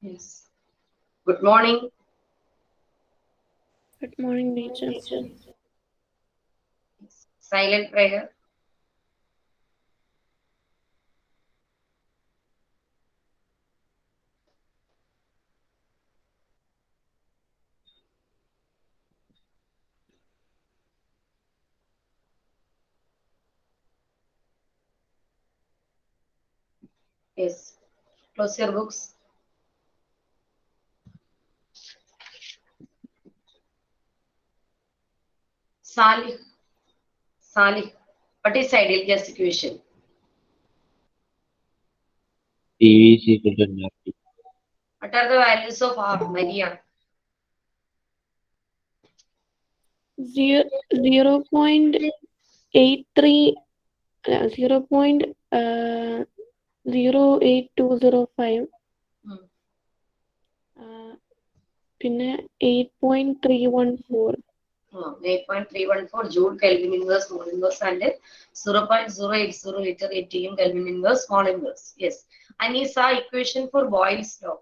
Yes. Good morning. Good morning, teacher. Silent prayer. Yes. Close your books. Salih. Salih. What is ideal gas equation? PV is equal to NRT. What are the values of R, Maria? 0.83, 0.08205, പിന്നെ 8.314. 8.314 Joule Kelvin inverse mole inverse and 0.080 liter ATM Kelvin inverse small inverse. Yes. Anisa, equation for Boyle's law.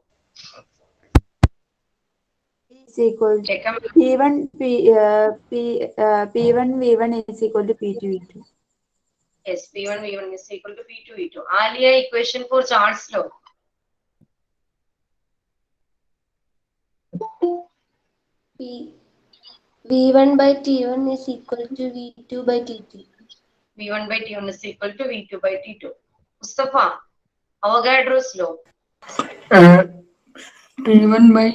Is equal to Check them. P1 V1 is equal to P2 V2. Yes, P1 V1 is equal to P2 V2. Alia, equation for Charles law. V1 by T1 is equal to V2 by T2. V1 by T1 is equal to V2 by T2. Mustafa, Avogadro's law. P1 by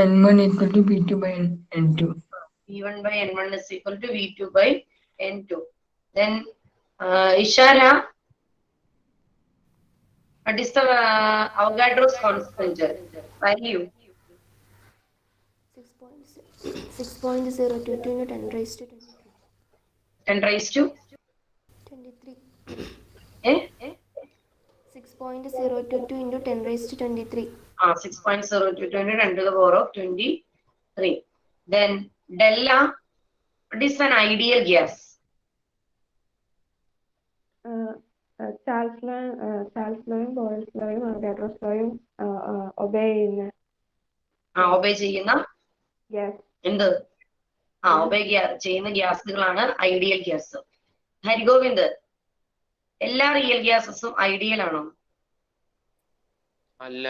N1 equal to P2 by N2. V1 by N1 is equal to V2 by N2. Then Ishara, what is the Avogadro's constant value? 6.022 into 10 raised to 10 raised to 23. eh? 6.022 into 10 raised to 23. 6.022 into 10 to the power of 23. Then Della, what is an ideal gas? Charles lawയും Boyle's lawയും Avogadro's lawയും obey ചെയ്യുന്ന Obey ചെയ്യുന്ന gas. എന്ത് obey ചെയ്യുന്ന ഗ്യാസുകളാണ് ideal gas. Harigovind, എല്ലാ real ഗ്യാസസും ideal ആണോ? അല്ല.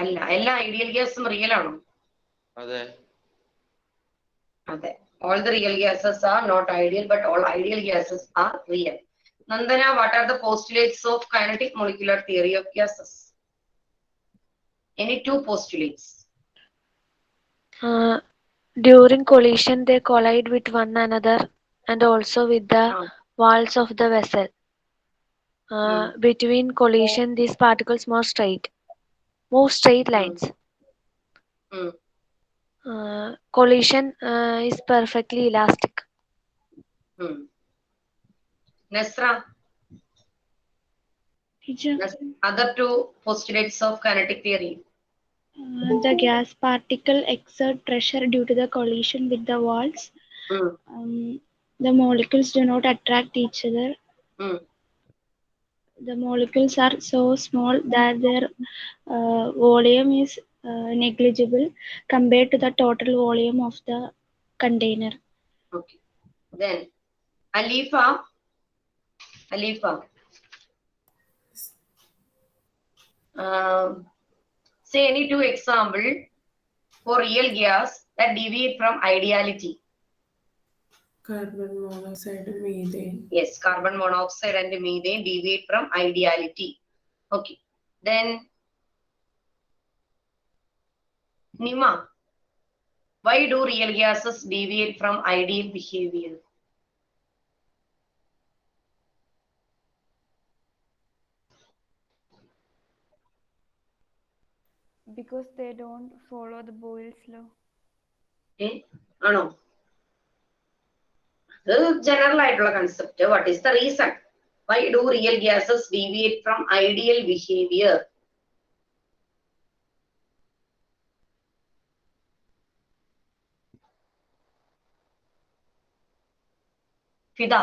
അല്ല. എല്ലാ ideal ഗ്യാസും റിയൽ ആണോ? അതെ. അതെ. All the real gases are not ideal, but all ideal gases are real. Nandana, what are the postulates of kinetic molecular theory of gases? Any two postulates? During collision, they collide with one another and also with the walls of the vessel. Between collision, these particles move straight lines. Collision is perfectly elastic. Nasra, Teacher, other two postulates of kinetic theory. the gas particle exert pressure due to the collision with the walls. The molecules do not attract each other. The molecules are so small that their volume is negligible compared to the total volume of the container. Okay. Then Alifa, say any two example for real gas that deviate from ideality. Carbon monoxide and methane. Yes, carbon monoxide and methane deviate from ideality. Okay. Then Nima, why do real gases deviate from ideal behavior? Because they don't follow the Boyle's law. ആണോ? ഇത് general ആയിട്ടുള്ള concept. What is the reason? Why do real gases deviate from ideal behavior? Fida.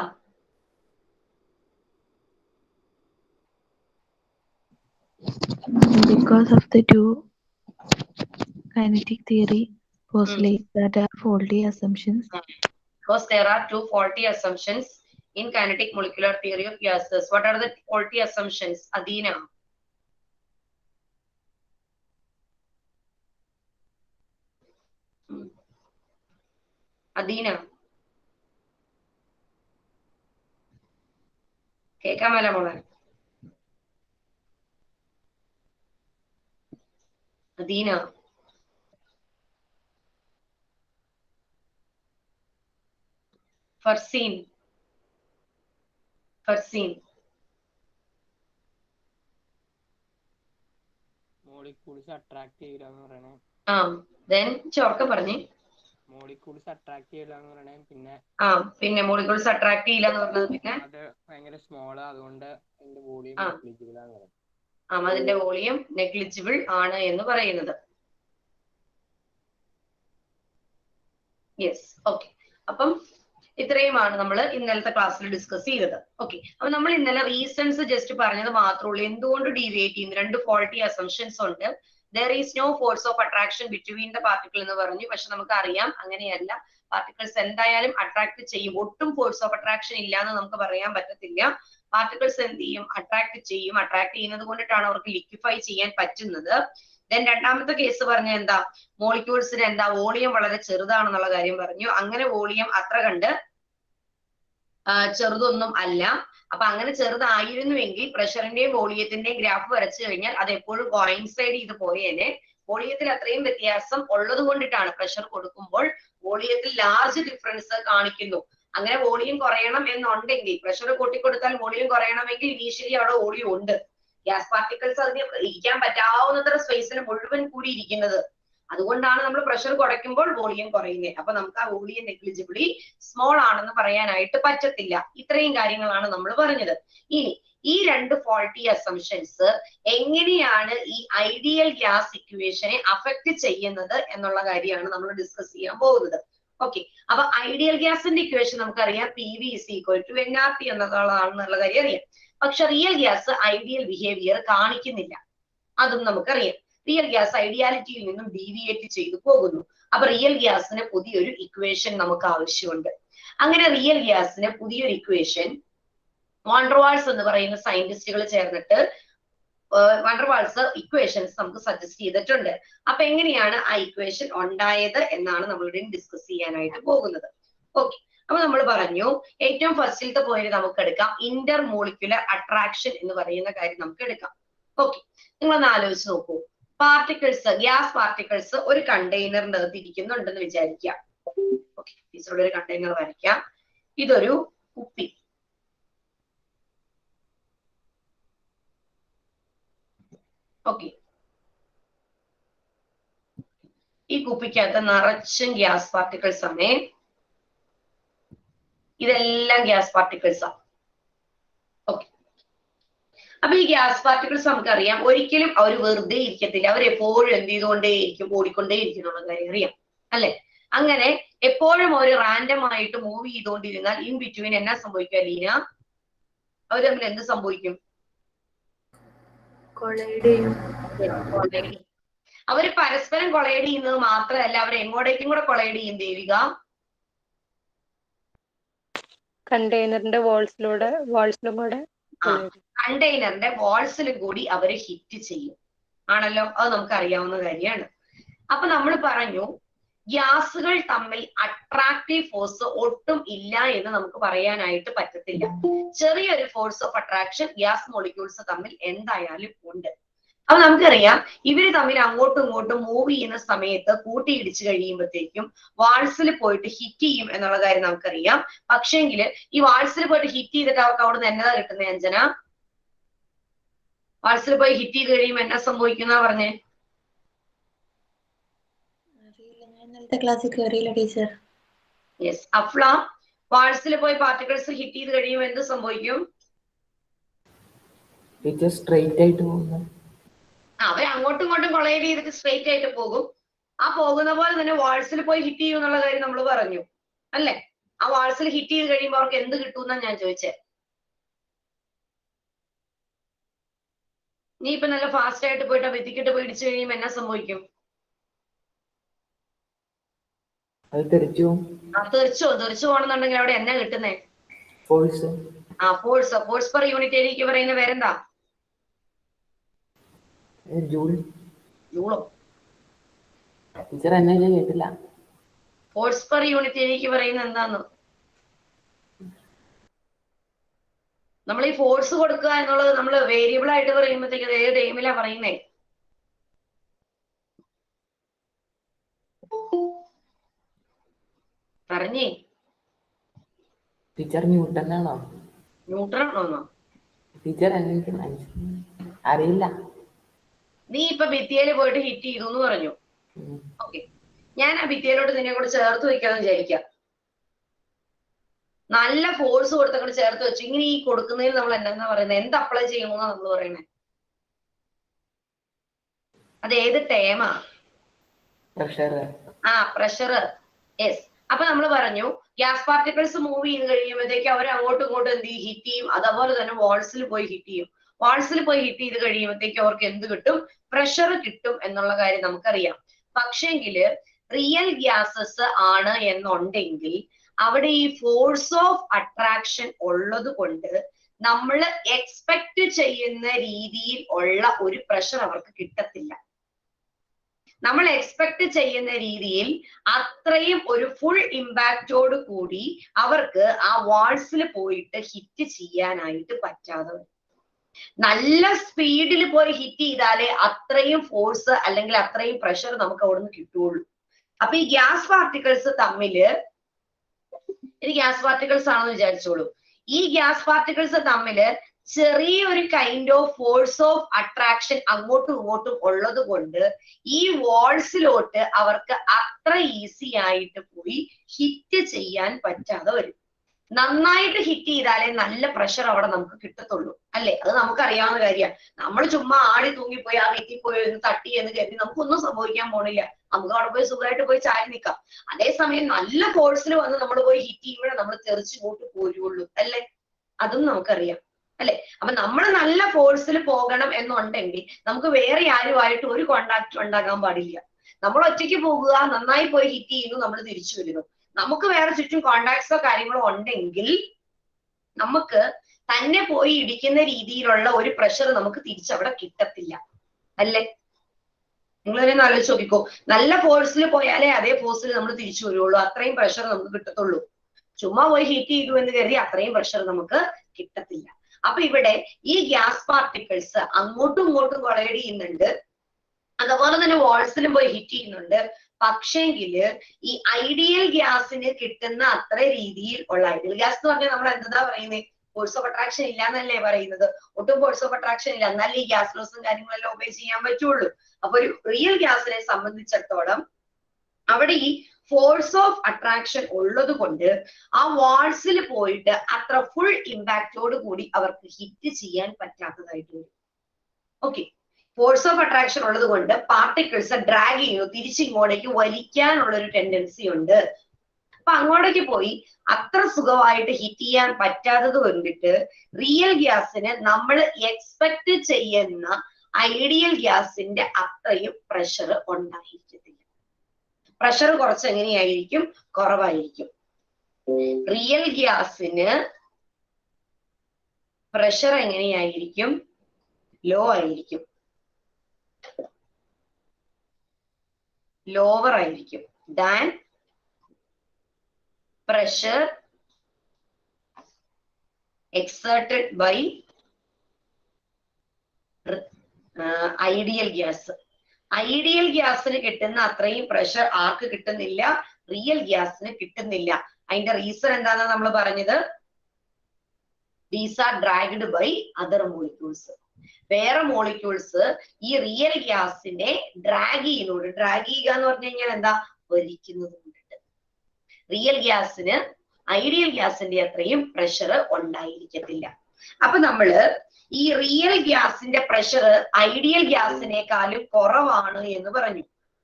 Because of the two kinetic theory postulates that are faulty assumptions. Because there are two faulty assumptions in kinetic molecular theory of gases. What are the faulty assumptions? Adina. Adina. കേൾക്കാമല്ല മോളെ? Adeena. Farseen. Molecules attract ചെയ്യില്ല എന്ന് പറയണേ. ചോർക്ക പറഞ്ഞേ. Molecules attract ചെയ്യില്ല എന്ന് പറയണേ. പിന്നെ molecules attract ചെയ്യില്ല എന്ന് പറഞ്ഞത് പിന്നെ അത് ഭയങ്കര സ്മോള്, അതുകൊണ്ട് അതിന്റെ വോളിയം നെഗ്ലിജിബിൾ ആണ് പറയുന്നത്. അതിന്റെ വോളിയം നെഗ്ലിജിബിൾ ആണ് എന്ന് പറയുന്നത്. Yes, okay. അപ്പം ഇത്രയുമാണ് നമ്മൾ ഇന്നലത്തെ ക്ലാസ്സിൽ ഡിസ്കസ് ചെയ്തത്. ഓക്കെ, അപ്പൊ നമ്മൾ ഇന്നലെ റീസൺസ് ജസ്റ്റ് പറഞ്ഞത് മാത്രമേ ഉള്ളൂ. എന്തുകൊണ്ട് ഡീവിയേറ്റ് ചെയ്യുന്നു? രണ്ട് ഫോൾട്ടി അസംഷൻസ് ഉണ്ട്. There is no force of attraction between the particle എന്ന് പറഞ്ഞു. പക്ഷെ നമുക്ക് അറിയാം അങ്ങനെയല്ല. പാർട്ടിക്കിൾസ് എന്തായാലും അട്രാക്ട് ചെയ്യും. ഒട്ടും ഫോഴ്സ് ഓഫ് അട്രാക്ഷൻ ഇല്ല എന്ന് നമുക്ക് പറയാൻ പറ്റത്തില്ല. പാർട്ടിക്കിൾസ് എന്ത് ചെയ്യും? അട്രാക്ട് ചെയ്യും. അട്രാക്ട് ചെയ്യുന്നത് കൊണ്ടിട്ടാണ് അവർക്ക് ലിക്വിഫൈ ചെയ്യാൻ പറ്റുന്നത്. ദെൻ രണ്ടാമത്തെ കേസ് പറഞ്ഞ എന്താ? മോളിക്യൂൾസിന് എന്താ വോളിയം വളരെ ചെറുതാണെന്നുള്ള കാര്യം പറഞ്ഞു. അങ്ങനെ വോളിയം അത്ര കണ്ട് ചെറുതൊന്നും അല്ല. അപ്പൊ അങ്ങനെ ചെറുതായിരുന്നുവെങ്കിൽ പ്രഷറിന്റെയും വോളിയത്തിന്റെയും ഗ്രാഫ് വരച്ചു കഴിഞ്ഞാൽ അത് എപ്പോഴും കോയിൻസൈഡ് ചെയ്ത് പോയേനെ. വോളിയത്തിൽ അത്രയും വ്യത്യാസം ഉള്ളത് കൊണ്ടിട്ടാണ് പ്രഷർ കൊടുക്കുമ്പോൾ വോളിയത്തിൽ ലാർജ് ഡിഫറൻസ് കാണിക്കുന്നു. അങ്ങനെ വോളിയം കുറയണം എന്നുണ്ടെങ്കിൽ, പ്രഷർ കൂട്ടിക്കൊടുത്താൽ വോളിയം കുറയണമെങ്കിൽ ഇനീഷ്യലി അവിടെ വോളിയം ഉണ്ട്. ഗ്യാസ് പാർട്ടിക്കിൾസ് അതിന് ഇരിക്കാൻ പറ്റാവുന്നത്ര സ്പേസിൽ മുഴുവൻ കൂടി ഇരിക്കുന്നത്. അതുകൊണ്ടാണ് നമ്മൾ പ്രഷർ കുറയ്ക്കുമ്പോൾ വോളിയം കുറയുന്നത്. അപ്പൊ നമുക്ക് ആ വോളിയം നെഗ്ലിജിബിളി സ്മോൾ ആണെന്ന് പറയാനായിട്ട് പറ്റത്തില്ല. ഇത്രയും കാര്യങ്ങളാണ് നമ്മൾ പറഞ്ഞത്. ഇനി ഈ രണ്ട് ഫോൾട്ടി അസംഷൻസ് എങ്ങനെയാണ് ഈ ഐഡിയൽ ഗ്യാസ് ഇക്വേഷനെ അഫക്ട് ചെയ്യുന്നത് എന്നുള്ള കാര്യമാണ് നമ്മൾ ഡിസ്കസ് ചെയ്യാൻ പോകുന്നത്. ഓക്കെ, അപ്പൊ ഐഡിയൽ ഗ്യാസിന്റെ ഇക്വേഷൻ നമുക്കറിയാം. PV = nRT എന്നതാണെന്നുള്ള കാര്യം അറിയാം. പക്ഷെ റിയൽ ഗ്യാസ് ഐഡിയൽ ബിഹേവിയർ കാണിക്കുന്നില്ല. അതും നമുക്കറിയാം. റിയൽ ഗ്യാസ് ഐഡിയാലിറ്റിയിൽ നിന്നും ഡീവിയേറ്റ് ചെയ്തു പോകുന്നു. അപ്പൊ റിയൽ ഗ്യാസിന് പുതിയൊരു ഇക്വേഷൻ നമുക്ക് ആവശ്യമുണ്ട്. അങ്ങനെ റിയൽ ഗ്യാസിന് പുതിയൊരു ഇക്വേഷൻ വാൻ ഡെർ വാൾസ് എന്ന് പറയുന്ന സയന്റിസ്റ്റുകൾ ചേർന്നിട്ട് വാൻ ഡെർ വാൾസ് ഇക്വേഷൻസ് നമുക്ക് സജസ്റ്റ് ചെയ്തിട്ടുണ്ട്. അപ്പൊ എങ്ങനെയാണ് ആ ഇക്വേഷൻ ഉണ്ടായത് എന്നാണ് നമ്മളിവിടെ ഡിസ്കസ് ചെയ്യാനായിട്ട് പോകുന്നത്. ഓക്കെ, അപ്പൊ നമ്മൾ പറഞ്ഞു ഏറ്റവും ഫസ്റ്റിലത്തെ പോയിന്റ് നമുക്ക് എടുക്കാം. ഇന്റർ മോളിക്യുലർ അട്രാക്ഷൻ എന്ന് പറയുന്ന കാര്യം നമുക്ക് എടുക്കാം. ഓക്കെ, നിങ്ങളൊന്ന് ആലോചിച്ച് നോക്കൂ. പാർട്ടിക്കിൾസ്, ഗ്യാസ് പാർട്ടിക്കിൾസ് ഒരു കണ്ടെയ്നറിന്റെ അകത്ത് ഇരിക്കുന്നുണ്ടെന്ന് വിചാരിക്കാം. ഓക്കെ, ടീച്ചറുടെ ഒരു കണ്ടെയ്നർ വരയ്ക്കാം. ഇതൊരു കുപ്പി. ഓക്കെ, ഈ കുപ്പിക്കകത്ത് നിറച്ചും ഗ്യാസ് പാർട്ടിക്കിൾസ് ആണ്. ഇതെല്ലാം ഗ്യാസ് പാർട്ടിക്കിൾസ് ആണ്. ഓക്കെ, അപ്പൊ ഈ ഗ്യാസ് പാർട്ടിക്കിൾസ് നമുക്കറിയാം ഒരിക്കലും അവർ വെറുതെ ഇരിക്കത്തില്ല. അവർ എപ്പോഴും എന്ത് ചെയ്തുകൊണ്ടേയിരിക്കും? ഓടിക്കൊണ്ടേയിരിക്കും എന്നുള്ള കാര്യം അറിയാം അല്ലെ? അങ്ങനെ എപ്പോഴും ഒരു റാൻഡം ആയിട്ട് മൂവ് ചെയ്തുകൊണ്ടിരുന്നാൽ ഇൻ ബിറ്റ്വീൻ എന്നാ സംഭവിക്കും അലീന? അവർ തമ്മിൽ എന്ത് സംഭവിക്കും? അവര് പരസ്പരം കൊളൈഡ് ചെയ്യുന്നത് മാത്രമല്ല, അവർ എങ്ങോട്ടേക്കും കൂടെ കൊളൈഡ് ചെയ്യും ദേവിക. കണ്ടെയ്നറിന്റെ വാൾസിലും കൂടെ കണ്ടെയ്നറിന്റെ വാൾസിലും കൂടി അവര് ഹിറ്റ് ചെയ്യും. ആണല്ലോ, അത് നമുക്ക് അറിയാവുന്ന കാര്യമാണ്. അപ്പൊ നമ്മൾ പറഞ്ഞു ഗ്യാസുകൾ തമ്മിൽ അട്രാക്റ്റീവ് ഫോഴ്സ് ഒട്ടും ഇല്ല എന്ന് നമുക്ക് പറയാനായിട്ട് പറ്റത്തില്ല. ചെറിയൊരു force of attraction gas molecules തമ്മിൽ എന്തായാലും ഉണ്ട്. അപ്പൊ നമുക്കറിയാം ഇവര് തമ്മിൽ അങ്ങോട്ടും ഇങ്ങോട്ടും മൂവ് ചെയ്യുന്ന സമയത്ത് കൂട്ടിയിടിച്ച് കഴിയുമ്പോഴത്തേക്കും വാൾസിൽ പോയിട്ട് ഹിറ്റ് ചെയ്യും എന്നുള്ള കാര്യം നമുക്കറിയാം. പക്ഷേങ്കിൽ ഈ വാൾസിൽ പോയിട്ട് ഹിറ്റ് ചെയ്തിട്ട് അവർക്ക് അവിടെ നിന്ന് എന്നതാ കിട്ടുന്നത് അഞ്ജന? വാൾസിൽ പോയി ഹിറ്റ് ചെയ്ത് കഴിയുമ്പോൾ എന്നാ സംഭവിക്കുന്ന പറഞ്ഞേ? യെസ്, അഫ്ല, വാൾസിൽ പോയി പാർട്ടിക്കിൾസ് ഹിറ്റ് ചെയ്ത് കഴിയുമ്പോൾ എന്ത് സംഭവിക്കും? സ്ട്രെയിറ്റ് ആയിട്ട് പോകുന്നു. അവർ അങ്ങോട്ടും ഇങ്ങോട്ടും കൊളൈഡ് ചെയ്തിട്ട് സ്ട്രെയിറ്റ് ആയിട്ട് പോകും. ആ പോകുന്ന പോലെ തന്നെ വാൾസിൽ പോയി ഹിറ്റ് ചെയ്യും എന്നുള്ള കാര്യം നമ്മൾ പറഞ്ഞു അല്ലെ? ആ വാൾസിൽ ഹിറ്റ് ചെയ്ത് കഴിയുമ്പോൾ അവർക്ക് എന്ത് കിട്ടുമെന്നാ ഞാൻ ചോദിച്ചേ? നീ ഇപ്പൊ നല്ല ഫാസ്റ്റ് ആയിട്ട് പോയിട്ട് ആ ഭിത്തിക്കിട്ട് പോയി ഇടിച്ചു കഴിയുമ്പോ എന്നാ സംഭവിക്കും? അത് തെറിച്ചു തെറിച്ചു പോകണമെന്നുണ്ടെങ്കിൽ അവിടെ എന്നാ കിട്ടുന്നേ? ഫോഴ്സ്. ഫോഴ്സ് പെർ യൂണിറ്റ് ഏരിയക്ക് പറയുന്ന പേരെന്താ? ജൂളോ? ടീച്ചർ എന്നെ കേട്ടില്ല. ഫോഴ്സ് പെർ യൂണിറ്റ് ഏരിയക്ക് പറയുന്നത് എന്താന്ന്? നമ്മൾ ഈ ഫോഴ്സ് കൊടുക്കുക എന്നുള്ളത് നമ്മൾ വേരിയബിൾ ആയിട്ട് പറയുമ്പോഴത്തേക്ക് ഏത് ടൈമിലാ പറയുന്നേ? പറഞ്ഞേ. ടീച്ചർ ന്യൂട്ടനാണോ? ന്യൂട്രൺ ആണോ? ടീച്ചർ അറിയില്ല. നീ ഇപ്പൊ ഭിത്തിയില് പോയിട്ട് ഹിറ്റ് ചെയ്തു എന്ന് പറഞ്ഞു. ഓക്കെ, ഞാൻ ആ ഭിത്തിയിലോട്ട് നിന്നെ കൂടെ ചേർത്ത് വെക്കാന്ന് വിചാരിക്കാം. നല്ല ഫോഴ്സ് കൊടുത്തങ്ങോട്ട് ചേർത്ത് വെച്ചു. ഇങ്ങനെ ഈ കൊടുക്കുന്നതിന് നമ്മൾ എന്താ പറയുന്നത്? എന്ത് അപ്ലൈ ചെയ്യണമെന്നാ നമ്മൾ പറയുന്നത്? അത് ഏത് ടേമാ? പ്രഷർ. പ്രഷർ. യെസ്. അപ്പൊ നമ്മൾ പറഞ്ഞു ഗ്യാസ് പാർട്ടിക്കിൾസ് മൂവ് ചെയ്ത് കഴിയുമ്പോഴത്തേക്ക് അവർ അങ്ങോട്ടും ഇങ്ങോട്ടും എന്ത് ചെയ്യും? ഹിറ്റ് ചെയ്യും. അതുപോലെ തന്നെ വാൾസിൽ പോയി ഹിറ്റ് ചെയ്യും. വാൾസിൽ പോയി ഹിറ്റ് ചെയ്ത് കഴിയുമ്പോഴത്തേക്ക് അവർക്ക് എന്ത് കിട്ടും? പ്രഷർ കിട്ടും എന്നുള്ള കാര്യം നമുക്കറിയാം. പക്ഷേങ്കില് റിയൽ ഗ്യാസസ് ആണ് എന്നുണ്ടെങ്കിൽ അവിടെ ഈ ഫോഴ്സ് ഓഫ് അട്രാക്ഷൻ ഉള്ളത് കൊണ്ട് നമ്മൾ എക്സ്പെക്ട് ചെയ്യുന്ന രീതിയിൽ ഉള്ള ഒരു പ്രഷർ അവർക്ക് കിട്ടത്തില്ല. നമ്മൾ എക്സ്പെക്ട് ചെയ്യുന്ന രീതിയിൽ അത്രയും ഒരു ഫുൾ ഇമ്പാക്റ്റോട് കൂടി അവർക്ക് ആ വാൾസിൽ പോയിട്ട് ഹിറ്റ് ചെയ്യാനായിട്ട് പറ്റാതെ വരും. നല്ല സ്പീഡിൽ പോയി ഹിറ്റ് ചെയ്താലേ അത്രയും ഫോഴ്സ് അല്ലെങ്കിൽ അത്രയും പ്രഷർ നമുക്ക് അവിടുന്ന് കിട്ടുള്ളൂ. അപ്പൊ ഈ ഗ്യാസ് പാർട്ടിക്കിൾസ് തമ്മില്, ഇത് ഗ്യാസ് പാർട്ടിക്കിൾസ് ആണെന്ന് വിചാരിച്ചോളൂ. ഈ ഗ്യാസ് പാർട്ടിക്കിൾസ് തമ്മില് ചെറിയൊരു kind of force of attraction അങ്ങോട്ടും ഇങ്ങോട്ടും ഉള്ളത് കൊണ്ട് ഈ വാൾസിലോട്ട് അവർക്ക് അത്ര ഈസി ആയിട്ട് പോയി ഹിറ്റ് ചെയ്യാൻ പറ്റാതെ വരും. നന്നായിട്ട് ഹിറ്റ് ചെയ്താലേ നല്ല പ്രഷർ അവിടെ നമുക്ക് കിട്ടത്തുള്ളൂ, അല്ലെ? അത് നമുക്കറിയാവുന്ന കാര്യമാണ്. നമ്മൾ ചുമ്മാ ആടി തൂങ്ങിപ്പോയി ആ ഭിത്തി പോയി ഒന്ന് തട്ടി എന്ന് കരുതി നമുക്കൊന്നും സംഭവിക്കാൻ പോണില്ല. നമുക്ക് അവിടെ പോയി സുഖമായിട്ട് പോയി ചാരി നിൽക്കാം. അതേസമയം നല്ല ഫോഴ്സിൽ വന്ന് നമ്മൾ പോയി ഹിറ്റ് ചെയ്യുമ്പോഴേ നമ്മൾ തെറിച്ച് ഇങ്ങോട്ട് പോരുള്ളൂ, അല്ലെ? അതും നമുക്കറിയാം, അല്ലെ? അപ്പൊ നമ്മൾ നല്ല ഫോഴ്സിൽ പോകണം എന്നുണ്ടെങ്കിൽ നമുക്ക് വേറെ ആരുമായിട്ട് ഒരു കോണ്ടാക്ട് ഉണ്ടാകാൻ പാടില്ല. നമ്മൾ ഒറ്റയ്ക്ക് പോകുക, നന്നായി പോയി ഹിറ്റ് ചെയ്യുന്നു, നമ്മൾ തിരിച്ചു വരുന്നു. നമുക്ക് വേറെ ചുറ്റും കോണ്ടാക്ട്സോ കാര്യങ്ങളോ ഉണ്ടെങ്കിൽ നമുക്ക് തന്നെ പോയി ഇടിക്കുന്ന രീതിയിലുള്ള ഒരു പ്രഷർ നമുക്ക് തിരിച്ചവിടെ കിട്ടത്തില്ല, അല്ലേ? നിങ്ങൾ തന്നെ ആലോചിച്ച് നോക്കിക്കോ. നല്ല ഫോഴ്സിൽ പോയാലേ അതേ ഫോഴ്സിൽ നമ്മൾ തിരിച്ചു വരുള്ളൂ. അത്രയും പ്രഷർ നമുക്ക് കിട്ടത്തുള്ളൂ. ചുമ്മാ പോയി ഹിറ്റ് ചെയ്തു എന്ന് കരുതി അത്രയും പ്രഷർ നമുക്ക് കിട്ടത്തില്ല. അപ്പൊ ഇവിടെ ഈ ഗ്യാസ് പാർട്ടിക്കിൾസ് അങ്ങോട്ടും ഇങ്ങോട്ടും കൊളൈഡ് ചെയ്യുന്നുണ്ട്, അതുപോലെ തന്നെ വാൾസിലും പോയി ഹിറ്റ് ചെയ്യുന്നുണ്ട്. പക്ഷേങ്കില് ഈ ഐഡിയൽ ഗ്യാസിന് കിട്ടുന്ന അത്ര രീതിയിൽ ഉള്ള, ഐഡിയൽ ഗ്യാസ് എന്ന് പറഞ്ഞാൽ നമ്മൾ എന്താ പറയുന്നത്? ഫോഴ്സ് ഓഫ് അട്രാക്ഷൻ ഇല്ല എന്നല്ലേ പറയുന്നത്? ഒട്ടും ഫോഴ്സ് ഓഫ് അട്രാക്ഷൻ ഇല്ല, എന്നാലേ ഈ ഗ്യാസ് ലോസും കാര്യങ്ങളെല്ലാം ഒബേ ചെയ്യാൻ പറ്റുള്ളൂ. അപ്പൊ ഒരു റിയൽ ഗ്യാസിനെ സംബന്ധിച്ചിടത്തോളം അവിടെ ഈ ഫോഴ്സ് ഓഫ് അട്രാക്ഷൻ ഉള്ളത് കൊണ്ട് ആ വാൾസിൽ പോയിട്ട് അത്ര ഫുൾ ഇമ്പാക്റ്റോട് കൂടി അവർക്ക് ഹിറ്റ് ചെയ്യാൻ പറ്റാത്തതായിട്ട് വരും. ഓക്കെ, ഫോഴ്സ് ഓഫ് അട്രാക്ഷൻ ഉള്ളത് കൊണ്ട് പാർട്ടിക്കിൾസ് ഡ്രാഗ് ചെയ്യുന്നു, തിരിച്ചിങ്ങോട്ടേക്ക് വലിക്കാനുള്ള ഒരു ടെൻഡൻസി ഉണ്ട്. അപ്പൊ അങ്ങോട്ടേക്ക് പോയി അത്ര സുഖമായിട്ട് ഹിറ്റ് ചെയ്യാൻ പറ്റാത്തത് കൊണ്ടിട്ട് റിയൽ ഗ്യാസിന് നമ്മൾ എക്സ്പെക്ട് ചെയ്യുന്ന ഐഡിയൽ ഗ്യാസിന്റെ അത്രയും പ്രഷർ ഉണ്ടായിരിക്കത്തില്ല. പ്രഷർ കുറച്ച് എങ്ങനെയായിരിക്കും? കുറവായിരിക്കും. റിയൽ ഗ്യാസിന് പ്രഷർ എങ്ങനെയായിരിക്കും? ലോ ആയിരിക്കും, ലോവർ ആയിരിക്കും than pressure exerted by ideal gas. Ideal ഗ്യാസിന് കിട്ടുന്ന അത്രയും പ്രഷർ ആർക്ക് കിട്ടുന്നില്ല? റിയൽ ഗ്യാസിന് കിട്ടുന്നില്ല. അതിന്റെ റീസൺ എന്താണെന്ന് നമ്മൾ പറഞ്ഞത്? These are dragged by other molecules. വേറെ മോളിക്യൂൾസ് ഈ റിയൽ ഗ്യാസിനെ ഡ്രാഗ് ചെയ്യുന്നുണ്ട്. ഡ്രാഗ് ചെയ്യുക എന്ന് പറഞ്ഞു കഴിഞ്ഞാൽ എന്താ? വലിക്കുന്നത് കൊണ്ടിട്ട് റിയൽ ഗ്യാസിന് ഐഡിയൽ ഗ്യാസിന്റെ അത്രയും പ്രഷർ ഉണ്ടായിരിക്കത്തില്ല. അപ്പൊ നമ്മള് ഈ റിയൽ ഗ്യാസിന്റെ പ്രഷർ ഐഡിയൽ ഗ്യാസിനേക്കാളും കുറവാണ് എന്ന് പറഞ്ഞു.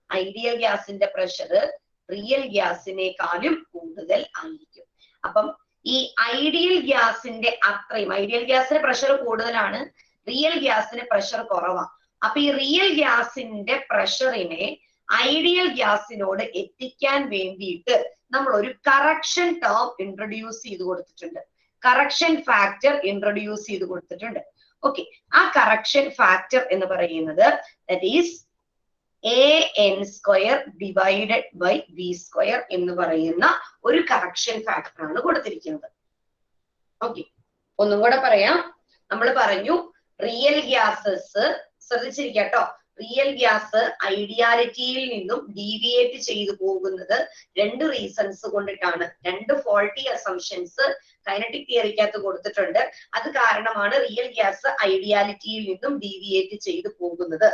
ഐഡിയൽ ഗ്യാസിന്റെ പ്രഷർ റിയൽ ഗ്യാസിനേക്കാളും കൂടുതൽ ആയിരിക്കും. അപ്പം ഈ ഐഡിയൽ ഗ്യാസിന്റെ അത്രയും, ഐഡിയൽ ഗ്യാസിന്റെ പ്രഷർ കൂടുതലാണ്, റിയൽ ഗ്യാസിന് പ്രഷർ കുറവാണ്. അപ്പൊ ഈ റിയൽ ഗ്യാസിന്റെ പ്രഷറിനെ ഐഡിയൽ ഗ്യാസിനോട് എത്തിക്കാൻ വേണ്ടിയിട്ട് നമ്മൾ ഒരു കറക്ഷൻ ടേം ഇൻട്രൊഡ്യൂസ് ചെയ്ത് കൊടുത്തിട്ടുണ്ട്. കറക്ഷൻ ഫാക്ടർ ഇൻട്രൊഡ്യൂസ് ചെയ്ത് കൊടുത്തിട്ടുണ്ട്. ഓക്കെ, ആ കറക്ഷൻ ഫാക്ടർ എന്ന് പറയുന്നത് that is an² divided by v² എന്ന് പറയുന്ന ഒരു കറക്ഷൻ ഫാക്ടർ ആണ് കൊടുത്തിരിക്കുന്നത്. ഓക്കെ, ഒന്നും കൂടെ പറയാം. നമ്മൾ പറഞ്ഞു റിയൽ ഗ്യാസസ് ശ്രദ്ധിച്ചിരിക്കട്ടോ. റിയൽ ഗ്യാസ് ഐഡിയാലിറ്റിയിൽ നിന്നും ഡീവിയേറ്റ് ചെയ്തു പോകുന്നത് 2 റീസൺസ് കൊണ്ടിട്ടാണ്. 2 ഫോൾട്ടി അസംഷൻസ് കൈനറ്റിക് തിയറിക്കകത്ത് കൊടുത്തിട്ടുണ്ട്. അത് കാരണമാണ് റിയൽ ഗ്യാസ് ഐഡിയാലിറ്റിയിൽ നിന്നും ഡീവിയേറ്റ് ചെയ്തു പോകുന്നത്.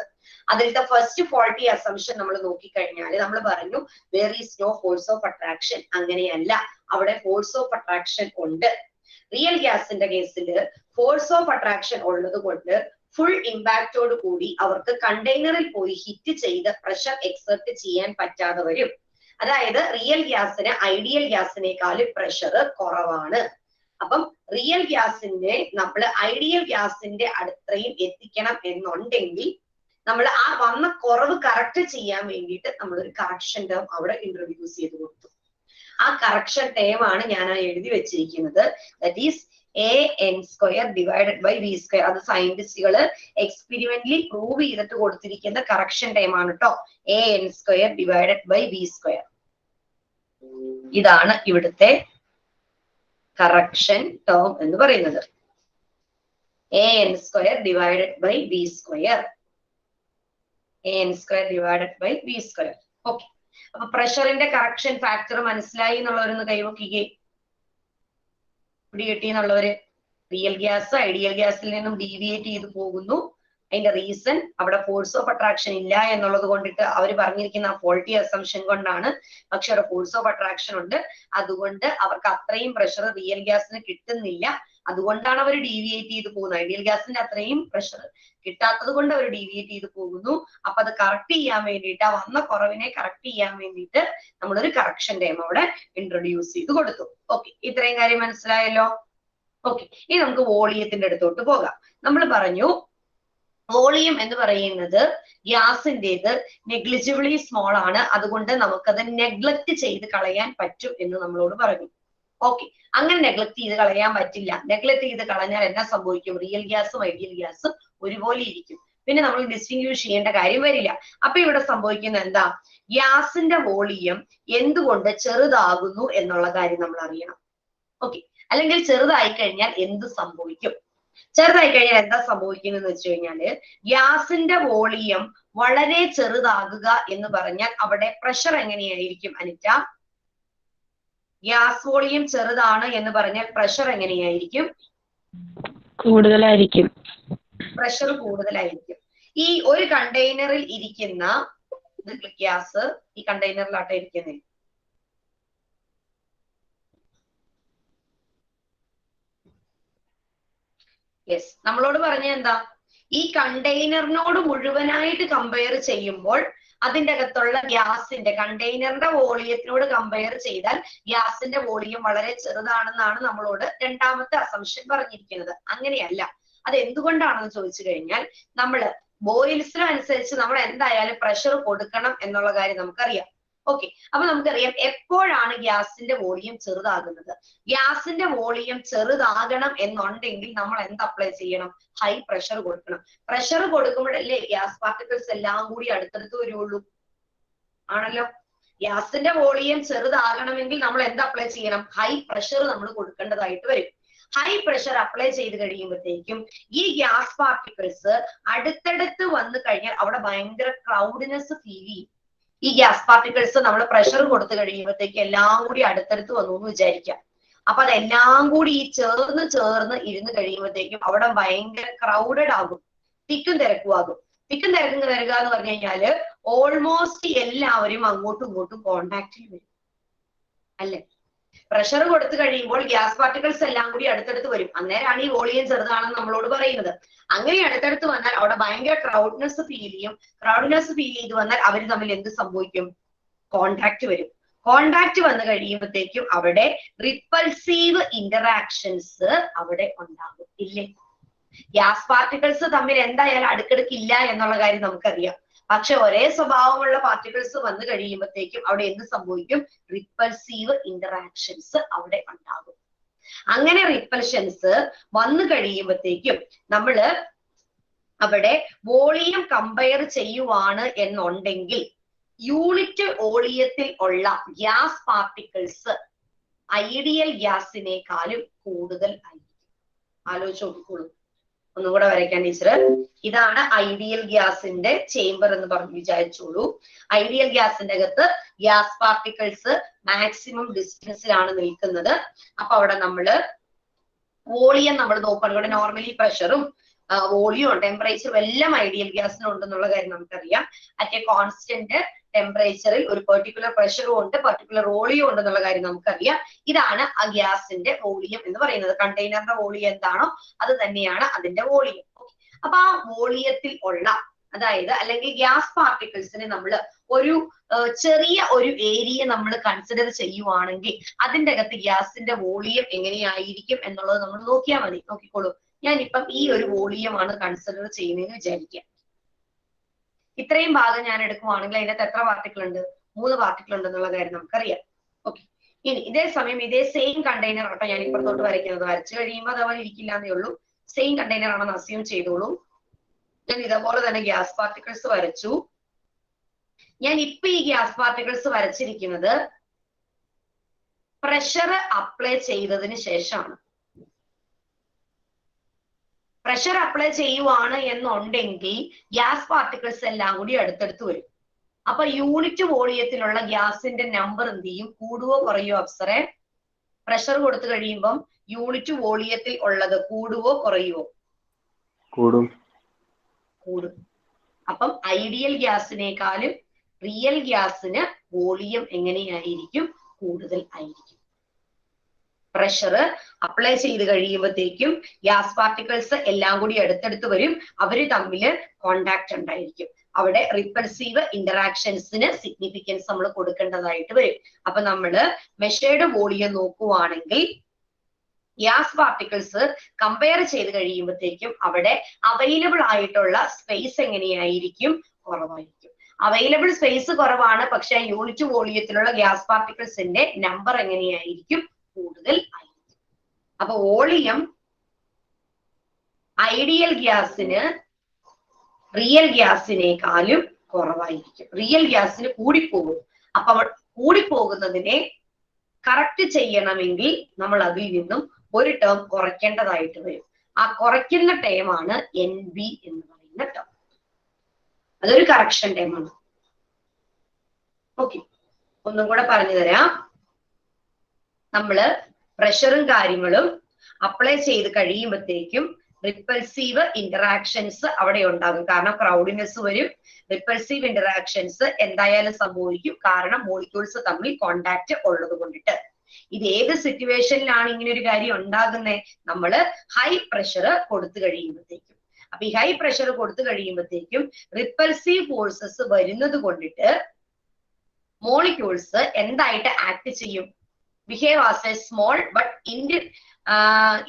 അതിലത്തെ ഫസ്റ്റ് ഫോൾട്ടി അസംഷൻ നമ്മൾ നോക്കിക്കഴിഞ്ഞാൽ നമ്മൾ പറഞ്ഞു where is no force of attraction. അങ്ങനെയല്ല, അവിടെ ഫോഴ്സ് ഓഫ് അട്രാക്ഷൻ ഉണ്ട്. റിയൽ ഗ്യാസിന്റെ കേസിൽ ഫോഴ്സ് ഓഫ് അട്രാക്ഷൻ ഉള്ളത് കൊണ്ട് ഫുൾ ഇമ്പാക്റ്റോട് കൂടി അവർക്ക് കണ്ടെയ്നറിൽ പോയി ഹിറ്റ് ചെയ്ത് പ്രഷർ എക്സർട്ട് ചെയ്യാൻ പറ്റാതെ വരും. അതായത് റിയൽ ഗ്യാസിന് ഐഡിയൽ ഗ്യാസിനേക്കാളും പ്രഷർ കുറവാണ്. അപ്പം റിയൽ ഗ്യാസിന്റെ നമ്മൾ ഐഡിയൽ ഗ്യാസിന്റെ അടുത്രയും എത്തിക്കണം എന്നുണ്ടെങ്കിൽ നമ്മൾ ആ വന്ന കുറവ് കറക്റ്റ് ചെയ്യാൻ വേണ്ടിയിട്ട് നമ്മളൊരു കറക്ഷൻ ടേം അവിടെ ഇൻട്രൊഡ്യൂസ് ചെയ്ത് കൊടുത്തു. ആ കറക്ഷൻ ടേം ആണ് ഞാൻ എഴുതി വെച്ചിരിക്കുന്നത്. That is an² divided by v². അത് സയന്റിസ്റ്റുകൾ എക്സ്പെരിമെന്റലി പ്രൂവ് ചെയ്തിട്ട് കൊടുത്തിരിക്കുന്ന കറക്ഷൻ ടൈം ആണ് കേട്ടോ. an² divided by v². ഇതാണ് ഇവിടുത്തെ കറക്ഷൻ ടേം എന്ന് പറയുന്നത്. an² divided by v². an² divided by v². Okay, അപ്പൊ പ്രഷറിന്റെ കറക്ഷൻ ഫാക്ടർ മനസ്സിലായി എന്നുള്ളവരൊന്ന് കൈവക്കിക്കേ. പിടി എന്നുള്ളവര്. റിയൽ ഗ്യാസ് ഐഡിയൽ ഗ്യാസിൽ നിന്നും ഡീവിയേറ്റ് ചെയ്ത് പോകുന്നു. അതിന്റെ റീസൺ അവിടെ ഫോഴ്സ് ഓഫ് അട്രാക്ഷൻ ഇല്ല എന്നുള്ളത് കൊണ്ടിട്ട് അവർ പറഞ്ഞിരിക്കുന്ന ഫോൾട്ടി അസംഷൻ കൊണ്ടാണ്. പക്ഷെ അവിടെ ഫോഴ്സ് ഓഫ് അട്രാക്ഷൻ ഉണ്ട്. അതുകൊണ്ട് അവർക്ക് അത്രയും പ്രഷർ റിയൽ ഗ്യാസിന് കിട്ടുന്നില്ല. അതുകൊണ്ടാണ് അവർ ഡീവിയേറ്റ് ചെയ്ത് പോകുന്നത്. ഐഡിയൽ ഗ്യാസിന്റെ അത്രയും പ്രഷർ കിട്ടാത്തത് കൊണ്ട് അവർ ഡീവിയേറ്റ് ചെയ്ത് പോകുന്നു. അപ്പൊ അത് കറക്റ്റ് ചെയ്യാൻ വേണ്ടിയിട്ട്, ആ വന്ന കുറവിനെ കറക്റ്റ് ചെയ്യാൻ വേണ്ടിയിട്ട് നമ്മളൊരു കറക്ഷൻ ടൈം അവിടെ ഇൻട്രൊഡ്യൂസ് ചെയ്ത് കൊടുത്തു. ഓക്കെ, ഇത്രയും കാര്യം മനസ്സിലായല്ലോ. ഓക്കെ, ഇനി നമുക്ക് വോളിയത്തിന്റെ അടുത്തോട്ട് പോകാം. നമ്മൾ പറഞ്ഞു വോളിയം എന്ന് പറയുന്നത് ഗ്യാസിന്റേത് നെഗ്ലിജിബിളി സ്മോൾ ആണ്. അതുകൊണ്ട് നമുക്കത് നെഗ്ലക്ട് ചെയ്ത് കളയാൻ പറ്റും എന്ന് നമ്മളോട് പറഞ്ഞു. ഓക്കെ, അങ്ങനെ നെഗ്ലക്ട് ചെയ്ത് കളയാൻ പറ്റില്ല. നെഗ്ലക്ട് ചെയ്ത് കളഞ്ഞാൽ എന്നാ സംഭവിക്കും? റിയൽ ഗ്യാസും ഐഡിയൽ ഗ്യാസും ഒരുപോലെ ഇരിക്കും. പിന്നെ നമ്മൾ ഡിസ്റ്റിങ്വിഷ് ചെയ്യേണ്ട കാര്യം വരില്ല. അപ്പൊ ഇവിടെ സംഭവിക്കുന്നത് എന്താ? ഗ്യാസിന്റെ വോളിയം എന്തുകൊണ്ട് ചെറുതാകുന്നു എന്നുള്ള കാര്യം നമ്മൾ അറിയണം. ഓക്കെ, അല്ലെങ്കിൽ ചെറുതായി കഴിഞ്ഞാൽ എന്ത് സംഭവിക്കും? ചെറുതായി കഴിഞ്ഞാൽ എന്താ സംഭവിക്കുന്നത് വെച്ച് കഴിഞ്ഞാല് ഗ്യാസിന്റെ വോളിയം വളരെ ചെറുതാകുക എന്ന് പറഞ്ഞാൽ അവിടെ പ്രഷർ എങ്ങനെയായിരിക്കും അനിറ്റ? ഗ്യാസ് വോളിയം ചെറുതാണ് എന്ന് പറഞ്ഞാൽ പ്രഷർ എങ്ങനെയായിരിക്കും? കൂടുതലായിരിക്കും. പ്രഷർ കൂടുതലായിരിക്കും. ഈ ഒരു കണ്ടെയ്നറിൽ ഇരിക്കുന്ന ഗ്യാസ് ഈ കണ്ടെയ്നറിലാട്ടെ ഇരിക്കുന്നത്. യെസ്, നമ്മളോട് പറഞ്ഞ എന്താ? ഈ കണ്ടെയ്നറിനോട് മുഴുവനായിട്ട് കമ്പയർ ചെയ്യുമ്പോൾ അതിന്റെ അകത്തുള്ള ഗ്യാസിന്റെ കണ്ടെയ്നറിന്റെ വോളിയത്തിനോട് കമ്പയർ ചെയ്താൽ ഗ്യാസിന്റെ വോളിയം വളരെ ചെറുതാണെന്നാണ് നമ്മളോട് രണ്ടാമത്തെ അസംഷൻ പറഞ്ഞിരിക്കുന്നത്. അങ്ങനെയല്ല. അത് എന്തുകൊണ്ടാണെന്ന് ചോദിച്ചു കഴിഞ്ഞാൽ നമ്മള് ബോയിൽസിനും അനുസരിച്ച് നമ്മൾ എന്തായാലും പ്രഷർ കൊടുക്കണം എന്നുള്ള കാര്യം നമുക്കറിയാം. ഓക്കെ, അപ്പൊ നമുക്കറിയാം എപ്പോഴാണ് ഗ്യാസിന്റെ വോളിയം ചെറുതാകുന്നത്? ഗ്യാസിന്റെ വോളിയം ചെറുതാകണം എന്നുണ്ടെങ്കിൽ നമ്മൾ എന്ത് അപ്ലൈ ചെയ്യണം? ഹൈ പ്രഷർ കൊടുക്കണം. പ്രഷർ കൊടുക്കുമ്പോഴല്ലേ ഗ്യാസ് പാർട്ടിക്കിൾസ് എല്ലാം കൂടി അടുത്തടുത്ത് വരുള്ളൂ. ആണല്ലോ. ഗ്യാസിന്റെ വോളിയം ചെറുതാകണമെങ്കിൽ നമ്മൾ എന്ത് അപ്ലൈ ചെയ്യണം? ഹൈ പ്രഷർ നമ്മൾ കൊടുക്കേണ്ടതായിട്ട് വരും. ഹൈ പ്രഷർ അപ്ലൈ ചെയ്ത് കഴിയുമ്പോഴത്തേക്കും ഈ ഗ്യാസ് പാർട്ടിക്കിൾസ് അടുത്തടുത്ത് വന്നു കഴിഞ്ഞാൽ അവിടെ ഭയങ്കര ക്രൗഡിനെസ് ഫീൽ ചെയ്യും. ഈ ഗ്യാസ് പാർട്ടിക്കിൾസ് നമ്മൾ പ്രഷർ കൊടുത്തു കഴിയുമ്പോഴത്തേക്ക് എല്ലാം കൂടി അടുത്തടുത്ത് വന്നു എന്ന് വിചാരിക്കാം. അപ്പൊ അതെല്ലാം കൂടി ഈ ചേർന്ന് ഇരുന്ന് കഴിയുമ്പോഴത്തേക്കും അവിടെ ഭയങ്കര ക്രൗഡഡ് ആകും, തിക്കും തിരക്കും ആകും. തിക്കും തിരക്കും വരിക എന്ന് പറഞ്ഞു കഴിഞ്ഞാല് ഓൾമോസ്റ്റ് എല്ലാവരും അങ്ങോട്ടും ഇങ്ങോട്ടും കോണ്ടാക്റ്റിൽ വരും അല്ലെ? പ്രഷർ കൊടുത്തു കഴിയുമ്പോൾ ഗ്യാസ് പാർട്ടിക്കിൾസ് എല്ലാം കൂടി അടുത്തടുത്ത് വരും. അന്നേരമാണ് ഈ വോളിയം ചെറുതാണെന്ന് നമ്മളോട് പറയുന്നത്. അങ്ങനെ അടുത്തടുത്ത് വന്നാൽ അവിടെ ഭയങ്കര ക്രൗഡ്നെസ് ഫീൽ ചെയ്യും. ക്രൗഡ്നെസ് ഫീൽ ചെയ്ത് വന്നാൽ അവർ തമ്മിൽ എന്ത് സംഭവിക്കും? കോണ്ടാക്ട് വരും. കോണ്ടാക്ട് വന്നു കഴിയുമ്പോഴത്തേക്കും അവിടെ റിപ്പൾസീവ് ഇന്ററാക്ഷൻസ് അവിടെ ഉണ്ടാകും ഇല്ലേ? ഗ്യാസ് പാർട്ടിക്കിൾസ് തമ്മിൽ എന്തായാലും അടുക്കടുക്കില്ല എന്നുള്ള കാര്യം നമുക്കറിയാം. പക്ഷെ ഒരേ സ്വഭാവമുള്ള പാർട്ടിക്കിൾസ് വന്നു കഴിയുമ്പോഴത്തേക്കും അവിടെ എന്ത് സംഭവിക്കും? റിപ്പൾസീവ് ഇന്ററാക്ഷൻസ് അവിടെ ഉണ്ടാകും. അങ്ങനെ റിപ്പൽഷൻസ് വന്നു കഴിയുമ്പോഴത്തേക്കും നമ്മള് അവിടെ വോളിയം കമ്പയർ ചെയ്യുവാണ് എന്നുണ്ടെങ്കിൽ യൂണിറ്റ് വോളിയത്തിൽ ഉള്ള ഗ്യാസ് പാർട്ടിക്കിൾസ് ഐഡിയൽ ഗ്യാസിനേക്കാളും കൂടുതൽ ആയിരിക്കും. ആലോചിച്ച് നോക്കിക്കോളൂ. ഒന്നുകൂടെ വരയ്ക്കാൻ ടീച്ചർ. ഇതാണ് ഐഡിയൽ ഗ്യാസിന്റെ ചേംബർ എന്ന് പറഞ്ഞു വിചാരിച്ചോളൂ. ഐഡിയൽ ഗ്യാസിന്റെ അകത്ത് ഗ്യാസ് പാർട്ടിക്കിൾസ് മാക്സിമം ഡിസ്റ്റൻസിലാണ് നിൽക്കുന്നത്. അപ്പൊ അവിടെ നമ്മള് വോളിയം നമ്മൾ നോക്കുകയാണെങ്കിൽ ഇവിടെ നോർമലി പ്രഷറും വോളിയവും ടെമ്പറേച്ചറും എല്ലാം ഐഡിയൽ ഗ്യാസിന് ഉണ്ടെന്നുള്ള കാര്യം നമുക്കറിയാം. അറ്റ് എ കോൺസ്റ്റന്റ് ടെമ്പറേച്ചറിൽ ഒരു പെർട്ടിക്കുലർ പ്രഷറും ഉണ്ട്, പെർട്ടിക്കുലർ വോളിയം ഉണ്ടെന്നുള്ള കാര്യം നമുക്കറിയാം. ഇതാണ് ആ ഗ്യാസിന്റെ വോളിയം എന്ന് പറയുന്നത്. കണ്ടെയ്നറിന്റെ വോളിയം എന്താണോ അത് തന്നെയാണ് അതിന്റെ വോളിയം. അപ്പൊ ആ വോളിയത്തിൽ ഉള്ള അതായത് അല്ലെങ്കിൽ ഗ്യാസ് പാർട്ടിക്കിൾസിനെ നമ്മൾ ഒരു ചെറിയ ഒരു ഏരിയ നമ്മൾ കൺസിഡർ ചെയ്യുവാണെങ്കിൽ അതിന്റെ അകത്ത് ഗ്യാസിന്റെ വോളിയം എങ്ങനെയായിരിക്കും എന്നുള്ളത് നമ്മൾ നോക്കിയാൽ മതി. നോക്കിക്കോളൂ. ഞാനിപ്പം ഈ ഒരു വോളിയമാണ് കൺസിഡർ ചെയ്യുന്നതെന്ന് വിചാരിക്കാം. ഇത്രയും ഭാഗം ഞാൻ എടുക്കുവാണെങ്കിൽ അതിനകത്ത് എത്ര പാർട്ടിക്കിൾ ഉണ്ട്? 3 പാർട്ടിക്കിൾ ഉണ്ടെന്നുള്ള കാര്യം നമുക്കറിയാം. ഓക്കെ. ഇനി ഇതേ സമയം ഇതേ സെയിം കണ്ടെയ്നർ ആട്ടോ ഞാൻ ഇപ്പുറത്തോട്ട് വരയ്ക്കുന്നത്. വരച്ചു കഴിയുമ്പോൾ അതേപോലെ ഇരിക്കില്ല എന്നേ ഉള്ളൂ. സെയിം കണ്ടെയ്നർ ആണെന്ന് അസ്യൂം ചെയ്തോളൂ. ഞാൻ ഇതേപോലെ തന്നെ ഗ്യാസ് പാർട്ടിക്കിൾസ് വരച്ചു. ഞാൻ ഇപ്പൊ ഈ ഗ്യാസ് പാർട്ടിക്കിൾസ് വരച്ചിരിക്കുന്നത് പ്രഷർ അപ്ലൈ ചെയ്തതിന് ശേഷമാണ്. പ്രഷർ അപ്ലൈ ചെയ്യുവാണ് എന്നുണ്ടെങ്കിൽ ഗ്യാസ് പാർട്ടിക്കിൾസ് എല്ലാം കൂടി അടുത്തടുത്ത് വരും. അപ്പൊ യൂണിറ്റ് വോളിയത്തിലുള്ള ഗ്യാസിന്റെ നമ്പർ എന്ത് ചെയ്യും? കൂടുവോ കുറയോ അപ്സറെ? പ്രഷർ കൊടുത്തു കഴിയുമ്പം യൂണിറ്റ് വോളിയത്തിൽ ഉള്ളത് കൂടുവോ കുറയുവോ? കൂടും. കൂടും. അപ്പം ഐഡിയൽ ഗ്യാസിനേക്കാളും റിയൽ ഗ്യാസിന് വോളിയം എങ്ങനെയായിരിക്കും? കൂടുതൽ ആയിരിക്കും. പ്രഷർ അപ്ലൈ ചെയ്ത് കഴിയുമ്പോഴത്തേക്കും ഗ്യാസ് പാർട്ടിക്കിൾസ് എല്ലാം കൂടി അടുത്തടുത്ത് വരും. അവര് തമ്മിൽ കോണ്ടാക്ട് ഉണ്ടായിരിക്കും. അവിടെ റിപ്പൾസീവ് ഇന്ററാക്ഷൻസിന് സിഗ്നിഫിക്കൻസ് നമ്മൾ കൊടുക്കേണ്ടതായിട്ട് വരും. അപ്പൊ നമ്മള് മെഷേർഡ് വോളിയം നോക്കുവാണെങ്കിൽ ഗ്യാസ് പാർട്ടിക്കിൾസ് കമ്പയർ ചെയ്ത് കഴിയുമ്പോഴത്തേക്കും അവിടെ അവൈലബിൾ ആയിട്ടുള്ള സ്പേസ് എങ്ങനെയായിരിക്കും? കുറവായിരിക്കും. അവൈലബിൾ സ്പേസ് കുറവാണ്, പക്ഷെ യൂണിറ്റ് വോളിയത്തിലുള്ള ഗ്യാസ് പാർട്ടിക്കിൾസിന്റെ നമ്പർ എങ്ങനെയായിരിക്കും? കൂടുതൽ ആയിരിക്കും. അപ്പൊ വോളിയം ഐഡിയൽ ഗ്യാസിന് റിയൽ ഗ്യാസിനേക്കാളും കുറവായിരിക്കും. റിയൽ ഗ്യാസിന് കൂടിപ്പോകും. അപ്പൊ കൂടിപ്പോകുന്നതിനെ കറക്റ്റ് ചെയ്യണമെങ്കിൽ നമ്മൾ അതിൽ നിന്നും ഒരു ടേം കുറയ്ക്കേണ്ടതായിട്ട് വരും. ആ കുറയ്ക്കുന്ന ടേമാണ് NB എന്ന് പറയുന്ന ടേം. അതൊരു കറക്ഷൻ ടേമാണ്. ഓക്കെ. ഒന്നും കൂടെ പറഞ്ഞു തരാം. നമ്മള് പ്രഷറും കാര്യങ്ങളും അപ്ലൈ ചെയ്ത് കഴിയുമ്പോഴത്തേക്കും റിപ്പൾസീവ് ഇന്ററാക്ഷൻസ് അവിടെ ഉണ്ടാകും. കാരണം ക്രൗഡിനെസ് വരും. റിപ്പൾസീവ് ഇന്ററാക്ഷൻസ് എന്തായാലും സംഭവിക്കും. കാരണം മോളിക്യൂൾസ് തമ്മിൽ കോണ്ടാക്ട് ഉള്ളത് കൊണ്ടിട്ട്. ഇത് ഏത് സിറ്റുവേഷനിലാണ് ഇങ്ങനെ ഒരു കാര്യം ഉണ്ടാകുന്നത്? നമ്മള് ഹൈ പ്രഷർ കൊടുത്തു കഴിയുമ്പോഴത്തേക്കും. അപ്പൊ ഈ ഹൈ പ്രഷർ കൊടുത്തു കഴിയുമ്പോഴത്തേക്കും റിപ്പൾസീവ് ഫോഴ്സസ് വരുന്നത് കൊണ്ടിട്ട് മോളിക്യൂൾസ് എന്തായിട്ട് ആക്ട് ചെയ്യും? Behave as a small but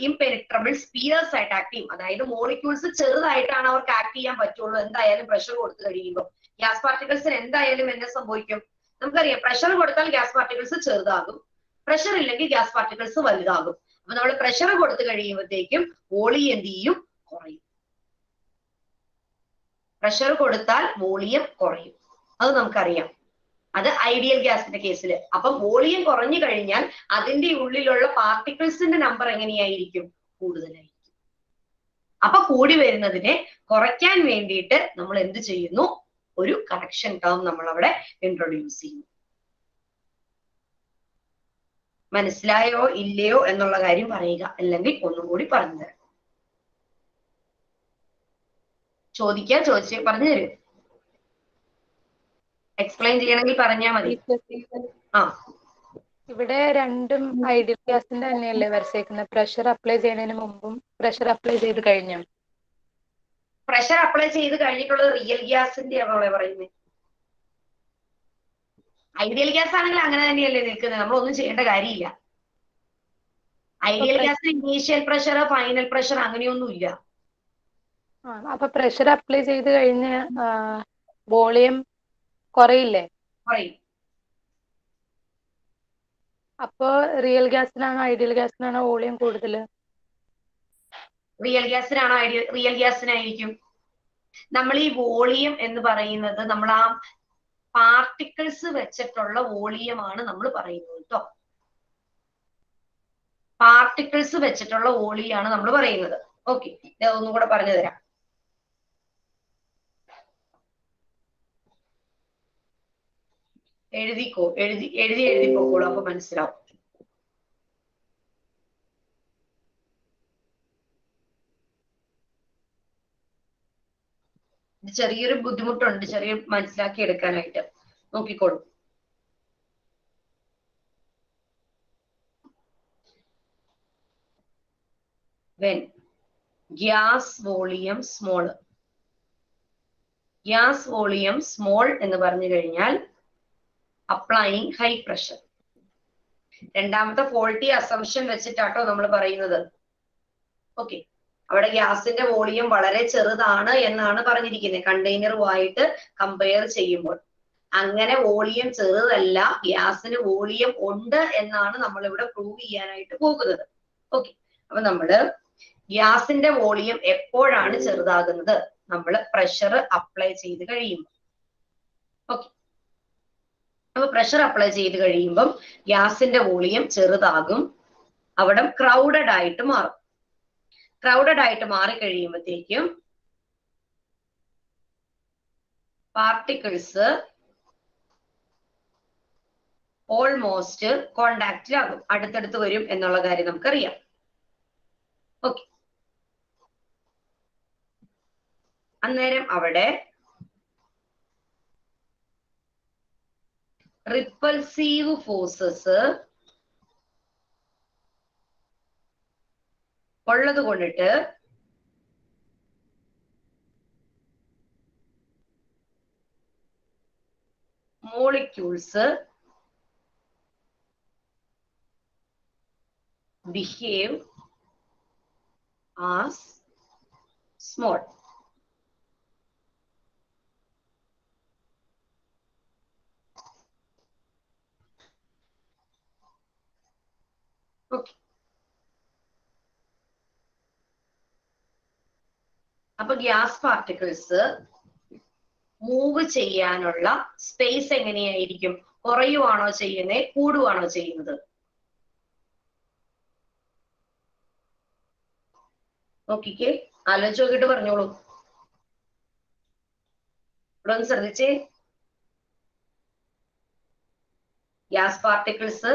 impenetrable spheres ആയിട്ട് ആക്ട് ചെയ്യും. അതായത് മോളിക്യൂൾസ് ചെറുതായിട്ടാണ് അവർക്ക് ആക്ട് ചെയ്യാൻ പറ്റുള്ളൂ. എന്തായാലും പ്രഷർ കൊടുത്തു കഴിയുമ്പോൾ ഗ്യാസ് പാർട്ടിക്കിൾസിന് എന്തായാലും എന്നെ സംഭവിക്കും? നമുക്കറിയാം, പ്രഷർ കൊടുത്താൽ ഗ്യാസ് പാർട്ടിക്കിൾസ് ചെറുതാകും, പ്രഷർ ഇല്ലെങ്കിൽ ഗ്യാസ് പാർട്ടിക്കിൾസ് വലുതാകും. അപ്പൊ നമ്മൾ പ്രഷർ കൊടുത്തു കഴിയുമ്പോഴത്തേക്കും വോളിയം എന്ത് ചെയ്യും? കുറയും. പ്രഷർ കൊടുത്താൽ വോളിയം കുറയും. അത് നമുക്കറിയാം. അത് ഐഡിയൽ ഗ്യാസിന്റെ കേസിൽ. അപ്പം വോളിയം കുറഞ്ഞു കഴിഞ്ഞാൽ അതിന്റെ ഉള്ളിലുള്ള പാർട്ടിക്കിൾസിന്റെ നമ്പർ എങ്ങനെയായിരിക്കും? കൂടുതലായിരിക്കും. അപ്പൊ കൂടി വരുന്നതിനെ കുറയ്ക്കാൻ വേണ്ടിയിട്ട് നമ്മൾ എന്ത് ചെയ്യുന്നു? ഒരു കറക്ഷൻ ടേം നമ്മൾ അവിടെ ഇൻട്രൊഡ്യൂസ് ചെയ്യുന്നു. മനസ്സിലായോ ഇല്ലയോ എന്നുള്ള കാര്യം പറയുക, അല്ലെങ്കിൽ ഒന്നും കൂടി പറഞ്ഞു തരാം. ചോദിച്ചേ പറഞ്ഞു തരൂ. എക്സ്പ്ലെയിൻ ചെയ്യണമെങ്കിൽ പറഞ്ഞാൽ മതി. ആ, ഇവിടെ രണ്ടും ഐഡിയൽ ഗ്യാസിന്റെ തന്നെയല്ലേ വരച്ചേക്കുന്നത്? പ്രഷർ അപ്ലൈ ചെയ്യുന്നതിന് മുമ്പും പ്രഷർ അപ്ലൈ ചെയ്ത് കഴിഞ്ഞു. പ്രഷർ അപ്ലൈ ചെയ്ത് കഴിഞ്ഞിട്ടുള്ളത് റിയൽ ഗ്യാസിന്റെ ആണോ പറയുന്നത്? ഐഡിയൽ ഗ്യാസ് ആണെങ്കിൽ അങ്ങനെ തന്നെയല്ലേ നിൽക്കുന്നത്. നമ്മളൊന്നും ചെയ്യേണ്ട കാര്യമില്ല. ഐഡിയൽ ഗ്യാസിന് ഇനീഷ്യൽ പ്രഷർ, ഫൈനൽ പ്രഷർ അങ്ങനെയൊന്നും ഇല്ല. അപ്പൊ പ്രഷർ അപ്ലൈ ചെയ്ത് കഴിഞ്ഞ് വോളിയം കുറയില്ലേ? പറയും. അപ്പോ റിയൽ ഗ്യാസിനാണോ ഐഡിയൽ ഗ്യാസിനാണോ വോളിയം കൂടുതൽ? റിയൽ ഗ്യാസിനാണോ റിയൽ ഗ്യാസിനായിരിക്കും. നമ്മൾ ഈ വോളിയം എന്ന് പറയുന്നത് നമ്മൾ ആ പാർട്ടിക്കിൾസ് വെച്ചിട്ടുള്ള വോളിയമാണ് നമ്മൾ പറയുന്നത് കേട്ടോ. പാർട്ടിക്കിൾസ് വെച്ചിട്ടുള്ള വോളിയാണ് നമ്മൾ പറയുന്നത്. ഓക്കെ, ഒന്നും കൂടെ പറഞ്ഞു തരാം. എഴുതിപ്പോക്കോളൂ, അപ്പൊ മനസ്സിലാവും. ചെറിയൊരു ബുദ്ധിമുട്ടുണ്ട്, ചെറിയ മനസ്സിലാക്കി എടുക്കാനായിട്ട്. നോക്കിക്കോളൂ. When gas volume small, gas volume small എന്ന് പറഞ്ഞു കഴിഞ്ഞാൽ applying high pressure. രണ്ടാമത്തെ ഫോൾട്ടി അസംഷൻ വെച്ചിട്ടാട്ടോ നമ്മൾ പറയുന്നത്. ഓക്കെ, അവിടെ ഗ്യാസിന്റെ വോളിയം വളരെ ചെറുതാണ് എന്നാണ് പറഞ്ഞിരിക്കുന്നത് കണ്ടെയ്നറുമായിട്ട് കമ്പയർ ചെയ്യുമ്പോൾ. അങ്ങനെ വോളിയം ചെറുതല്ല, ഗ്യാസിന് വോളിയം ഉണ്ട് എന്നാണ് നമ്മൾ ഇവിടെ പ്രൂവ് ചെയ്യാനായിട്ട് പോകുന്നത്. ഓക്കെ, അപ്പൊ നമ്മള് ഗ്യാസിന്റെ വോളിയം എപ്പോഴാണ് ചെറുതാകുന്നത്? നമ്മൾ പ്രഷർ അപ്ലൈ ചെയ്ത് കഴിയുമ്പോൾ. ഓക്കെ, അപ്പൊ പ്രഷർ അപ്ലൈ ചെയ്ത് കഴിയുമ്പം ഗ്യാസിന്റെ വോളിയം ചെറുതാകും, അവിടെ ക്രൗഡഡ് ആയിട്ട് മാറും. ക്രൗഡഡ് ആയിട്ട് മാറി കഴിയുമ്പോഴത്തേക്കും പാർട്ടിക്കിൾസ് ഓൾമോസ്റ്റ് കോണ്ടാക്റ്റിലാകും, അടുത്തടുത്ത് വരും എന്നുള്ള കാര്യം നമുക്കറിയാം. ഓക്കെ, അന്നേരം അവിടെ റിപ്പൾസീവ് ഫോഴ്സസ് ഉള്ളത് കൊണ്ടിട്ട് molecules behave as small. Okay. അപ്പൊ ഗ്യാസ് പാർട്ടിക്കിൾസ് മൂവ് ചെയ്യാനുള്ള സ്പേസ് എങ്ങനെയായിരിക്കും? കുറയുവാണോ ചെയ്യുന്നത്, കൂടുവാണോ ചെയ്യുന്നത്? നോക്കിക്കേ, ആലോചിച്ച് നോക്കിയിട്ട് പറഞ്ഞോളൂ. ഇവിടെ ഒന്ന് ശ്രദ്ധിച്ചേ. ഗ്യാസ് പാർട്ടിക്കിൾസ്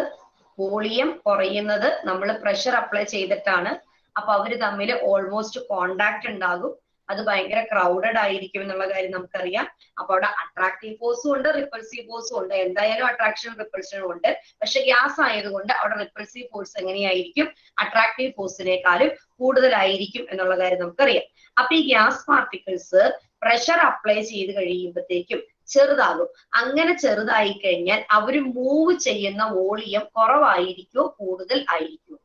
വോളിയം കുറയുന്നത് നമ്മൾ പ്രഷർ അപ്ലൈ ചെയ്തിട്ടാണ്. അപ്പൊ അവര് തമ്മിൽ ഓൾമോസ്റ്റ് കോണ്ടാക്ട് ഉണ്ടാകും, അത് ഭയങ്കര ക്രൗഡഡ് ആയിരിക്കും എന്നുള്ള കാര്യം നമുക്കറിയാം. അപ്പൊ അവിടെ അട്രാക്റ്റീവ് ഫോഴ്സും ഉണ്ട്, റിപ്പൾസീവ് ഫോഴ്സും ഉണ്ട്. എന്തായാലും അട്രാക്ഷനും റിപ്പൾഷനും ഉണ്ട്. പക്ഷെ ഗ്യാസ് ആയതുകൊണ്ട് അവിടെ റിപ്പൾസീവ് ഫോഴ്സ് എങ്ങനെയായിരിക്കും? അട്രാക്റ്റീവ് ഫോഴ്സിനേക്കാളും കൂടുതലായിരിക്കും എന്നുള്ള കാര്യം നമുക്കറിയാം. അപ്പൊ ഈ ഗ്യാസ് പാർട്ടിക്കിൾസ് പ്രഷർ അപ്ലൈ ചെയ്ത് കഴിയുമ്പോഴത്തേക്കും ചെറുതാകും. അങ്ങനെ ചെറുതായി കഴിഞ്ഞാൽ അവര് മൂവ് ചെയ്യുന്ന വോളിയം കുറവായിരിക്കോ കൂടുതൽ ആയിരിക്കോ?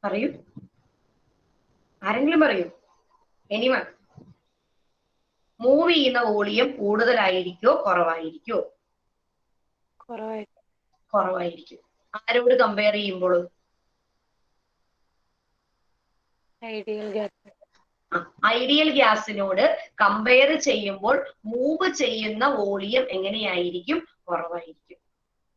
പറയൂ, ആരെങ്കിലും പറയൂ. എനിവൺ? മൂവ് ചെയ്യുന്ന വോളിയം കൂടുതലായിരിക്കോ കുറവായിരിക്കോ? കുറവായിരിക്കും. ആരോട് കമ്പയർ ചെയ്യുമ്പോൾ? ഐഡിയൽ ഗ്യാസിനോട് കമ്പയർ ചെയ്യുമ്പോൾ മൂവ് ചെയ്യുന്ന വോളിയം എങ്ങനെയായിരിക്കും? കുറവായിരിക്കും.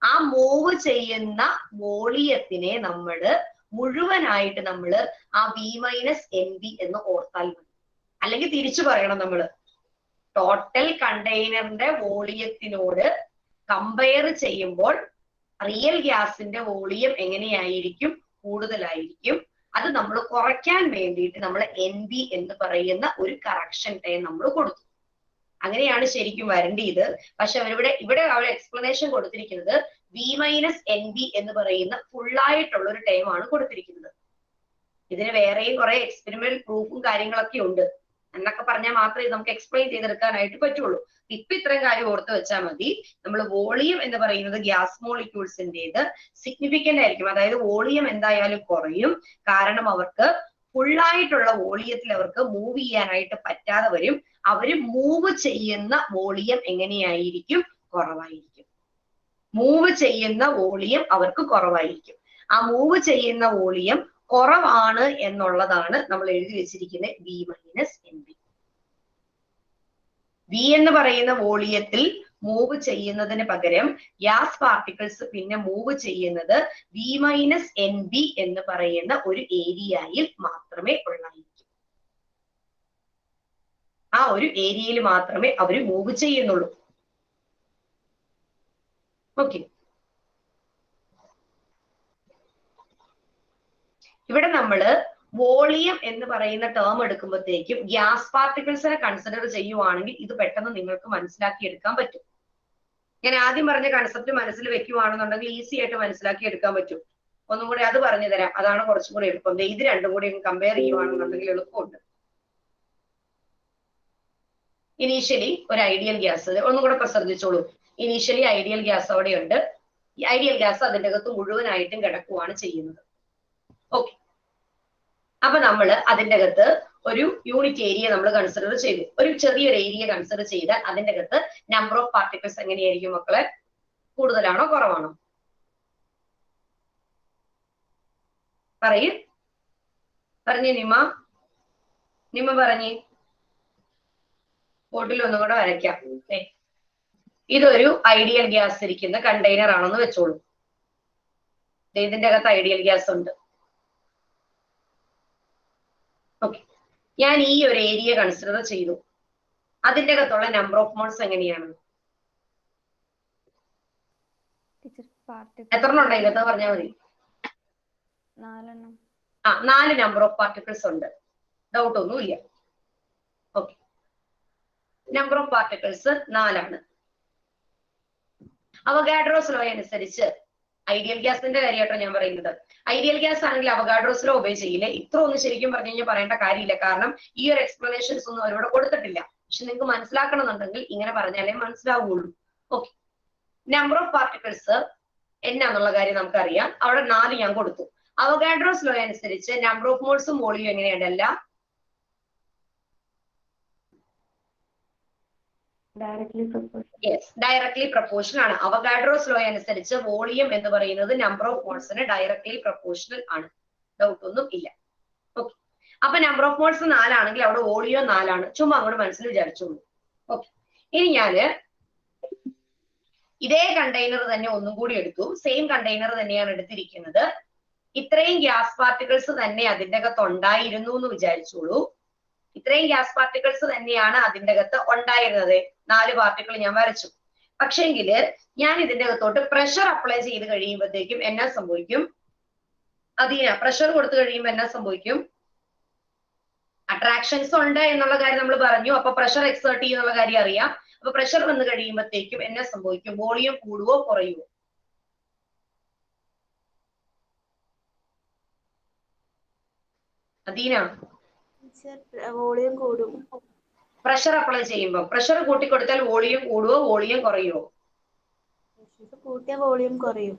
ആ മൂവ് ചെയ്യുന്ന വോളിയത്തിനെ നമ്മള് മുഴുവനായിട്ട് നമ്മള് ആ V-NV എന്ന് ഓർത്താൽ മതി. അല്ലെങ്കിൽ തിരിച്ചു പറയണം, നമ്മള് ടോട്ടൽ കണ്ടെയ്നറിന്റെ വോളിയത്തിനോട് കമ്പയർ ചെയ്യുമ്പോൾ റിയൽ ഗ്യാസിന്റെ വോളിയം എങ്ങനെയായിരിക്കും? കൂടുതലായിരിക്കും. അത് നമ്മൾ കുറയ്ക്കാൻ വേണ്ടിയിട്ട് നമ്മൾ NV എന്ന് പറയുന്ന ഒരു കറക്ഷൻ ടൈം നമ്മൾ കൊടുത്തു. അങ്ങനെയാണ് ശരിക്കും വരേണ്ടത്. പക്ഷെ ഇവിടെ അവർ എക്സ്പ്ലനേഷൻ കൊടുത്തിരിക്കുന്നത് V-NV എന്ന് പറയുന്ന ഫുള്ളായിട്ടുള്ള ഒരു ടൈം ആണ് കൊടുത്തിരിക്കുന്നത്. ഇതിന് വേറെയും കുറെ എക്സ്പെരിമെന്റ് പ്രൂഫും കാര്യങ്ങളൊക്കെ ഉണ്ട്. എന്നൊക്കെ പറഞ്ഞാൽ മാത്രമേ നമുക്ക് എക്സ്പ്ലെയിൻ ചെയ്തെടുക്കാനായിട്ട് പറ്റുള്ളൂ. ഇപ്പൊ ഇത്രയും കാര്യം ഓർത്ത് വെച്ചാൽ മതി. നമ്മൾ വോളിയം എന്ന് പറയുന്നത് ഗ്യാസ് മോളിക്യൂൾസിന്റേത് സിഗ്നിഫിക്കന്റ് ആയിരിക്കും. അതായത് വോളിയം എന്തായാലും കുറയും. കാരണം അവർക്ക് ഫുള്ളായിട്ടുള്ള വോളിയത്തിൽ അവർക്ക് മൂവ് ചെയ്യാനായിട്ട് പറ്റാതെ വരും. അവര് മൂവ് ചെയ്യുന്ന വോളിയം എങ്ങനെയായിരിക്കും? കുറവായിരിക്കും. മൂവ് ചെയ്യുന്ന വോളിയം അവർക്ക് കുറവായിരിക്കും. ആ മൂവ് ചെയ്യുന്ന വോളിയം കുറവാണ് എന്നുള്ളതാണ് നമ്മൾ എഴുതി വെച്ചിരിക്കുന്ന V minus N B. V എന്ന് പറയുന്ന വോളിയത്തിൽ മൂവ് ചെയ്യുന്നതിന് പകരം ഗ്യാസ് പാർട്ടിക്കിൾസ് പിന്നെ മൂവ് ചെയ്യുന്നത് വി മൈനസ് എൻ ബി എന്ന് പറയുന്ന ഒരു ഏരിയയിൽ മാത്രമേ ഉള്ളായിരിക്കും. ആ ഒരു ഏരിയയിൽ മാത്രമേ അവർ മൂവ് ചെയ്യുന്നുള്ളൂ. ഓക്കെ, ഇവിടെ നമ്മള് വോളിയം എന്ന് പറയുന്ന ടേം എടുക്കുമ്പോഴത്തേക്കും ഗ്യാസ് പാർട്ടിക്കിൾസിനെ കൺസിഡർ ചെയ്യുവാണെങ്കിൽ ഇത് പെട്ടെന്ന് നിങ്ങൾക്ക് മനസ്സിലാക്കി എടുക്കാൻ പറ്റും. ഞാൻ ആദ്യം പറഞ്ഞ കൺസെപ്റ്റ് മനസ്സിൽ വെക്കുവാണെന്നുണ്ടെങ്കിൽ ഈസി ആയിട്ട് മനസ്സിലാക്കി എടുക്കാൻ പറ്റും. ഒന്നും കൂടി അത് പറഞ്ഞു തരാം, അതാണ് കുറച്ചും കൂടി എളുപ്പം. ഇത് രണ്ടും കൂടി കമ്പയർ ചെയ്യുവാണെന്നുണ്ടെങ്കിൽ എളുപ്പമുണ്ട്. ഇനീഷ്യലി ഒരു ഐഡിയൽ ഗ്യാസ്, ഒന്നും കൂടെ ശ്രദ്ധിച്ചോളൂ. ഇനീഷ്യലി ഐഡിയൽ ഗ്യാസ് അവിടെയുണ്ട്. ഈ ഐഡിയൽ ഗ്യാസ് അതിൻ്റെ അകത്ത് മുഴുവനായിട്ടും കിടക്കുവാണ് ചെയ്യുന്നത്. ഓക്കെ, അപ്പൊ നമ്മൾ അതിൻ്റെ അകത്ത് ഒരു യൂണിറ്റ് ഏരിയ നമ്മൾ കൺസിഡർ ചെയ്തു. ഒരു ചെറിയൊരു ഏരിയ കൺസിഡർ ചെയ്താൽ അതിൻ്റെ അകത്ത് നമ്പർ ഓഫ് പാർട്ടിക്കിൾസ് എങ്ങനെയായിരിക്കും മക്കളെ? കൂടുതലാണോ കുറവാണോ? പറഞ്ഞേ നിമ്മ പറഞ്ഞേ. ബോട്ടിൽ ഒന്നും കൂടെ വരയ്ക്കാം. ഇതൊരു ഐഡിയൽ ഗ്യാസ് ഇരിക്കുന്ന കണ്ടെയ്നർ ആണെന്ന് വെച്ചോളൂ. ഇതിന്റെ അകത്ത് ഐഡിയൽ ഗ്യാസ് ഉണ്ട്. ഓക്കെ, ഞാൻ ഈ ഒരു ഏരിയ കൺസിഡർ ചെയ്തു. അതിന്റെ അകത്തുള്ള നമ്പർ ഓഫ് മോൾസ് എങ്ങനെയാണ്? എത്രണ്ണം ഉണ്ട് അതിനകത്ത് പറഞ്ഞാൽ മതി. 4 നമ്പർ ഓഫ് പാർട്ടിക്കിൾസ് ഉണ്ട്. ഡൗട്ട് ഒന്നുമില്ല. Okay, number of particles 4 Avogadro's law അനുസരിച്ച് ഐഡിയൽ ഗ്യാസിന്റെ കാര്യമായിട്ടോ ഞാൻ പറയുന്നത്. ഐഡിയൽ ഗ്യാസ് ആണെങ്കിൽ അവഗാഡ്രോസ് ലോ ഒബേ ചെയ്യില്ല. ഇത്ര ഒന്നും ശരിക്കും പറഞ്ഞു കഴിഞ്ഞാൽ പറയേണ്ട കാര്യമില്ല. കാരണം ഈ ഒരു എക്സ്പ്ലനേഷൻസ് ഒന്നും അവരോട് കൊടുത്തിട്ടില്ല. പക്ഷെ നിങ്ങൾക്ക് മനസ്സിലാക്കണമെന്നുണ്ടെങ്കിൽ ഇങ്ങനെ പറഞ്ഞാലേ മനസ്സിലാവുള്ളൂ. ഓക്കെ, നമ്പർ ഓഫ് പാർട്ടിക്കിൾസ് എന്നാന്നുള്ള കാര്യം നമുക്കറിയാം. അവിടെ 4 ഞാൻ കൊടുത്തു. അവഗാഡ്രോസ് ലോ അനുസരിച്ച് നമ്പർ ഓഫ് മോൾസും വോളിയം എങ്ങനെയുണ്ടല്ല? ഡയറക്ട്ലി പ്രൊപ്പോർഷണൽ ആണ്. അവഗാഡ്രോസ് ലോ അനുസരിച്ച് വോളിയം എന്ന് പറയുന്നത് നമ്പർ ഓഫ് മോൾസിന് ഡയറക്ട്ലി പ്രൊപ്പോർഷണൽ ആണ്. ഡൗട്ട് ഒന്നും ഇല്ല. ഓക്കെ, അപ്പൊ നമ്പർ ഓഫ് മോൾസ് 4 ആണെങ്കിൽ അവിടെ വോളിയം 4 ആണ്. ചുമ്മാ അങ്ങോട്ട് മനസ്സിൽ വിചാരിച്ചോളൂ. ഓക്കെ, ഇനി ഞാന് ഇതേ കണ്ടെയ്നർ തന്നെ ഒന്നും കൂടി എടുത്തു. സെയിം കണ്ടെയ്നർ തന്നെയാണ് എടുത്തിരിക്കുന്നത്. ഇത്രയും ഗ്യാസ് പാർട്ടിക്കിൾസ് തന്നെ അതിൻ്റെ അകത്ത് ഉണ്ടായിരുന്നു എന്ന് വിചാരിച്ചോളൂ. ഇത്രയും ഗ്യാസ് പാർട്ടിക്കിൾസ് തന്നെയാണ് അതിൻ്റെ അകത്ത് ഉണ്ടായിരുന്നത്. 4 പാർട്ടിക്കിൾ ഞാൻ വരച്ചു. പക്ഷെങ്കില് ഞാൻ ഇതിൻ്റെ അകത്തോട്ട് പ്രഷർ അപ്ലൈ ചെയ്ത് കഴിയുമ്പോഴത്തേക്കും എന്നാ സംഭവിക്കും? പ്രഷർ കൊടുത്തു കഴിയുമ്പോൾ എന്നാ സംഭവിക്കും? അട്രാക്ഷൻസ് ഉണ്ട് എന്നുള്ള കാര്യം നമ്മൾ പറഞ്ഞു. അപ്പൊ പ്രഷർ എക്സേർട്ട് ചെയ്യുന്നുള്ള കാര്യം അറിയാം. അപ്പൊ പ്രഷർ വന്നു കഴിയുമ്പോഴത്തേക്കും എന്നാ സംഭവിക്കും? വോളിയം കൂടുവോ കുറയുവോ? അദീന, വോളിയം കൂടും. പ്രഷർ അപ്ലൈ ചെയ്യുമ്പോൾ പ്രഷർ കൂട്ടിക്കൊടുത്താൽ വോളിയം കൂടുവോ വോളിയം കുറയുവോ? കൂട്ടിയ വോളിയം കുറയും.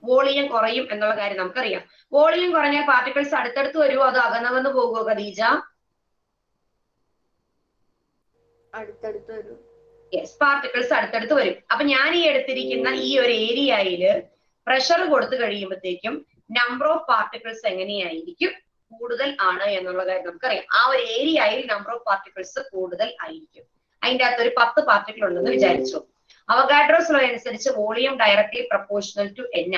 വോളിയം കുറയും എന്നുള്ള കാര്യം നമുക്കറിയാം. വോളിയം കുറഞ്ഞാൽ പാർട്ടിക്കിൾസ് അടുത്തടുത്ത് വരുമോ അതോ അകന്നകന്ന് പോകുമോ ഖദീജ? അടുത്തടുത്ത് വരും. യെസ്, പാർട്ടിക്കിൾസ് അടുത്തടുത്ത് വരും. അപ്പൊ ഞാൻ ഈ എടുത്തിരിക്കുന്ന ഈ ഒരു ഏരിയയില് പ്രഷർ കൊടുത്തു കഴിയുമ്പോഴത്തേക്കും നമ്പർ ഓഫ് പാർട്ടിക്കിൾസ് എങ്ങനെയായിരിക്കും? കൂടുതൽ ആണ് എന്നുള്ള കാര്യം നമുക്കറിയാം. ആ ഒരു ഏരിയയിൽ നമ്പർ ഓഫ് പാർട്ടിക്കിൾസ് കൂടുതൽ ആയിരിക്കും. അതിൻ്റെ അകത്ത് ഒരു 10 പാർട്ടിക്കിൾ ഉണ്ടെന്ന് വിചാരിച്ചു. അവഗാഡ്രോസ് ലോ അനുസരിച്ച് volume directly proportional to n.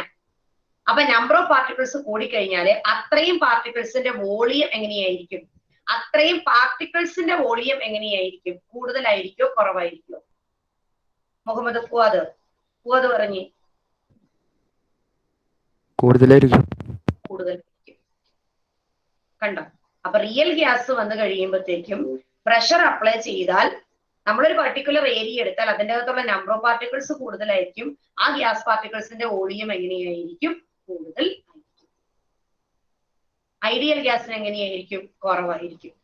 അപ്പൊ നമ്പർ ഓഫ് പാർട്ടിക്കിൾസ് കൂടിക്കഴിഞ്ഞാല് അത്രയും പാർട്ടിക്കിൾസിന്റെ വോളിയം എങ്ങനെയായിരിക്കും? അത്രയും പാർട്ടിക്കിൾസിന്റെ വോളിയം എങ്ങനെയായിരിക്കും? കൂടുതലായിരിക്കോ കുറവായിരിക്കോ? മുഹമ്മദ് ഫുവാദ് പറഞ്ഞേ. കൂടുതലായിരിക്കും. കണ്ടോ? അപ്പൊ റിയൽ ഗ്യാസ് വന്നു കഴിയുമ്പോഴത്തേക്കും പ്രഷർ അപ്ലൈ ചെയ്താൽ നമ്മളൊരു പർട്ടിക്കുലർ ഏരിയ എടുത്താൽ അതിൻ്റെ അകത്തുള്ള നമ്പർ ഓഫ് പാർട്ടിക്കിൾസ് കൂടുതലായിരിക്കും. ആ ഗ്യാസ് പാർട്ടിക്കിൾസിന്റെ വോളിയം എങ്ങനെയായിരിക്കും? കൂടുതൽ ആയിരിക്കും. ഐഡിയൽ ഗ്യാസിന് എങ്ങനെയായിരിക്കും? കുറവായിരിക്കും.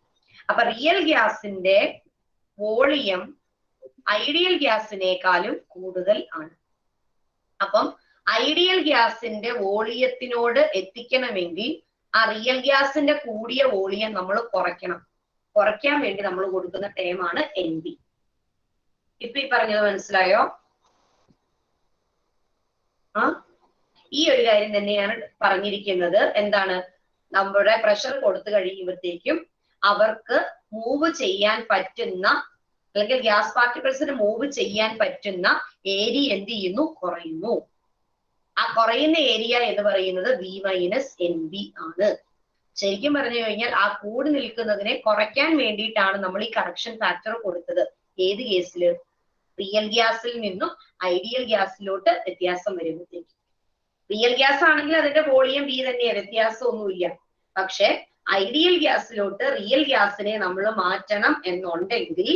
അപ്പൊ റിയൽ ഗ്യാസിന്റെ വോളിയം ഐഡിയൽ ഗ്യാസിനേക്കാളും കൂടുതൽ ആണ്. അപ്പം ഐഡിയൽ ഗ്യാസിന്റെ വോളിയത്തിനോട് എത്തിക്കണമെങ്കിൽ ആ റിയൽ ഗ്യാസിന്റെ കൂടിയ വോളിയം നമ്മൾ കുറയ്ക്കണം. കുറയ്ക്കാൻ വേണ്ടി നമ്മൾ കൊടുക്കുന്ന ടേമാണ് NB. ഇപ്പൊ ഈ പറഞ്ഞത് മനസ്സിലായോ? ഈ ഒരു കാര്യം തന്നെയാണ് പറഞ്ഞിരിക്കുന്നത്. എന്താണ്? നമ്മുടെ പ്രഷർ കൊടുത്തു കഴിയുമ്പോഴത്തേക്കും അവർക്ക് മൂവ് ചെയ്യാൻ പറ്റുന്ന, അല്ലെങ്കിൽ ഗ്യാസ് പാർട്ടിക്കിൾസിന് മൂവ് ചെയ്യാൻ പറ്റുന്ന ഏരിയ എന്ത് ചെയ്യുന്നു? കുറയുന്നു. ആ കുറയുന്ന ഏരിയ എന്ന് പറയുന്നത് V-NB ആണ്. ശരിക്കും പറഞ്ഞു കഴിഞ്ഞാൽ ആ കൂടി നിൽക്കുന്നതിനെ കുറയ്ക്കാൻ വേണ്ടിയിട്ടാണ് നമ്മൾ ഈ കറക്ഷൻ ഫാക്ടർ കൊടുത്തത്. ഏത് കേസില്? റിയൽ ഗ്യാസിൽ നിന്നും ഐഡിയൽ ഗ്യാസിലോട്ട് വ്യത്യാസം വരുമ്പോഴത്തേക്ക്. റിയൽ ഗ്യാസ് ആണെങ്കിൽ അതിന്റെ വോളിയം V തന്നെയാണ്, വ്യത്യാസമൊന്നുമില്ല. പക്ഷെ ഐഡിയൽ ഗ്യാസിലോട്ട് റിയൽ ഗ്യാസിനെ നമ്മൾ മാറ്റണം എന്നുണ്ടെങ്കിൽ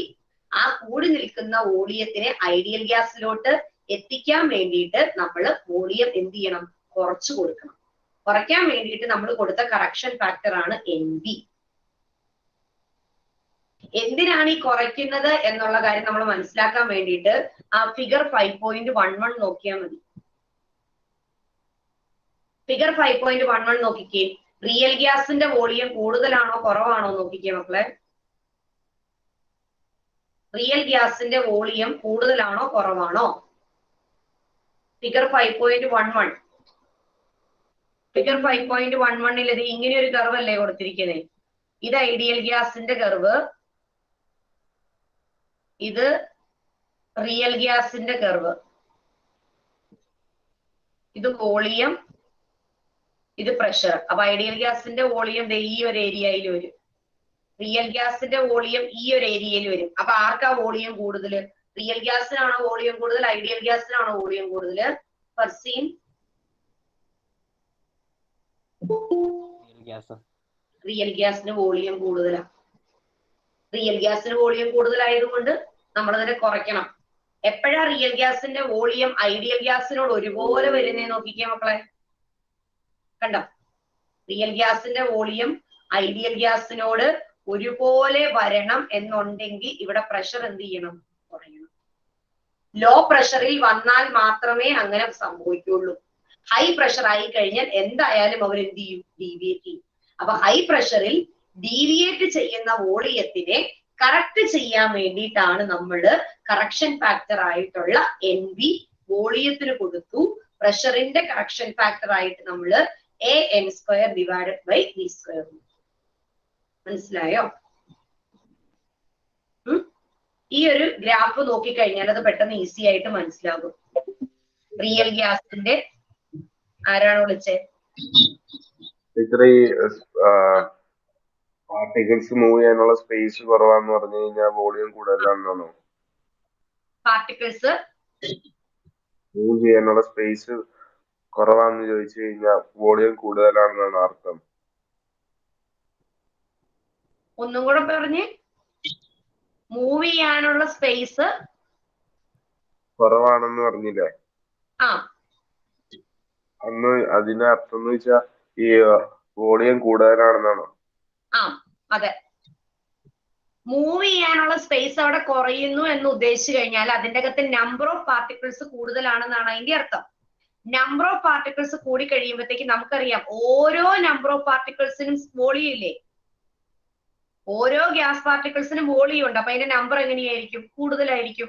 ആ കൂടി നിൽക്കുന്ന വോളിയത്തിനെ ഐഡിയൽ ഗ്യാസിലോട്ട് എത്തിക്കാൻ വേണ്ടിയിട്ട് നമ്മൾ വോളിയം എന്ത് ചെയ്യണം? കുറച്ചു കൊടുക്കണം. കുറയ്ക്കാൻ വേണ്ടിയിട്ട് നമ്മൾ കൊടുത്ത കറക്ഷൻ ഫാക്ടർ ആണ് NB. എന്തിനാണ് ഈ കുറയ്ക്കുന്നത് എന്നുള്ള കാര്യം നമ്മൾ മനസ്സിലാക്കാൻ വേണ്ടിയിട്ട് ആ ഫിഗർ 5.11 നോക്കിയാൽ മതി. ഫിഗർ 5.11 നോക്കിക്കേ. റിയൽ ഗ്യാസിന്റെ വോളിയം കൂടുതലാണോ കുറവാണോ നോക്കിക്കേ മക്കളെ. റിയൽ ഗ്യാസിന്റെ വോളിയം കൂടുതലാണോ കുറവാണോ? ഫിഗർ 5.11. ഫിഗർ 5.11 ഇത് ഇങ്ങനെ ഒരു കർവ് അല്ലേ കൊടുത്തിരിക്കുന്നത്? ഇത് ഐഡിയൽ ഗ്യാസിന്റെ കർവ്, ഇത് റിയൽ ഗ്യാസിന്റെ കർവ്, ഇത് വോളിയം, ഇത് പ്രഷർ. അപ്പൊ ഐഡിയൽ ഗ്യാസിന്റെ വോളിയം ഈ ഒരു ഏരിയയിൽ വരും, റിയൽ ഗ്യാസിന്റെ വോളിയം ഈ ഒരു ഏരിയയിൽ വരും. അപ്പൊ ആർക്കാ വോളിയം കൂടുതൽ? റിയൽ ഗ്യാസിനാണോ വോളിയം കൂടുതൽ? ഐഡിയൽ ഗ്യാസിനാണോ വോളിയം കൂടുതൽ? ഫർസീൻ, റിയൽ ഗ്യാസിന് വോളിയം കൂടുതലാണ്. റിയൽ ഗ്യാസിന് വോളിയം കൂടുതലായതുകൊണ്ട് നമ്മൾ അതിനെ കുറയ്ക്കണം. എപ്പോഴാ റിയൽ ഗ്യാസിന്റെ വോളിയം ഐഡിയൽ ഗ്യാസിനോട് ഒരുപോലെ വരുന്നേ നോക്കിക്കേ മക്കളെ. കണ്ടോ? റിയൽ ഗ്യാസിന്റെ വോളിയം ഐഡിയൽ ഗ്യാസിനോട് ഒരുപോലെ വരണം എന്നുണ്ടെങ്കിൽ ഇവിടെ പ്രഷർ എന്ത് ചെയ്യണം? കുറയണം. ലോ പ്രഷറിൽ വന്നാൽ മാത്രമേ അങ്ങനെ സംഭവിക്കുള്ളൂ. ഹൈ പ്രഷർ ആയി കഴിഞ്ഞാൽ എന്തായാലും അവർ എന്ത് ചെയ്യും? ഡീവിയേറ്റ് ചെയ്യും. അപ്പൊ ഹൈ പ്രഷറിൽ ഡീവിയേറ്റ് ചെയ്യുന്ന വോളിയത്തിനെ കറക്റ്റ് ചെയ്യാൻ വേണ്ടിയിട്ടാണ് നമ്മൾ കറക്ഷൻ ഫാക്ടർ ആയിട്ടുള്ള NB വോളിയത്തിന് കൊടുത്തു. പ്രഷറിന്റെ കറക്ഷൻ ഫാക്ടർ ആയിട്ട് നമ്മൾ AN² ഡിവൈഡഡ് ബൈ V². മനസ്സിലായോ? ഈ ഒരു ഗ്രാഫ് നോക്കിക്കഴിഞ്ഞാൽ അത് പെട്ടെന്ന് ഈസി ആയിട്ട് മനസ്സിലാകും. റിയൽ ഗ്യാസിന്റെ ആരാണ് വിളിച്ചേ? പാർട്ടിക്കിൾസ് മൂവ് ചെയ്യാനുള്ള സ്പേസ് കുറവാന്ന് പറഞ്ഞു കഴിഞ്ഞാൽ വോളിയം കൂടുതലാണെന്നാണോ? പാർട്ടിക്കിൾസ് മൂവ് ചെയ്യാനുള്ള സ്പേസ് കുറവാന്ന് ചോദിച്ചു കഴിഞ്ഞാൽ വോളിയം കൂടുതലാണെന്നാണ് അർത്ഥം. ഒന്നും കൂടെ പറഞ്ഞ്. മൂവ് ചെയ്യാനുള്ള സ്പേസ് കുറവാണെന്ന് പറഞ്ഞില്ലേ? ആ, അന്ന് അതിന്റെ അർത്ഥം എന്ന് വെച്ചാൽ ഈ വോളിയം കൂടുതലാണെന്നാണോ? ആ അതെ. മൂവ് ചെയ്യാനുള്ള സ്പേസ് അവിടെ കുറയുന്നു എന്ന് ഉദ്ദേശിച്ചു കഴിഞ്ഞാൽ അതിന്റെ അകത്ത് നമ്പർ ഓഫ് പാർട്ടിക്കിൾസ് കൂടുതലാണെന്നാണ് അതിന്റെ അർത്ഥം. നമ്പർ ഓഫ് പാർട്ടിക്കിൾസ് കൂടി കഴിയുമ്പോഴത്തേക്ക് നമുക്കറിയാം ഓരോ നമ്പർ ഓഫ് പാർട്ടിക്കിൾസിനും വോളിയം ഇല്ലേ? ഓരോ ഗ്യാസ് പാർട്ടിക്കിൾസിനും വോളിയം ഉണ്ട്. അപ്പൊ അതിന്റെ നമ്പർ എങ്ങനെയായിരിക്കും? കൂടുതലായിരിക്കും.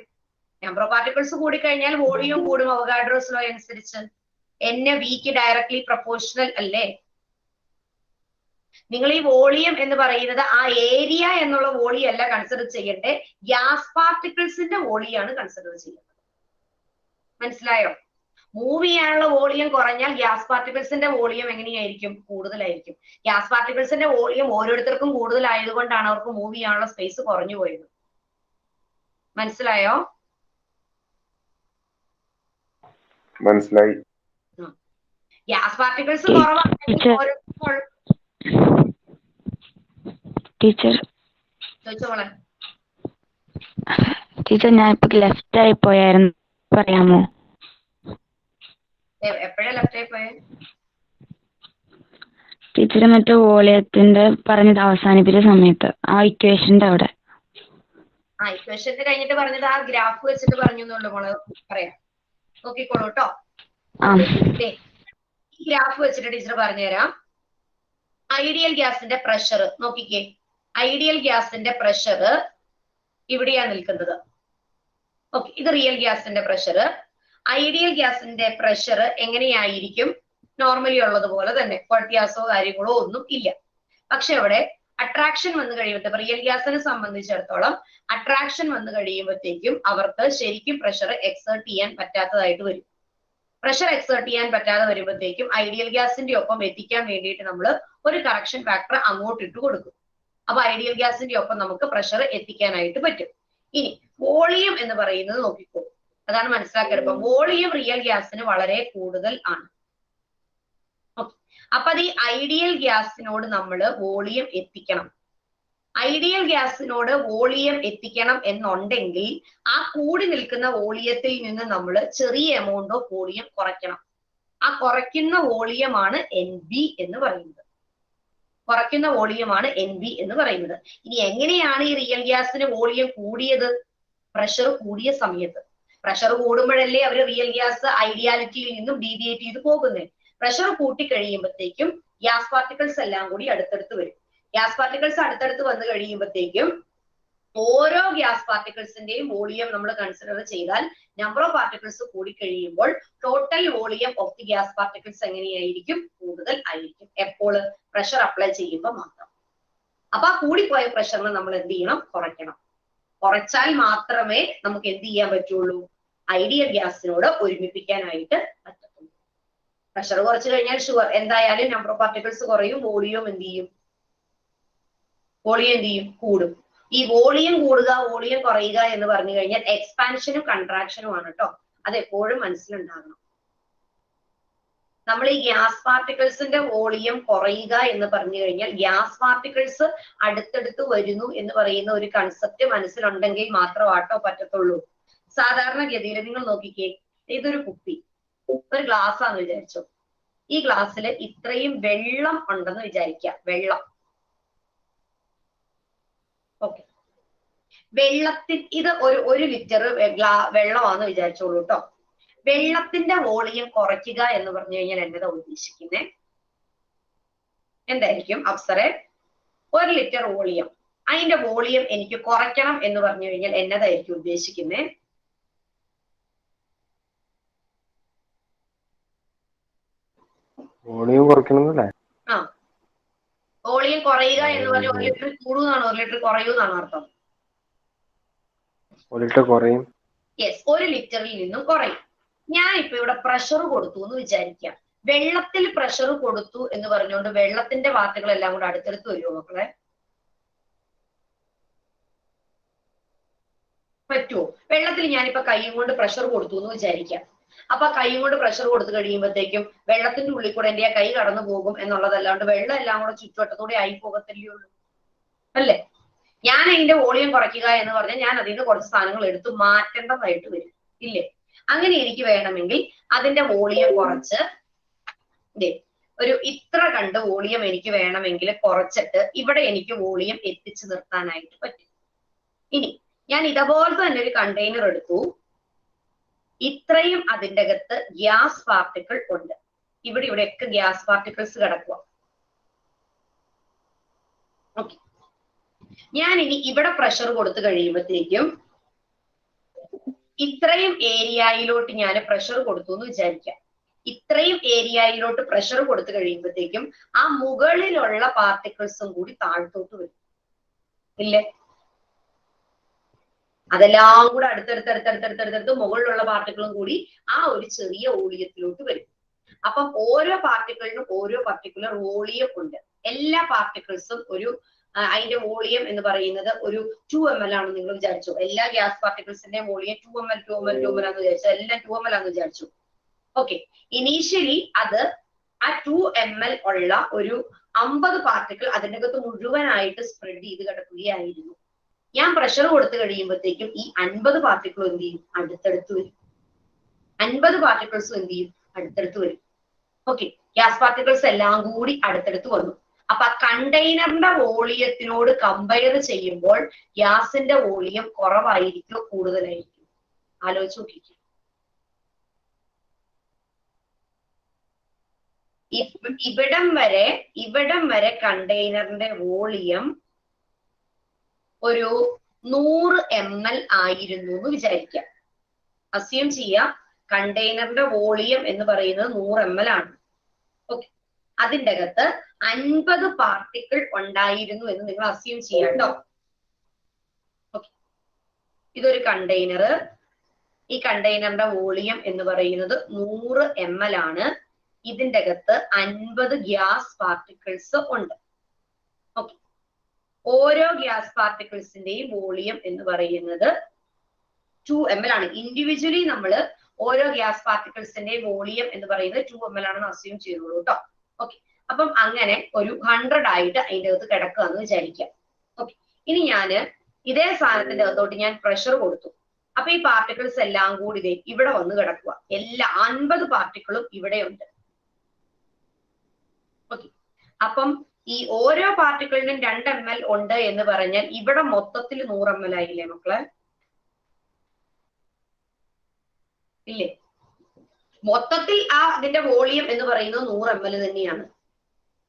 നമ്പർ ഓഫ് പാർട്ടിക്കിൾസ് കൂടിക്കഴിഞ്ഞാൽ വോളിയം കൂടും. അവഗാഡ്രോസ് ലോ അനുസരിച്ച് NVക്ക് ഡയറക്ട്ലി പ്രൊപ്പോർഷണൽ അല്ലേ? നിങ്ങൾ ഈ വോളിയം എന്ന് പറയുന്നത് ആ ഏരിയ എന്നുള്ള വോളിയം അല്ല കൺസിഡർ ചെയ്യട്ടെ, ഗ്യാസ് പാർട്ടിക്കിൾസിന്റെ വോളിയാണ് കൺസിഡർ ചെയ്യുന്നത്. മനസ്സിലായോ? മൂവ് ചെയ്യാനുള്ള വോളിയം കുറഞ്ഞാൽ ഗ്യാസ് പാർട്ടിക്കിൾസിന്റെ വോളിയം എങ്ങനെയായിരിക്കും? കൂടുതലായിരിക്കും. ഗ്യാസ് പാർട്ടിക്കിൾസിന്റെ വോളിയം ഓരോരുത്തർക്കും കൂടുതലായതുകൊണ്ടാണ് അവർക്ക് മൂവ് ചെയ്യാനുള്ള സ്പേസ് കുറഞ്ഞു പോയത്. മനസ്സിലായോ? മനസ്സിലായി. ഗ്യാസ് പാർട്ടിക്കിൾസ് കുറവാണെങ്കിൽ ടീച്ചർ ടീച്ചർ ഞാൻ ഇപ്പൊ ലെഫ്റ്റ് ആയി പോയായിരുന്നു, പറയാമോ? എപ്പോഴാ ലെഫ്റ്റ് ആയി പോയെ? ടീച്ചർ മറ്റേ വോളിയത്തിന്റെ പറഞ്ഞത് അവസാനിപ്പിച്ച സമയത്ത് ആ ഇക്വേഷന്റെ അവിടെ. ആ ഇക്വേഷന്റെ കഴിഞ്ഞിട്ട് പറഞ്ഞത് ആ ഗ്രാഫ് വെച്ചിട്ട് പറഞ്ഞു എന്നുള്ളൂ മോള് പറയാം. നോക്കിക്കോളൂ കേട്ടോ. ഈ ഗ്രാഫ് വെച്ചിട്ട് ടീച്ചർ പറഞ്ഞുതരാം. ഐഡിയൽ ഗ്യാസിന്റെ പ്രഷർ നോക്കിക്കേ. ഐഡിയൽ ഗ്യാസിന്റെ പ്രഷർ ഇവിടെയാണ് നിൽക്കുന്നത്. ഓക്കെ, ഇത് റിയൽ ഗ്യാസിന്റെ പ്രഷർ. ഐഡിയൽ ഗ്യാസിന്റെ പ്രഷർ എങ്ങനെയായിരിക്കും? നോർമലി ഉള്ളതുപോലെ തന്നെ, വ്യത്യാസമോ കാര്യങ്ങളോ ഒന്നും ഇല്ല. പക്ഷെ അവിടെ അട്രാക്ഷൻ വന്നു കഴിയുമ്പോഴത്തേക്കും റിയൽ ഗ്യാസിനെ സംബന്ധിച്ചിടത്തോളം അട്രാക്ഷൻ വന്നു കഴിയുമ്പോഴത്തേക്കും അവർക്ക് ശരിക്കും പ്രഷർ എക്സേർട്ട് ചെയ്യാൻ പറ്റാത്തതായിട്ട് വരും. പ്രഷർ എക്സേർട്ട് ചെയ്യാൻ പറ്റാതെ വരുമ്പോഴത്തേക്കും ഐഡിയൽ ഗ്യാസിന്റെ ഒപ്പം എത്തിക്കാൻ വേണ്ടിയിട്ട് നമ്മൾ ഒരു കറക്ഷൻ ഫാക്ടർ അങ്ങോട്ട് ഇട്ട് കൊടുക്കും. അപ്പൊ ഐഡിയൽ ഗ്യാസിന്റെ ഒപ്പം നമുക്ക് പ്രഷർ എത്തിക്കാനായിട്ട് പറ്റും. ഇനി വോളിയം എന്ന് പറയുന്നത് നോക്കിക്കോ, അതാണ് മനസ്സിലാക്കേണ്ടത്. വോളിയം റിയൽ ഗ്യാസിന് വളരെ കൂടുതൽ ആണ്. അപ്പൊ അത് ഈ ഐഡിയൽ ഗ്യാസിനോട് നമ്മൾ വോളിയം എത്തിക്കണം. ഐഡിയൽ ഗ്യാസിനോട് വോളിയം എത്തിക്കണം എന്നുണ്ടെങ്കിൽ ആ കൂടി നിൽക്കുന്ന വോളിയത്തിൽ നിന്ന് നമ്മൾ ചെറിയ എമൗണ്ട് ഓഫ് വോളിയം കുറയ്ക്കണം. ആ കുറയ്ക്കുന്ന വോളിയമാണ് NB എന്ന് പറയുന്നത്. കുറയ്ക്കുന്ന വോളിയമാണ് NB എന്ന് പറയുന്നത്. ഇനി എങ്ങനെയാണ് ഈ റിയൽ ഗ്യാസിന് വോളിയം കൂടിയത്? പ്രഷർ കൂടിയ സമയത്ത്. പ്രഷർ കൂടുമ്പോഴല്ലേ അവർ റിയൽ ഗ്യാസ് ഐഡിയാലിറ്റിയിൽ നിന്നും ഡീവിയേറ്റ് ചെയ്ത് പോകുന്നത്. പ്രഷർ കൂട്ടി കഴിയുമ്പോഴത്തേക്കും ഗ്യാസ് പാർട്ടിക്കിൾസ് എല്ലാം കൂടി അടുത്തടുത്ത് വരും. ഗ്യാസ് പാർട്ടിക്കിൾസ് അടുത്തടുത്ത് വന്നു കഴിയുമ്പോഴത്തേക്കും ഓരോ ഗ്യാസ് പാർട്ടിക്കിൾസിന്റെയും വോളിയം നമ്മൾ കൺസിഡർ ചെയ്താൽ നമ്പർ ഓഫ് പാർട്ടിക്കിൾസ് കൂടി കഴിയുമ്പോൾ total volume of the gas particles എങ്ങനെയായിരിക്കും? കൂടുതൽ ആയിരിക്കും. എപ്പോൾ? പ്രഷർ അപ്ലൈ ചെയ്യുമ്പോൾ മാത്രം. അപ്പൊ ആ കൂടിപ്പോയ പ്രഷറിന് നമ്മൾ എന്ത് ചെയ്യണം? കുറയ്ക്കണം. കുറച്ചാൽ മാത്രമേ നമുക്ക് എന്ത് ചെയ്യാൻ പറ്റുള്ളൂ? ഐഡിയൽ ഗ്യാസിനോട് ഒരുമിപ്പിക്കാനായിട്ട് പറ്റത്തുള്ളൂ. പ്രഷർ കുറച്ചു കഴിഞ്ഞാൽ ഷുവർ എന്തായാലും നമ്പർ ഓഫ് പാർട്ടിക്കിൾസ് കുറയും, വോളിയം എന്ത് ചെയ്യും? വോളിയം എന്ത് ചെയ്യും? കൂടും. ഈ വോളിയം കൂടുക വോളിയം കുറയുക എന്ന് പറഞ്ഞു കഴിഞ്ഞാൽ എക്സ്പാൻഷനും കൺട്രാക്ഷനും ആണ് കേട്ടോ. അത് എപ്പോഴും മനസ്സിലുണ്ടാകണം. നമ്മൾ ഈ ഗ്യാസ് പാർട്ടിക്കിൾസിന്റെ വോളിയം കുറയുക എന്ന് പറഞ്ഞു കഴിഞ്ഞാൽ ഗ്യാസ് പാർട്ടിക്കിൾസ് അടുത്തടുത്ത് വരുന്നു എന്ന് പറയുന്ന ഒരു കൺസെപ്റ്റ് മനസ്സിലുണ്ടെങ്കിൽ മാത്രമാട്ടോ പറ്റത്തുള്ളൂ. സാധാരണഗതിയിൽ നിങ്ങൾ നോക്കിക്കേ, ഇതൊരു കുപ്പി, ഒരു ഗ്ലാസ് ആണെന്ന് വിചാരിച്ചോ. ഈ ഗ്ലാസ്സിൽ ഇത്രയും വെള്ളം ഉണ്ടെന്ന് വിചാരിക്കുക. വെള്ളം, ഓക്കെ, വെള്ളത്തിൽ ഇത് ഒരു ലിറ്റർ വെള്ളമാണെന്ന് വിചാരിച്ചോളൂ കേട്ടോ. വെള്ളത്തിന്റെ വോളിയം കുറയ്ക്കുക എന്ന് പറഞ്ഞു കഴിഞ്ഞാൽ എന്നതാ ഉദ്ദേശിക്കുന്നത്? എന്തായിരിക്കും അപ്സരെ? 1 ലിറ്റർ വോളിയം, അതിന്റെ വോളിയം എനിക്ക് കുറയ്ക്കണം എന്ന് പറഞ്ഞു കഴിഞ്ഞാൽ എന്നതായിരിക്കും ഉദ്ദേശിക്കുന്നത്? വോളിയം കുറയ്ക്കണമെന്നല്ലേ? ആ, വോളിയം കുറയുക എന്ന് പറഞ്ഞാൽ 1 ലിറ്റർ കൂടുന്നാണോ 1 ലിറ്റർ കുറയൂന്നാണോ അർത്ഥം? 1 ലിറ്റർ കുറയും. യെസ്, 1 ലിറ്ററിൽ നിന്നും കുറയും. ഞാൻ ഇപ്പൊ ഇവിടെ പ്രഷർ കൊടുത്തു എന്ന് വിചാരിക്കാം. വെള്ളത്തിൽ പ്രഷർ കൊടുത്തു എന്ന് പറഞ്ഞുകൊണ്ട് വെള്ളത്തിന്റെ പാർട്ടുകൾ എല്ലാം കൂടെ അടുത്തടുത്ത് വരുമോ മക്കളെ? പറ്റുമോ? വെള്ളത്തിൽ ഞാനിപ്പോ കൈ കൊണ്ട് പ്രഷർ കൊടുത്തു എന്ന് വിചാരിക്കാം. അപ്പൊ കൈ കൊണ്ട് പ്രഷർ കൊടുത്തു കഴിയുമ്പോഴത്തേക്കും വെള്ളത്തിന്റെ ഉള്ളിൽ കൂടെ എന്റെ കൈ കടന്നു പോകും എന്നുള്ളതല്ലാണ്ട് വെള്ളം എല്ലാം കൂടെ ചുറ്റുവട്ടത്തൂടെ ആയി പോകത്തല്ലേ ഉള്ളൂ, അല്ലേ? ഞാൻ അതിന്റെ വോളിയം കുറയ്ക്കുക എന്ന് പറഞ്ഞാൽ ഞാൻ അതിന്റെ കുറച്ച് സാധനങ്ങൾ എടുത്ത് മാറ്റേണ്ടതായിട്ട് വരും, ഇല്ലേ? അങ്ങനെ എനിക്ക് വേണമെങ്കിൽ അതിന്റെ വോളിയം കുറച്ച് ഒരു ഇത്ര കണ്ട് വോളിയം എനിക്ക് വേണമെങ്കിൽ കുറച്ചിട്ട് ഇവിടെ എനിക്ക് വോളിയം എത്തിച്ചു നിർത്താനായിട്ട് പറ്റും. ഇനി ഞാൻ ഇതുപോലത്തെ തന്നെ ഒരു കണ്ടെയ്നർ എടുത്തു. ഇത്രയും അതിൻ്റെ അകത്ത് ഗ്യാസ് പാർട്ടിക്കിൾ ഉണ്ട്. ഇവിടെയൊക്കെ ഗ്യാസ് പാർട്ടിക്കിൾസ് കിടക്കുക. ഓക്കെ, ഞാൻ ഇനി ഇവിടെ പ്രഷർ കൊടുത്തു കഴിയുമ്പോഴത്തേക്കും ഇത്രയും ഏരിയയിലോട്ട് ഞാൻ പ്രഷർ കൊടുത്തു എന്ന് വിചാരിക്കാം. ഇത്രയും ഏരിയയിലോട്ട് പ്രഷർ കൊടുത്തു കഴിയുമ്പോഴത്തേക്കും ആ മുകളിലുള്ള പാർട്ടിക്കിൾസും കൂടി താഴ്ത്തോട്ട് വരും, ഇല്ലേ? അതെല്ലാം കൂടെ അടുത്തടുത്ത് മുകളിലുള്ള പാർട്ടിക്കിളും കൂടി ആ ഒരു ചെറിയ വോളിയത്തിലോട്ട് വരും. അപ്പം ഓരോ പാർട്ടിക്കിളിനും ഓരോ പർട്ടിക്കുലർ വോളിയം ഉണ്ട്. എല്ലാ പാർട്ടിക്കിൾസും ഒരു അതിന്റെ വോളിയം എന്ന് പറയുന്നത് ഒരു 2 ml ആണെന്ന് നിങ്ങൾ വിചാരിച്ചു. എല്ലാ ഗ്യാസ് പാർട്ടിക്കിൾസിന്റെയും വോളിയം 2 ml ആണെന്ന് വിചാരിച്ചു. എല്ലാം 2 ml ആണെന്ന് വിചാരിച്ചു. ഓക്കെ, ഇനീഷ്യലി അത് ആ 2 ml ഉള്ള ഒരു 50 പാർട്ടിക്കിൾ അതിൻ്റെ അകത്ത് മുഴുവനായിട്ട് സ്പ്രെഡ് ചെയ്ത് കിടക്കുകയായിരുന്നു. ഞാൻ പ്രഷർ കൊടുത്തു കഴിയുമ്പോഴത്തേക്കും ഈ 50 പാർട്ടിക്കിളും എന്ത് ചെയ്യും? അടുത്തടുത്ത് വരും. 50 പാർട്ടിക്കിൾസും എന്ത് ചെയ്യും? അടുത്തടുത്ത് വരും. ഓക്കെ, ഗ്യാസ് പാർട്ടിക്കിൾസ് എല്ലാം കൂടി അടുത്തടുത്ത് വന്നു. അപ്പൊ ആ കണ്ടെയ്നറിന്റെ വോളിയത്തിനോട് കമ്പയർ ചെയ്യുമ്പോൾ ഗ്യാസിന്റെ വോളിയം കുറവായിരിക്കും കൂടുതലായിരിക്കും? ആലോചിച്ച് നോക്കിക്കും. ഇവിടം വരെ കണ്ടെയ്നറിന്റെ വോളിയം ഒരു 100 ml ആയിരുന്നു എന്ന് വിചാരിക്കാം. അസ്യൂം ചെയ്യാം കണ്ടെയ്നറിന്റെ വോളിയം എന്ന് പറയുന്നത് 100 ml ആണ്. ഓക്കെ, അതിൻ്റെ അകത്ത് 50 പാർട്ടിക്കിൾ ഉണ്ടായിരുന്നു എന്ന് നിങ്ങൾ അസ്യൂം ചെയ്യാം കേട്ടോ. ഓക്കെ, ഇതൊരു കണ്ടെയ്നർ. ഈ കണ്ടെയ്നറിന്റെ വോളിയം എന്ന് പറയുന്നത് 100 ml ആണ്. ഇതിൻ്റെ അകത്ത് 50 ഗ്യാസ് പാർട്ടിക്കിൾസ് ഉണ്ട്. ഓക്കെ, ഓരോ ഗ്യാസ് പാർട്ടിക്കിൾസിന്റെയും വോളിയം എന്ന് പറയുന്നത് 2 ml ആണ്. ഇൻഡിവിജ്വലി നമ്മൾ ഓരോ ഗ്യാസ് പാർട്ടിക്കിൾസിന്റെയും വോളിയം എന്ന് പറയുന്നത് 2 ml ആണെന്ന് അസ്യൂം ചെയ്തോളൂ കേട്ടോ. ഓക്കെ, അപ്പം അങ്ങനെ ഒരു 100 ആയിട്ട് അതിൻ്റെ അകത്ത് കിടക്കുക എന്ന് വിചാരിക്കാം. ഓക്കെ, ഇനി ഞാൻ ഇതേ സാധനത്തിന്റെ അകത്തോട്ട് ഞാൻ പ്രഷർ കൊടുത്തു. അപ്പൊ ഈ പാർട്ടിക്കിൾസ് എല്ലാം കൂടി ഇവിടെ വന്ന് കിടക്കുക. എല്ലാ 50 പാർട്ടിക്കിളും ഇവിടെയുണ്ട്. ഓക്കെ, അപ്പം ഈ ഓരോ പാർട്ടിക്കിളിനും 2 ml ഉണ്ട് എന്ന് പറഞ്ഞാൽ ഇവിടെ മൊത്തത്തിൽ 100 ml ആയില്ലേ മക്കളെ? ഇല്ലേ? മൊത്തത്തിൽ അതിന്റെ വോളിയം എന്ന് പറയുന്നത് 100 ml തന്നെയാണ്.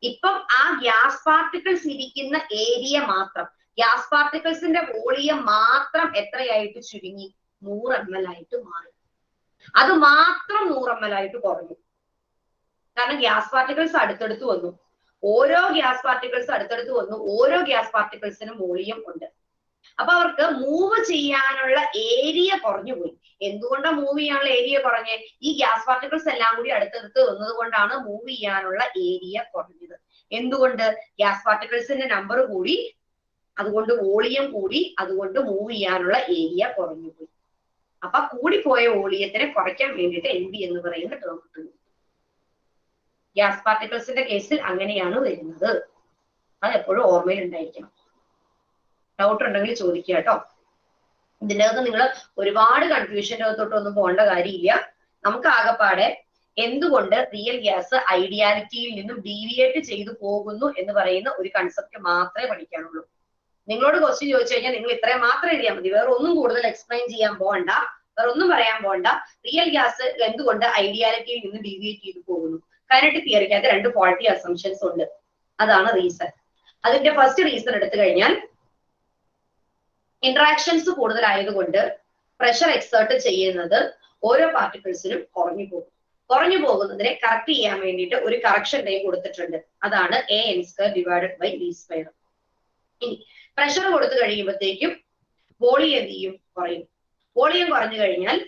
ഇപ്പം ആ ഗ്യാസ് പാർട്ടിക്കിൾസ് ഇരിക്കുന്ന ഏരിയ മാത്രം, ഗ്യാസ് പാർട്ടിക്കിൾസിന്റെ വോളിയം മാത്രം എത്രയായിട്ട് ചുരുങ്ങി? 100 ml ആയിട്ട് മാറി. അത് മാത്രം 100 ml ആയിട്ട് കുറഞ്ഞു. കാരണം ഗ്യാസ് പാർട്ടിക്കിൾസ് അടുത്തടുത്ത് വന്നു. ഓരോ ഗ്യാസ് പാർട്ടിക്കിൾസ് അടുത്തടുത്ത് വന്നു. ഓരോ ഗ്യാസ് പാർട്ടിക്കിൾസിനും വോളിയം ഉണ്ട്. അപ്പൊ അവർക്ക് മൂവ് ചെയ്യാനുള്ള ഏരിയ കുറഞ്ഞു പോയി. എന്തുകൊണ്ടാണ് മൂവ് ചെയ്യാനുള്ള ഏരിയ കുറഞ്ഞ്? ഈ ഗ്യാസ് പാർട്ടിക്കിൾസ് എല്ലാം കൂടി അടുത്തടുത്ത് വന്നത് കൊണ്ടാണ് മൂവ് ചെയ്യാനുള്ള ഏരിയ കുറഞ്ഞത്. എന്തുകൊണ്ട്? ഗ്യാസ് പാർട്ടിക്കിൾസിന്റെ നമ്പർ കൂടി, അതുകൊണ്ട് വോളിയം കൂടി, അതുകൊണ്ട് മൂവ് ചെയ്യാനുള്ള ഏരിയ കുറഞ്ഞു പോയി. അപ്പൊ കൂടിപ്പോയ വോളിയത്തിനെ കുറയ്ക്കാൻ വേണ്ടിയിട്ട് NB എന്ന് പറയുന്ന ടേം കിട്ടുന്നു. ഗ്യാസ് പാർട്ടിക്കിൾസിന്റെ കേസിൽ അങ്ങനെയാണ് വരുന്നത്. അത് എപ്പോഴും ഓർമ്മയിൽ ഉണ്ടായിരിക്കണം. ഡൗട്ട് ഉണ്ടെങ്കിൽ ചോദിക്കുക കേട്ടോ. ഇതിൻ്റെ അകത്ത് നിങ്ങൾ ഒരുപാട് കൺഫ്യൂഷൻ്റെ അകത്തോട്ടൊന്നും പോകേണ്ട കാര്യമില്ല. നമുക്ക് ആകെപ്പാടെ എന്തുകൊണ്ട് റിയൽ ഗ്യാസ് ഐഡിയാലിറ്റിയിൽ നിന്നും ഡീവിയേറ്റ് ചെയ്തു പോകുന്നു എന്ന് പറയുന്ന ഒരു കൺസെപ്റ്റ് മാത്രമേ പഠിക്കാനുള്ളൂ. നിങ്ങളോട് ക്വസ്റ്റ്യൻ ചോദിച്ചു കഴിഞ്ഞാൽ നിങ്ങൾ ഇത്രയും മാത്രം എഴുതിയാൽ മതി. വേറെ ഒന്നും കൂടുതൽ എക്സ്പ്ലെയിൻ ചെയ്യാൻ പോകണ്ട, വേറെ ഒന്നും പറയാൻ പോകണ്ട. റിയൽ ഗ്യാസ് എന്തുകൊണ്ട് ഐഡിയാലിറ്റിയിൽ നിന്ന് ഡീവിയേറ്റ് ചെയ്തു പോകുന്നു? കൈനറ്റിക് തിയറിക്കകത്ത് 2 ഫോൾട്ടി അസംഷൻസ് ഉണ്ട്. അതാണ് റീസൺ. അതിന്റെ ഫസ്റ്റ് റീസൺ എടുത്തു കഴിഞ്ഞാൽ ഇന്ററാക്ഷൻസ് കൂടുതലായതുകൊണ്ട് പ്രഷർ എക്സേർട്ട് ചെയ്യുന്നത് ഓരോ പാർട്ടിക്കിൾസിനും കുറഞ്ഞു പോകും. കുറഞ്ഞു പോകുന്നതിനെ കറക്റ്റ് ചെയ്യാൻ വേണ്ടിയിട്ട് ഒരു കറക്ഷൻ ടൈം കൊടുത്തിട്ടുണ്ട്. അതാണ് AN² ഡിവൈഡഡ് ബൈ V². ഇനി പ്രഷർ കൊടുത്തു കഴിയുമ്പോഴത്തേക്കും വോളിയം എന്ത് ചെയ്യും? കുറയും. വോളിയം കുറഞ്ഞു കഴിഞ്ഞാൽ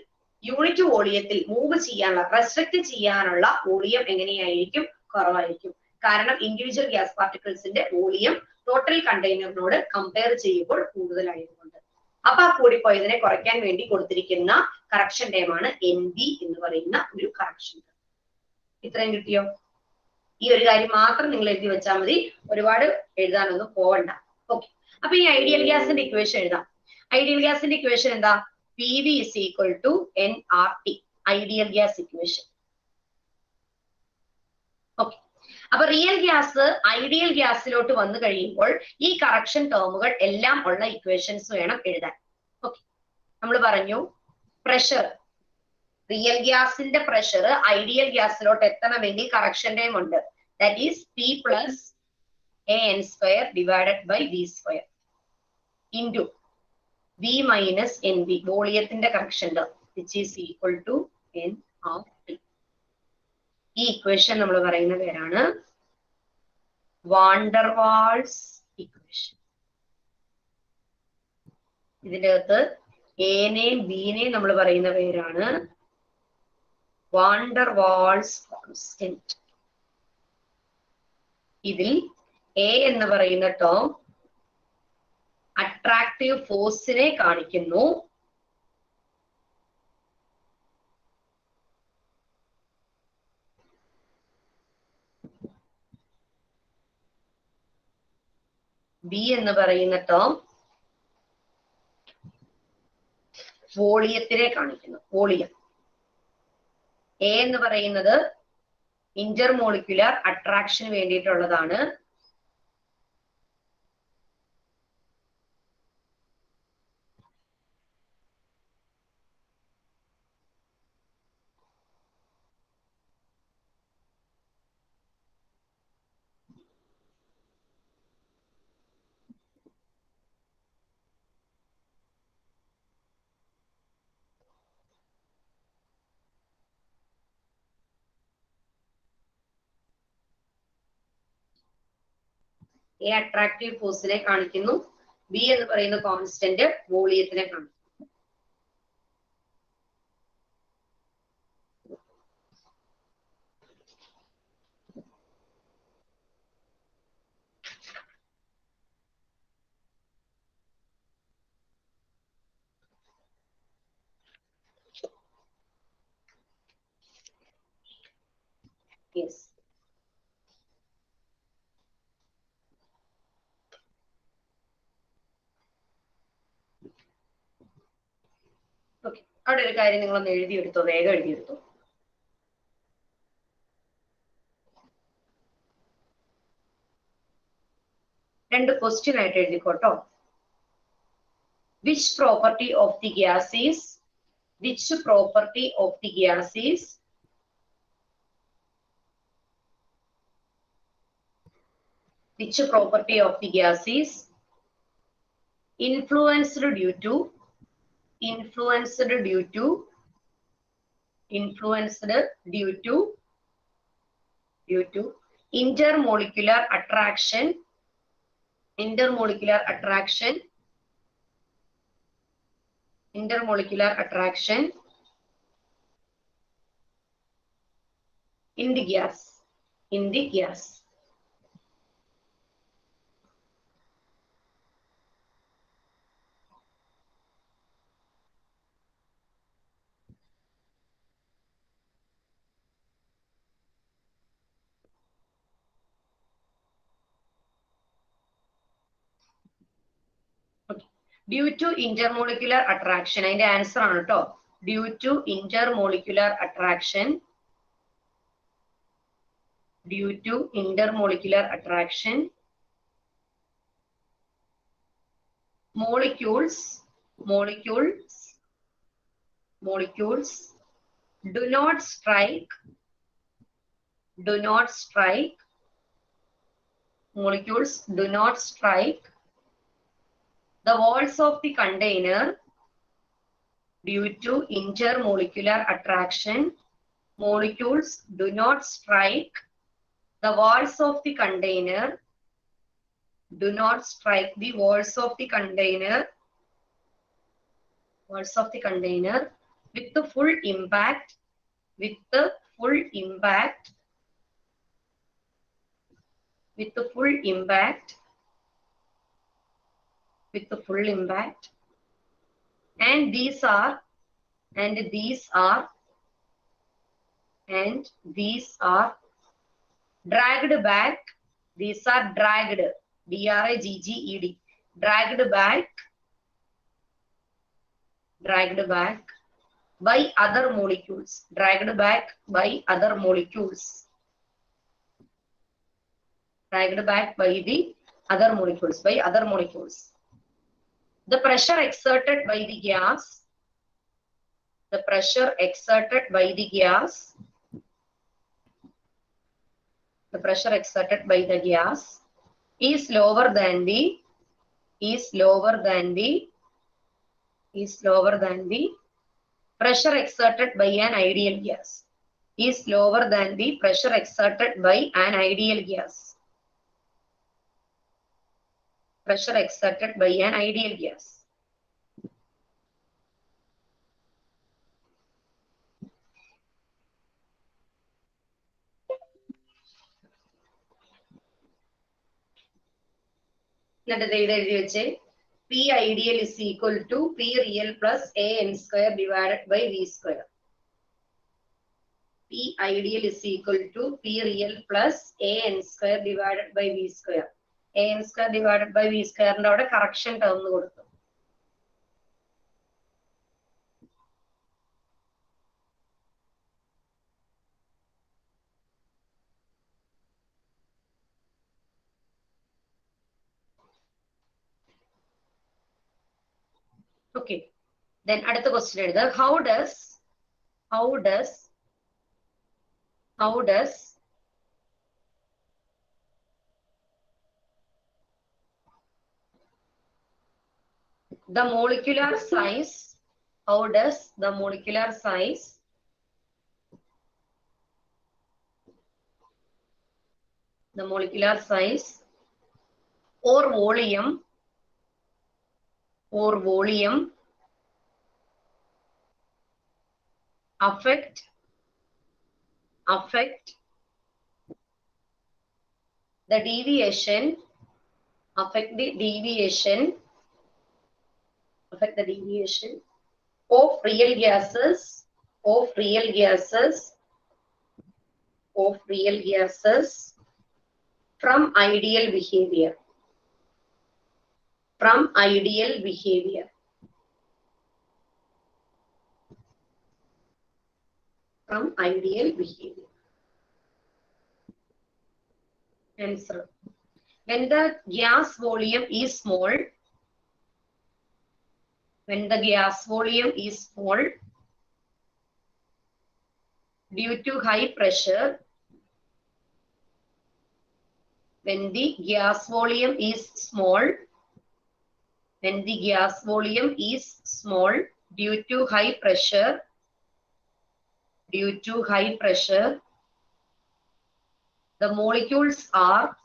യൂണിറ്റ് വോളിയത്തിൽ മൂവ് ചെയ്യാനുള്ള, റെസ്ട്രിക്ട് ചെയ്യാനുള്ള വോളിയം എങ്ങനെയായിരിക്കും? കുറവായിരിക്കും. കാരണം ഇൻഡിവിജ്വൽ ഗ്യാസ് പാർട്ടിക്കിൾസിന്റെ വോളിയം ടോട്ടൽ കണ്ടെയ്നറിനോട് കമ്പയർ ചെയ്യുമ്പോൾ കൂടുതലായതുകൊണ്ട്. അപ്പൊ ആ കൂടിപ്പോയതിനെ കുറയ്ക്കാൻ വേണ്ടി കൊടുത്തിരിക്കുന്ന കറക്ഷൻ ടൈമാണ് NB എന്ന് പറയുന്ന ഒരു കറക്ഷൻ ടൈം. ഇത്രയും കിട്ടിയോ? ഈ ഒരു കാര്യം മാത്രം നിങ്ങൾ എഴുതി വെച്ചാൽ മതി. ഒരുപാട് എഴുതാനൊന്നും പോവണ്ട. ഓക്കെ, അപ്പൊ ഈ ഐഡിയൽ ഗ്യാസിന്റെ ഇക്വേഷൻ എഴുതാം. ഐഡിയൽ ഗ്യാസിന്റെ ഇക്വേഷൻ എന്താ? PV is equal to nRT. Ideal gas equation. Okay, അപ്പൊ റിയൽ ഗ്യാസ് ഐഡിയൽ ഗ്യാസിലോട്ട് വന്നു കഴിയുമ്പോൾ ഈ കറക്ഷൻ ടേമുകൾ എല്ലാം ഉള്ള ഇക്വേഷൻസ് വേണം എഴുതാൻ. ഓക്കെ, നമ്മൾ പറഞ്ഞു പ്രഷർ, റിയൽ ഗ്യാസിന്റെ പ്രഷർ ഐഡിയൽ ഗ്യാസിലോട്ട് എത്തണമെങ്കിൽ കറക്ഷൻ ടൈം ഉണ്ട്. That is P plus AN² divided by V² into V minus NB, വോളിയത്തിന്റെ correction term, which is equal to nRT. ഈ ഇക്വേഷൻ നമ്മൾ പറയുന്ന പേരാണ് വാൻ ഡെർ വാൾസ് ഇക്വേഷൻ. ഇതിന്റെ അകത്ത് എനെയും ബിനെയും നമ്മൾ പറയുന്ന പേരാണ് വാൻ ഡെർ വാൾസ് കോൺസ്റ്റന്റ്. ഇതിൽ എ എന്ന് പറയുന്ന ടേം അട്രാക്റ്റീവ് ഫോഴ്സിനെ കാണിക്കുന്നു. ബി എന്ന് പറയുന്ന ടേം വോളിയത്തിനെ കാണിക്കുന്നു, വോളിയം. എ എന്ന് പറയുന്നത് ഇന്റർമോളിക്കുലർ അട്രാക്ഷന് വേണ്ടിയിട്ടുള്ളതാണ്. എ അട്രാക്റ്റീവ് ഫോഴ്സിനെ കാണിക്കുന്നു, ബി എന്ന് പറയുന്ന കോൺസ്റ്റന്റ് വോളിയത്തിനെ കാണിക്കുന്നു. Yes. ഓക്കെ, അവിടെ ഒരു കാര്യം നിങ്ങളൊന്ന് എഴുതിയെടുത്തോ, വേഗം എഴുതിയെടുത്തോ. രണ്ട് ക്വസ്റ്റ്യൻ ആയിട്ട് എഴുതിക്കോട്ടോ. Which property of the gas is which property of the gas is which property of the gas is influenced due to intermolecular attraction in the gas. Due to intermolecular attraction, അതിന്റെ answer ആണ് കേട്ടോ. Due to intermolecular attraction, molecules do not strike the walls of the container. Due to intermolecular attraction, molecules do not strike the walls of the container. With the full impact and these are dragged back. These are dragged, D-R-A-G-G-E-D, dragged back by other molecules. The pressure exerted by the gas is lower than the pressure exerted by an ideal gas. എന്നിട്ട് ഇത് എഴുതി വെച്ചേ. P ideal is equal to P real plus A n square divided by V square. P ideal is equal to P real plus A n square divided by V square. A n square divided by V square ന്റെ അവിടെ correction term കൊടുത്തു. Okay. Then അടുത്ത question എഴുതുക. How does the molecular size or volume affect the deviation of real gases from ideal behavior. Answer. When the gas volume is small, due to high pressure, when the gas volume is small due to high pressure, the molecules are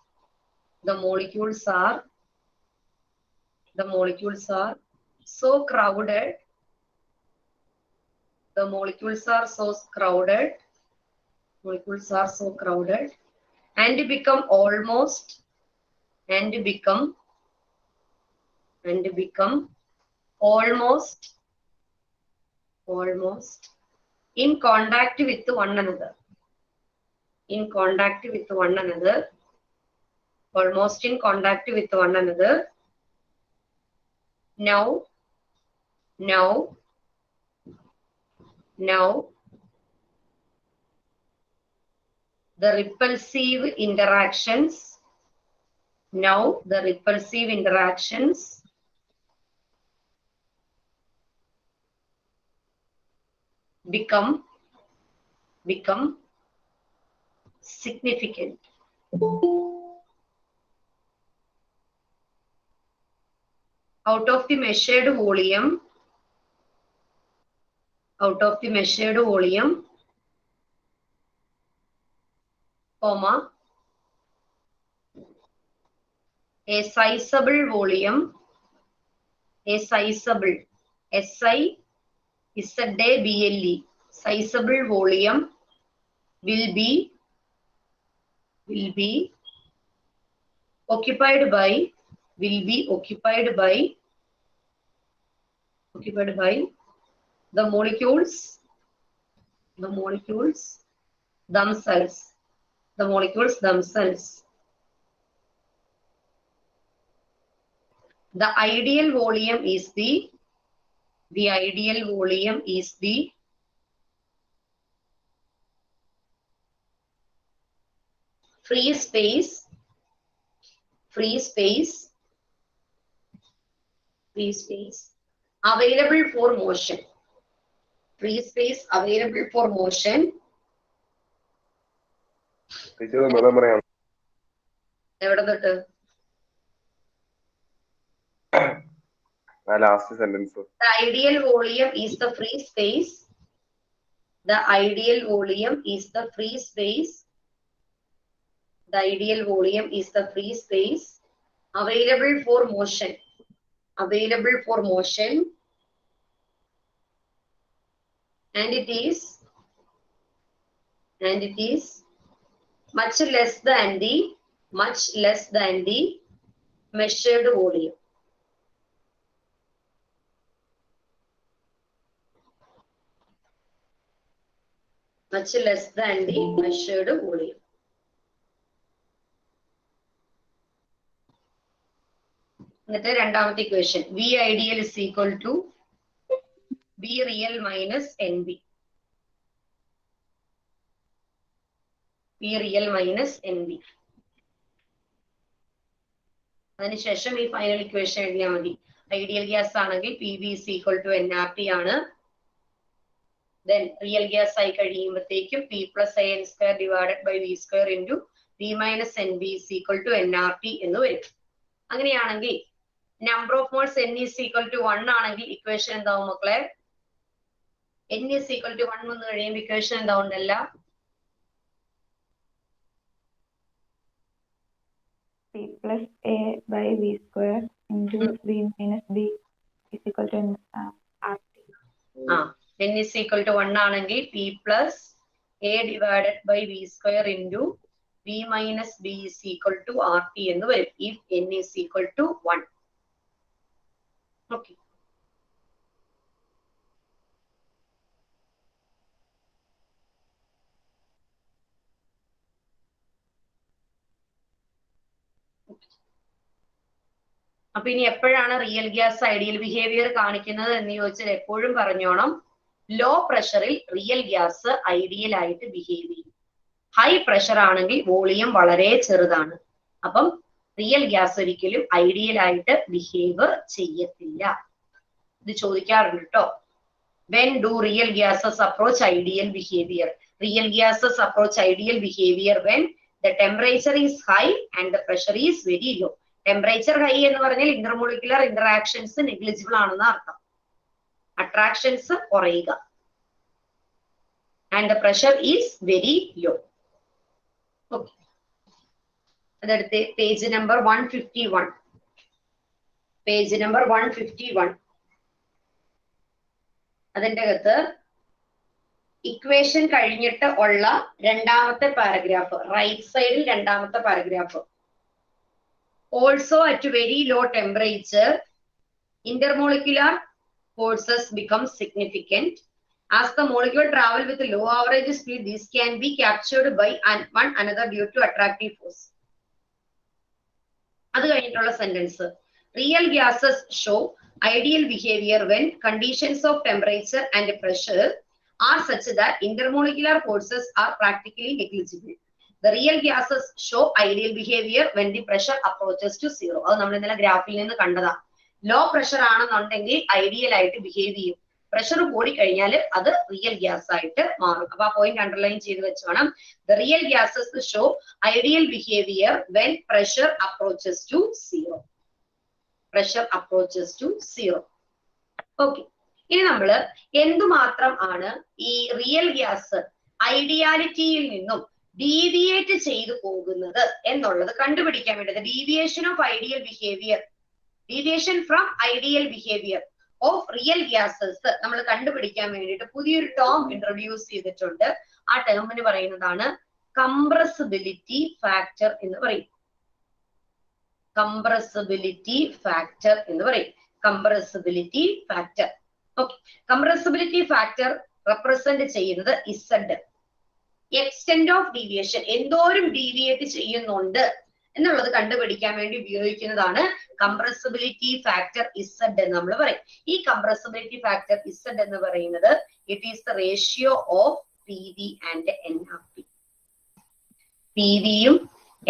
so crowded, and become almost in contact with one another. Now the repulsive interactions become significant. Out of the measured volume, comma, a sizable volume, sizable volume will be occupied by the molecules themselves. The ideal volume is the free space available for motion. Teacher ഒന്നുകൂടെ പറയാം. എവിടെ തൊട്ട്? Last sentence. The ideal volume is the free space. The ideal volume is the free space available for motion. And it is much less than the measured volume. Much less than the measured volume. എന്നിട്ട് രണ്ടാമത്തെ equation V ideal is equal to V real minus NB. അതിനുശേഷം ഈ final equation എഴുതിയാൽ മതി. Ideal gas ആണെങ്കിൽ PV is equal to nRT ആണ്. Then real gas ആയി കഴിയുമ്പോഴത്തേക്കും P plus AN square divided by V square into V minus NV is equal to nRT എന്ന് വരും. അങ്ങനെയാണെങ്കിൽ number of moles N is equal to 1 ആണെങ്കിൽ equation എന്താവും മക്കളെ? N is equal to 1 വന്നു കഴിയുമ്പോൾ equation എന്താവുണ്ടല്ല? P plus A by V square into V minus B is equal to RT. N is equal to 1 ആണെങ്കിൽ P plus A divided by V square into V minus B is equal to RT എന്ന് വരും. If N is equal to 1. Okay. അപ്പൊ ഇനി എപ്പോഴാണ് real gas ideal behaviour കാണിക്കുന്നത് എന്ന് ചോദിച്ചാൽ എപ്പോഴും പറഞ്ഞോണം, ലോ പ്രഷറിൽ റിയൽ ഗ്യാസ് ഐഡിയൽ ആയിട്ട് ബിഹേവ് ചെയ്യും. ഹൈ പ്രഷർ ആണെങ്കിൽ വോളിയം വളരെ ചെറുതാണ്. അപ്പം റിയൽ ഗ്യാസ് ഒരിക്കലും ഐഡിയൽ ആയിട്ട് ബിഹേവ് ചെയ്യത്തില്ല. ഇത് ചോദിക്കാറുണ്ട് കേട്ടോ. When do real gases approach ideal behavior? Real gases approach ideal behavior when the temperature is high and the pressure is very low. Temperature high എന്ന് പറഞ്ഞാൽ ഇന്റർമോളിക്കുലർ ഇന്ററാക്ഷൻസ് നെഗ്ലിജിബിൾ ആണെന്ന് അർത്ഥം. അട്രാക്ഷൻസ് കുറയുക. And the pressure is very low. Okay. അതെടുത്ത് page number 151. Page number 151. അതിന്റെ അകത്ത് equation കഴിഞ്ഞിട്ട് ഉള്ള രണ്ടാമത്തെ പാരഗ്രാഫ്, റൈറ്റ് സൈഡിൽ രണ്ടാമത്തെ paragraph. Also at very low temperature, intermolecular forces become significant. As the molecule travel with low average speed, this can be captured by one another due to attractive force. അത് കഴിഞ്ഞിട്ടുള്ള sentence, real gases show ideal behavior when conditions of temperature and pressure are such that intermolecular forces are practically negligible. The real gases show ideal behavior when the pressure approaches to zero. അത് നമ്മൾ ഇന്നലെ ഗ്രാഫിൽ നിന്ന് കണ്ടതാ. Low pressure ആണെന്നുണ്ടെങ്കിൽ ideal ആയിട്ട് behave ചെയ്യും. Pressure കൂടി കഴിഞ്ഞാൽ അത് റിയൽ ഗ്യാസ് ആയിട്ട് മാറും. അപ്പൊ ആ പോയിന്റ് അണ്ടർലൈൻ ചെയ്ത് വെച്ചോണം. The real gases show ideal behavior when pressure approaches to zero. Pressure approaches to zero. Okay. ഇനി നമ്മൾ എന്തുമാത്രം ആണ് ഈ റിയൽ ഗ്യാസ് ഐഡിയാലിറ്റിയിൽ നിന്നും ഡീവിയേറ്റ് ചെയ്തു പോകുന്നത് എന്നുള്ളത് കണ്ടുപിടിക്കാൻ വേണ്ടത്. Deviation of ideal behaviour, deviation from ideal behaviour of real gases നമ്മൾ കണ്ടുപിടിക്കാൻ വേണ്ടിയിട്ട് പുതിയൊരു ടേം ഇൻട്രൊഡ്യൂസ് ചെയ്തിട്ടുണ്ട്. ആ ടേമിന് പറയുന്നതാണ് കംപ്രസിബിലിറ്റി ഫാക്ടർ എന്ന് പറയും. കംപ്രസിബിലിറ്റി ഫാക്ടർ എന്ന് പറയും. Compressibility factor. Okay. Compressibility factor represent ചെയ്യുന്നത് ഇസഡ്. എക്സ്റ്റെന്റ് ഓഫ് ഡീവിയേഷൻ, എന്തോരം ഡീവിയേറ്റ് ചെയ്യുന്നുണ്ട് എന്നുള്ളത് കണ്ടുപിടിക്കാൻ വേണ്ടി ഉപയോഗിക്കുന്നതാണ് കംപ്രസിബിലിറ്റി ഫാക്ടർ ഇസഡ് എന്ന് നമ്മൾ പറയും. ഈ കംപ്രസിബിലിറ്റി ഫാക്ടർ ഇസഡ് എന്ന് പറയുന്നത് it is the ratio of PV and NRT. PVയും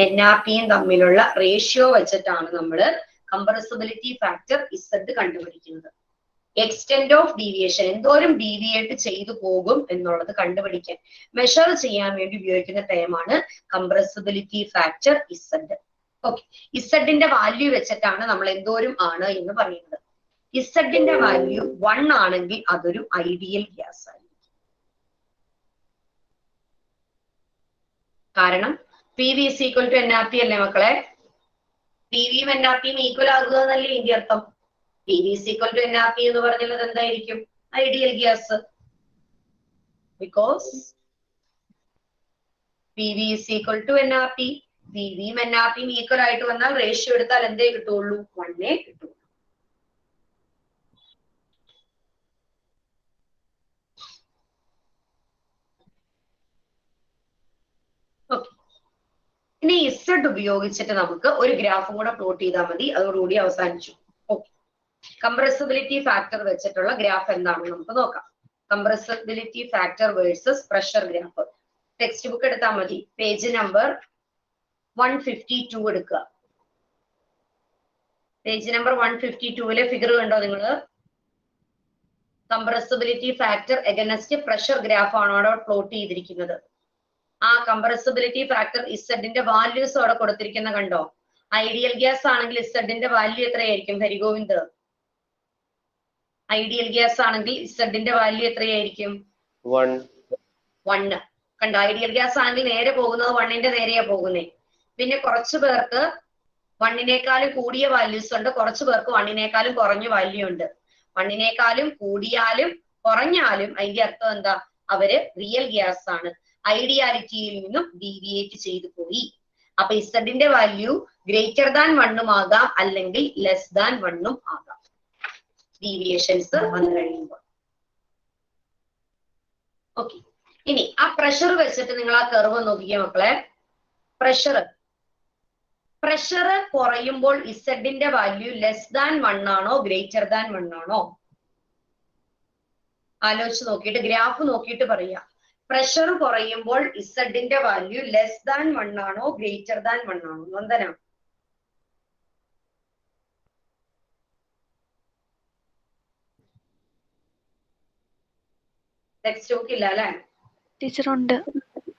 NRTയും തമ്മിലുള്ള റേഷ്യോ വെച്ചിട്ടാണ് നമ്മൾ കംപ്രസിബിലിറ്റി ഫാക്ടർ ഇസഡ് കണ്ടുപിടിക്കുന്നത്. എക്സ്റ്റെന്റ് ഓഫ് ഡീവിയേഷൻ, എന്തോരം ഡീവിയേറ്റ് ചെയ്തു പോകും എന്നുള്ളത് കണ്ടുപിടിക്കാൻ മെഷർ ചെയ്യാൻ വേണ്ടി ഉപയോഗിക്കുന്ന ടേമാണ് കംപ്രസിബിലിറ്റി ഫാക്ടർ ഇസഡ്. ഓക്കെ. ഇസഡിന്റെ വാല്യൂ വെച്ചിട്ടാണ് നമ്മൾ എന്തോരം ആണ് എന്ന് പറയുന്നത്. ഇസഡിന്റെ വാല്യൂ 1 ആണെങ്കിൽ അതൊരു ഐഡിയൽ ഗ്യാസ് ആയിരിക്കും. കാരണം PV is equal to NRT അല്ലേ മക്കളെ? PVയും NRTയും ഈക്വൽ ആകുക എന്നല്ലേ ഇതിന്റെ അർത്ഥം. PV is equal to NRT എന്ന് പറഞ്ഞാൽ എന്തായിരിക്കും? Ideal gas. Because PV is equal to NRT. PVയും NRTയും ഈക്വൽ ആയിട്ട് വന്നാൽ റേഷ്യോ എടുത്താൽ എന്തേ കിട്ടുള്ളൂ? 1 കിട്ടുള്ളൂ. ഓക്കെ. ഇനി ഇസഡ് ഉപയോഗിച്ചിട്ട് നമുക്ക് ഒരു ഗ്രാഫും കൂടെ പ്ലോട്ട് ചെയ്താൽ മതി. അതോടുകൂടി അവസാനിച്ചു. ഓക്കെ. കംപ്രസിബിലിറ്റി ഫാക്ടർ വെച്ചിട്ടുള്ള ഗ്രാഫ് എന്താണെന്ന് നമുക്ക് നോക്കാം. Compressibility factor versus pressure graph. Text book എടുത്താൽ മതി. പേജ് നമ്പർ 152 എടുക്കുക. പേജ് നമ്പർ 152 ഫിഗർ കണ്ടോ നിങ്ങള്? Compressibility factor against pressure graph ആണ് അവിടെ പ്ലോട്ട് ചെയ്തിരിക്കുന്നത്. ആ കംപ്രസിബിലിറ്റി ഫാക്ടർ ഇസഡിന്റെ വാല്യൂസ് അവിടെ കൊടുത്തിരിക്കുന്ന കണ്ടോ? ഐഡിയൽ ഗ്യാസ് ആണെങ്കിൽ ഇസഡിന്റെ വാല്യൂ എത്രയായിരിക്കും ഹരിഗോവിന്ദ്? ഐഡിയൽ ഗ്യാസ് ആണെങ്കിൽ ഇസഡിന്റെ വാല്യൂ എത്രയായിരിക്കും? 1. കണ്ടോ? ഐഡിയൽ ഗ്യാസ് ആണെങ്കിൽ നേരെ പോകുന്നത് 1ന്റെ നേരെയാ പോകുന്നേ. പിന്നെ കുറച്ചു പേർക്ക് 1നേക്കാളും കൂടിയ വാല്യൂസ് ഉണ്ട്, കുറച്ചു പേർക്ക് 1നേക്കാളും കുറഞ്ഞ വാല്യൂ ഉണ്ട്. 1നേക്കാളും കൂടിയാലും കുറഞ്ഞാലും അതിന്റെ അർത്ഥം എന്താ? അവര് റിയൽ ഗ്യാസ് ആണ്, ഐഡിയാലിറ്റിയിൽ നിന്നും ഡീവിയേറ്റ് ചെയ്തു പോയി. അപ്പൊ ഇസഡിന്റെ വാല്യൂ ഗ്രേറ്റർ ദാൻ 1 ആകാം, അല്ലെങ്കിൽ ലെസ് ദാൻ 1 ആകാം ഡീവിയേഷൻസ് വന്നു കഴിയുമ്പോൾ. ഓക്കെ, ഇനി ആ പ്രഷർ വെച്ചിട്ട് നിങ്ങൾ ആ കർവ് നോക്കിക്കേ മക്കളെ. പ്രഷർ കുറയുമ്പോൾ ഇസഡിന്റെ വാല്യൂ ലെസ് ദാൻ 1 ആണോ ഗ്രേറ്റർ ദാൻ 1 ആണോ? ആലോചിച്ച് നോക്കിയിട്ട് ഗ്രാഫ് നോക്കിയിട്ട് പറയാ. പ്രഷർ കുറയുമ്പോൾ ഇസഡിന്റെ വാല്യൂ ലെസ് ദാൻ 1 ആണോ ഗ്രേറ്റർ ദാൻ 1 ആണോ? നന്ദന, ടെക്സ്റ്റ് ബുക്ക് ഇല്ല അല്ലെ? ടീച്ചർ ഉണ്ട്.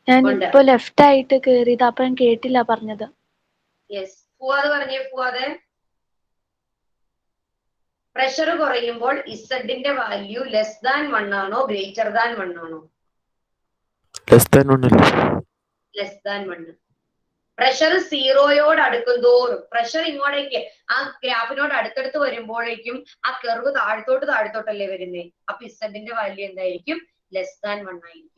ഞാൻ ഇപ്പൊ ലെഫ്റ്റ് ആയിട്ട് കേറിയത്, അപ്പൊ ഞാൻ കേട്ടില്ല പറഞ്ഞത്. യെസ്, ഫുവാദ് പറഞ്ഞേ. ഫുവാദ്, പ്രഷർ കുറയുമ്പോൾ ഇസഡിന്റെ വാല്യൂ ലെസ് ദാൻ 1 ആണോ ഗ്രേറ്റർ ദാൻ 1 ആണോ? ലെസ് ദാൻ 1 അല്ലേ? Less than 1. പ്രഷർ സീറോയോട് അടുക്കും തോറും, പ്രഷർ ഇങ്ങോട്ടേക്ക് ആ ഗ്രാഫിനോട് അടുത്തടുത്ത് വരുമ്പോഴേക്കും ആ കർവ് താഴത്തോട്ടല്ലേ വരുന്നേ. അപ്പൊ ഇസഡിന്റെ വാല്യൂ എന്തായിരിക്കും? ലെസ് ദാൻ 1 ആയിരിക്കും.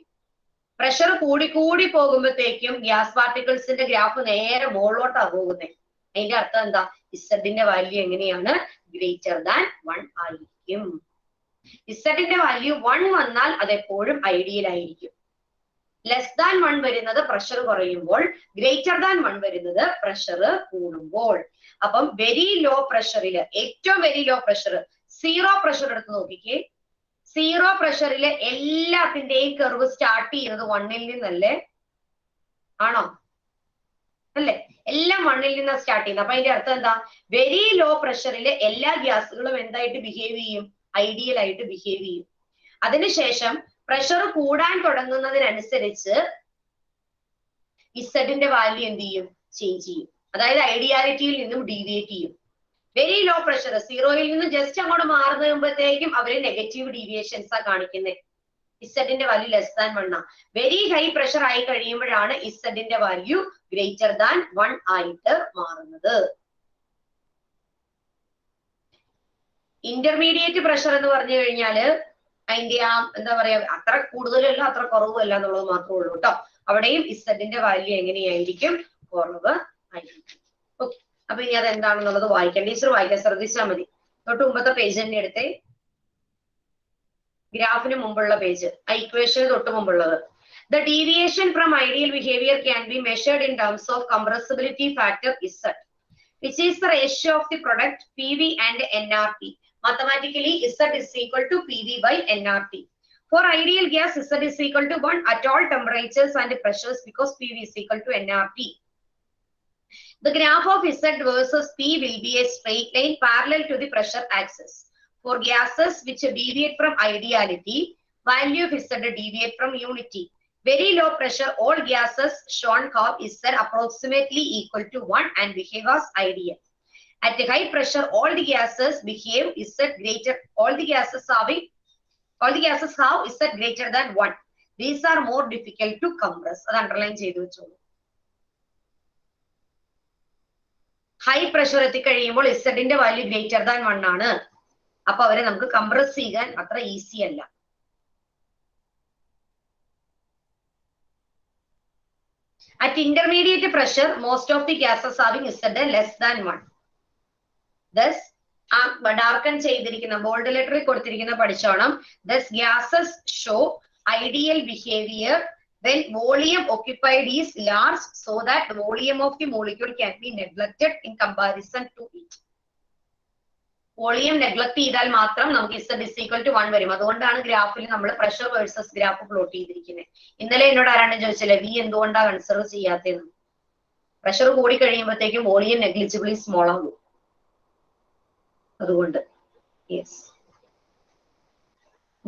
പ്രഷർ കൂടി പോകുമ്പോഴത്തേക്കും ഗ്യാസ് പാർട്ടിക്കിൾസിന്റെ ഗ്രാഫ് നേരെ മുകളിലോട്ടാ പോകുന്നേ. അതിന്റെ അർത്ഥം എന്താ? ഇസഡിന്റെ വാല്യൂ എങ്ങനെയാണ്? ഗ്രേറ്റർ ദാൻ 1 ആയിരിക്കും. ഇസഡിന്റെ വാല്യൂ 1 വന്നാൽ അതെപ്പോഴും ഐഡിയൽ ആയിരിക്കും. ലെസ് ദാൻ 1 വരുന്നത് പ്രഷർ കുറയുമ്പോൾ, ഗ്രേറ്റർ ദാൻ 1 വരുന്നത് പ്രഷർ കൂടുമ്പോൾ. അപ്പം വെരി ലോ പ്രഷറില്, ഏറ്റവും വെരി ലോ പ്രഷർ, 0 പ്രഷർ എടുത്ത് നോക്കിക്കേ. 0 പ്രഷറില് എല്ലാത്തിന്റെയും കർവ് സ്റ്റാർട്ട് ചെയ്യുന്നത് 1ൽ നിന്നല്ലേ? ആണോ? അല്ലേ? എല്ലാം 1ൽ നിന്നാണ് സ്റ്റാർട്ട് ചെയ്യുന്നത്. അപ്പൊ അതിന്റെ അർത്ഥം എന്താ? വെരി ലോ പ്രഷറില് എല്ലാ ഗ്യാസുകളും എന്തായിട്ട് ബിഹേവ് ചെയ്യും? ഐഡിയൽ ആയിട്ട് ബിഹേവ് ചെയ്യും. അതിനുശേഷം പ്രഷർ കൂടാൻ തുടങ്ങുന്നതിനനുസരിച്ച് ഇസഡിന്റെ വാല്യൂ എന്ത് ചെയ്യും? ചേഞ്ച് ചെയ്യും. അതായത് ഐഡിയാലിറ്റിയിൽ നിന്നും ഡീവിയേറ്റ് ചെയ്യും. വെരി ലോ പ്രഷർ 0ൽ നിന്ന് ജസ്റ്റ് അങ്ങോട്ട് മാറുമ്പോഴത്തേക്കും അവര് നെഗറ്റീവ് ഡീവിയേഷൻസ് ആ കാണിക്കുന്നത്. ഇസഡിന്റെ വാല്യൂ ലെസ് ദാൻ 1 ആ. വെരി ഹൈ പ്രഷർ ആയി കഴിയുമ്പോഴാണ് ഇസഡിന്റെ വാല്യൂ ഗ്രേറ്റർ ദാൻ 1 ആയിട്ട് മാറുന്നത്. ഇന്റർമീഡിയറ്റ് പ്രഷർ എന്ന് പറഞ്ഞു കഴിഞ്ഞാല് അതിന്റെ ആ എന്താ പറയാ, അത്ര കൂടുതലല്ല അത്ര കുറവുമല്ല എന്നുള്ളത് മാത്രമേ ഉള്ളൂ കേട്ടോ. അവിടെയും ഇസഡിന്റെ വാല്യൂ എങ്ങനെയായിരിക്കും? കുറവ് ആയിരിക്കും. ഓക്കെ, അപ്പൊ ഇനി അത് എന്താണെന്നുള്ളത് വായിക്കാം. ടീച്ചർ വായിക്കാൻ ശ്രദ്ധിച്ചാൽ മതി. തൊട്ട് മുമ്പത്തെ പേജ് തന്നെ എടുത്തേ, ഗ്രാഫിന് മുമ്പുള്ള പേജ്, ഇക്വേഷന് തൊട്ട് മുമ്പുള്ളത്. The deviation from ideal behavior can be measured in terms of compressibility factor Z, which is the ratio of the product PV and nRT. Mathematically, Z is equal to PV by nRT. For ideal gas, Z is equal to 1 at all temperatures and pressures because PV is equal to nRT. The graph of Z versus P will be a straight line parallel to the pressure axis. For gases which deviate from ideality, value of Z deviate from unity. Very low pressure, all gases shown have Z approximately equal to 1 and behave as ideal. At high pressure, all the gases behave Z greater. All the gases have Z greater than 1. These are more difficult to compress. That underline ചെയ്തു വെച്ചോളൂ. High pressure എത്തിക്കഴിയുമ്പോൾ ഇസഡിന്റെ value greater than 1 ആണ്. അപ്പൊ അവരെ നമുക്ക് compress ചെയ്യാൻ അത്ര ഈസി അല്ല. At intermediate pressure, most of the gases having Z less than 1. Thus, darken ചെയ്തിരിക്കുന്ന ബോൾഡ് ലെറ്ററിൽ കൊടുത്തിരിക്കുന്ന പഠിച്ചോണം. Thus, gases show ideal behavior when volume occupied is large, so that the volume of the molecule can be neglected in comparison to it. Volume neglect ചെയ്താൽ മാത്രം നമുക്ക് Z is equal to 1 വരും. അതുകൊണ്ടാണ് ഗ്രാഫിൽ നമ്മൾ pressure versus graph plot ചെയ്തിരിക്കുന്നത്. ഇന്നലെ എന്നോട് ആരാണ് ചോദിച്ചില്ലേ V എന്തുകൊണ്ടാണ് കൺസിഡർ ചെയ്യാത്തതെന്ന്? പ്രഷർ കൂടി കഴിയുമ്പോഴത്തേക്കും വോളിയം നെഗ്ലിജിബിളി സ്മോൾ ആകും. അതുകൊണ്ട് yes.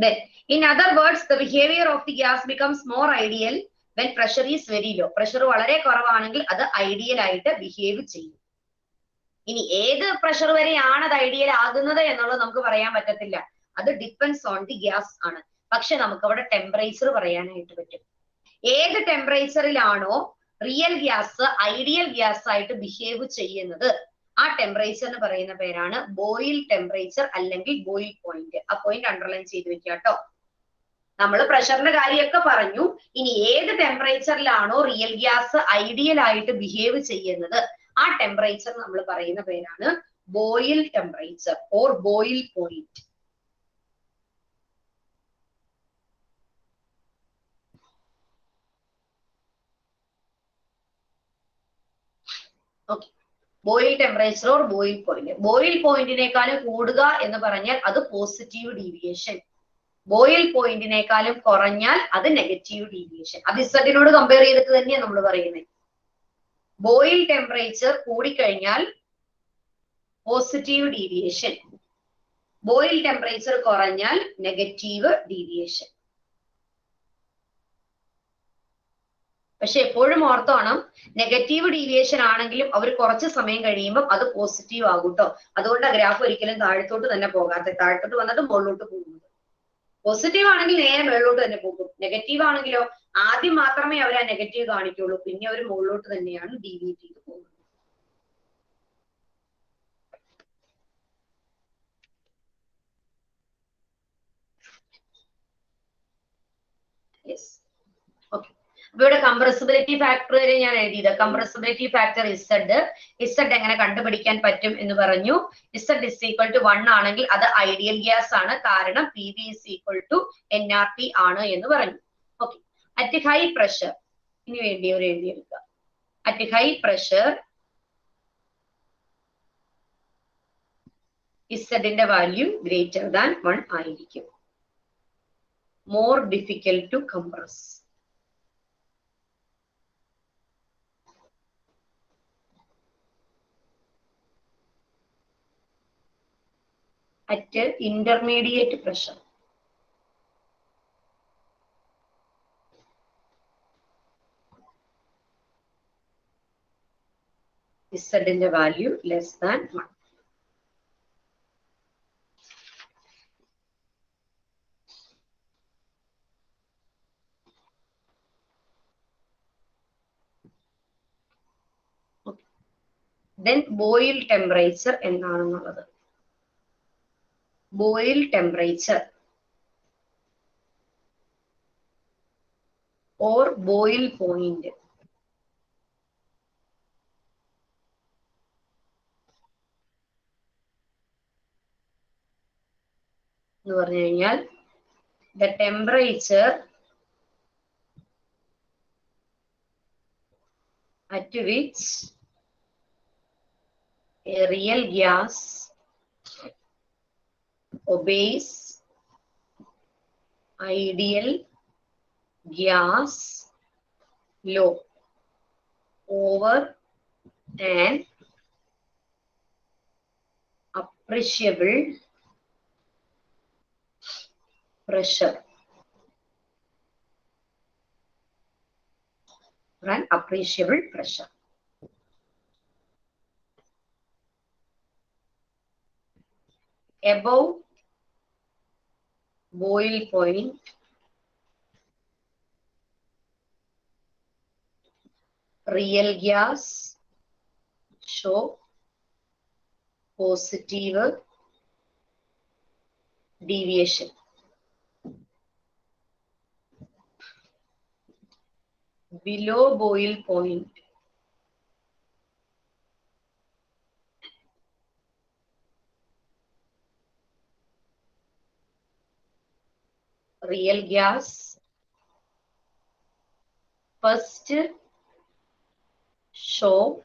Then, in other words, the behavior of the gas becomes more ideal when pressure is very low. Pressure വളരെ കുറവാണെങ്കിൽ അത് ഐഡിയൽ ആയിട്ട് ബിഹേവ് ചെയ്യും. ഇനി ഏത് പ്രഷർ വരെയാണ് അത് ഐഡിയൽ ആകുന്നത് എന്നുള്ളത് നമുക്ക് പറയാൻ പറ്റത്തില്ല. അത് ഡിപ്പെൻഡ്സ് ഓൺ ദി ഗ്യാസ് ആണ്. പക്ഷെ നമുക്ക് അവിടെ ടെമ്പറേച്ചർ പറയാനായിട്ട് പറ്റും. ഏത് ടെമ്പറേച്ചറിലാണോ റിയൽ ഗ്യാസ് ഐഡിയൽ ഗ്യാസ് ആയിട്ട് ബിഹേവ് ചെയ്യുന്നത് ആ ടെമ്പറേച്ചറിന് പറയുന്ന പേരാണ് ബോയിൽ ടെമ്പറേച്ചർ അല്ലെങ്കിൽ ബോയിൽ പോയിന്റ്. ആ പോയിന്റ് അണ്ടർലൈൻ ചെയ്ത് വെക്കുക കേട്ടോ. നമ്മൾ പ്രഷറിന്റെ കാര്യമൊക്കെ പറഞ്ഞു. ഇനി ഏത് ടെമ്പറേച്ചറിലാണോ റിയൽ ഗ്യാസ് ഐഡിയൽ ആയിട്ട് ബിഹേവ് ചെയ്യുന്നത് ആ ടെമ്പറേച്ചർ നമ്മൾ പറയുന്ന പേരാണ് Boyle temperature or Boyle point. Okay, Boyle temperature or Boyle point. Boyle പോയിന്റിനേക്കാളും കൂടുക എന്ന് പറഞ്ഞാൽ അത് പോസിറ്റീവ് ഡീവിയേഷൻ. ബോയിൽ പോയിന്റിനേക്കാളും കുറഞ്ഞാൽ അത് നെഗറ്റീവ് ഡീവിയേഷൻ. അത് ഇസഡിനോട് കമ്പയർ ചെയ്തിട്ട് തന്നെയാണ് നമ്മൾ പറയുന്നത്. ബോയിൽ ടെമ്പറേച്ചർ കൂടിക്കഴിഞ്ഞാൽ പോസിറ്റീവ് ഡീവിയേഷൻ, ബോയിൽ ടെമ്പറേച്ചർ കുറഞ്ഞാൽ നെഗറ്റീവ് ഡീവിയേഷൻ. പക്ഷെ എപ്പോഴും ഓർത്തോണം, നെഗറ്റീവ് ഡീവിയേഷൻ ആണെങ്കിലും അവർ കുറച്ച് സമയം കഴിയുമ്പോൾ അത് പോസിറ്റീവ് ആകും കേട്ടോ. അതുകൊണ്ട് ആ ഗ്രാഫ് ഒരിക്കലും താഴത്തോട്ട് തന്നെ പോകാത്ത, താഴത്തോട്ട് വന്നിട്ട് മുകളിലോട്ട് പോകുന്നത്. പോസിറ്റീവ് ആണെങ്കിൽ നേരെ മുകളിലോട്ട് തന്നെ പോകും. നെഗറ്റീവ് ആണെങ്കിലോ ആദ്യം മാത്രമേ അവർ ആ നെഗറ്റീവ് കാണിക്കുള്ളൂ, പിന്നെ അവർ മുകളിലോട്ട് തന്നെയാണ് ഡീവിയേറ്റ് ചെയ്ത് പോകുന്നത്. Yes, okay. അപ്പൊ ഇവിടെ കംപ്രസിബിലിറ്റി ഫാക്ടർ വരെ ഞാൻ എഴുതിയത്. Compressibility factor Z. ഇസഡ് എങ്ങനെ കണ്ടുപിടിക്കാൻ പറ്റും എന്ന് പറഞ്ഞു. ഇസഡ് ഇസ് ഈക്വൽ ടു 1 ആണെങ്കിൽ അത് ഐഡിയൽ ഗ്യാസ് ആണ്, കാരണം P V is equal to NRP ആണ് എന്ന് പറഞ്ഞു. ഓക്കെ, അറ്റ് ഹൈ പ്രഷർ, ഇനി വേണ്ടിയവർ എഴുതിയെടുക്കുക. അറ്റ് ഹൈ പ്രഷർ ഇസഡിന്റെ വാല്യൂ ഗ്രേറ്റർ ദാൻ 1 ആയിരിക്കും. More difficult to compress. At intermediate pressure, Z in the value less than 1. Okay. Then boil temperature എന്താണെന്നുള്ളത്. Boil temperature or boil point എന്ന് പറഞ്ഞു കഴിഞ്ഞാൽ the temperature at which a real gas obeys ideal gas law over an appreciable pressure. An appreciable pressure. Above boil point, real gas show positive deviation. Below boil point, real gas first show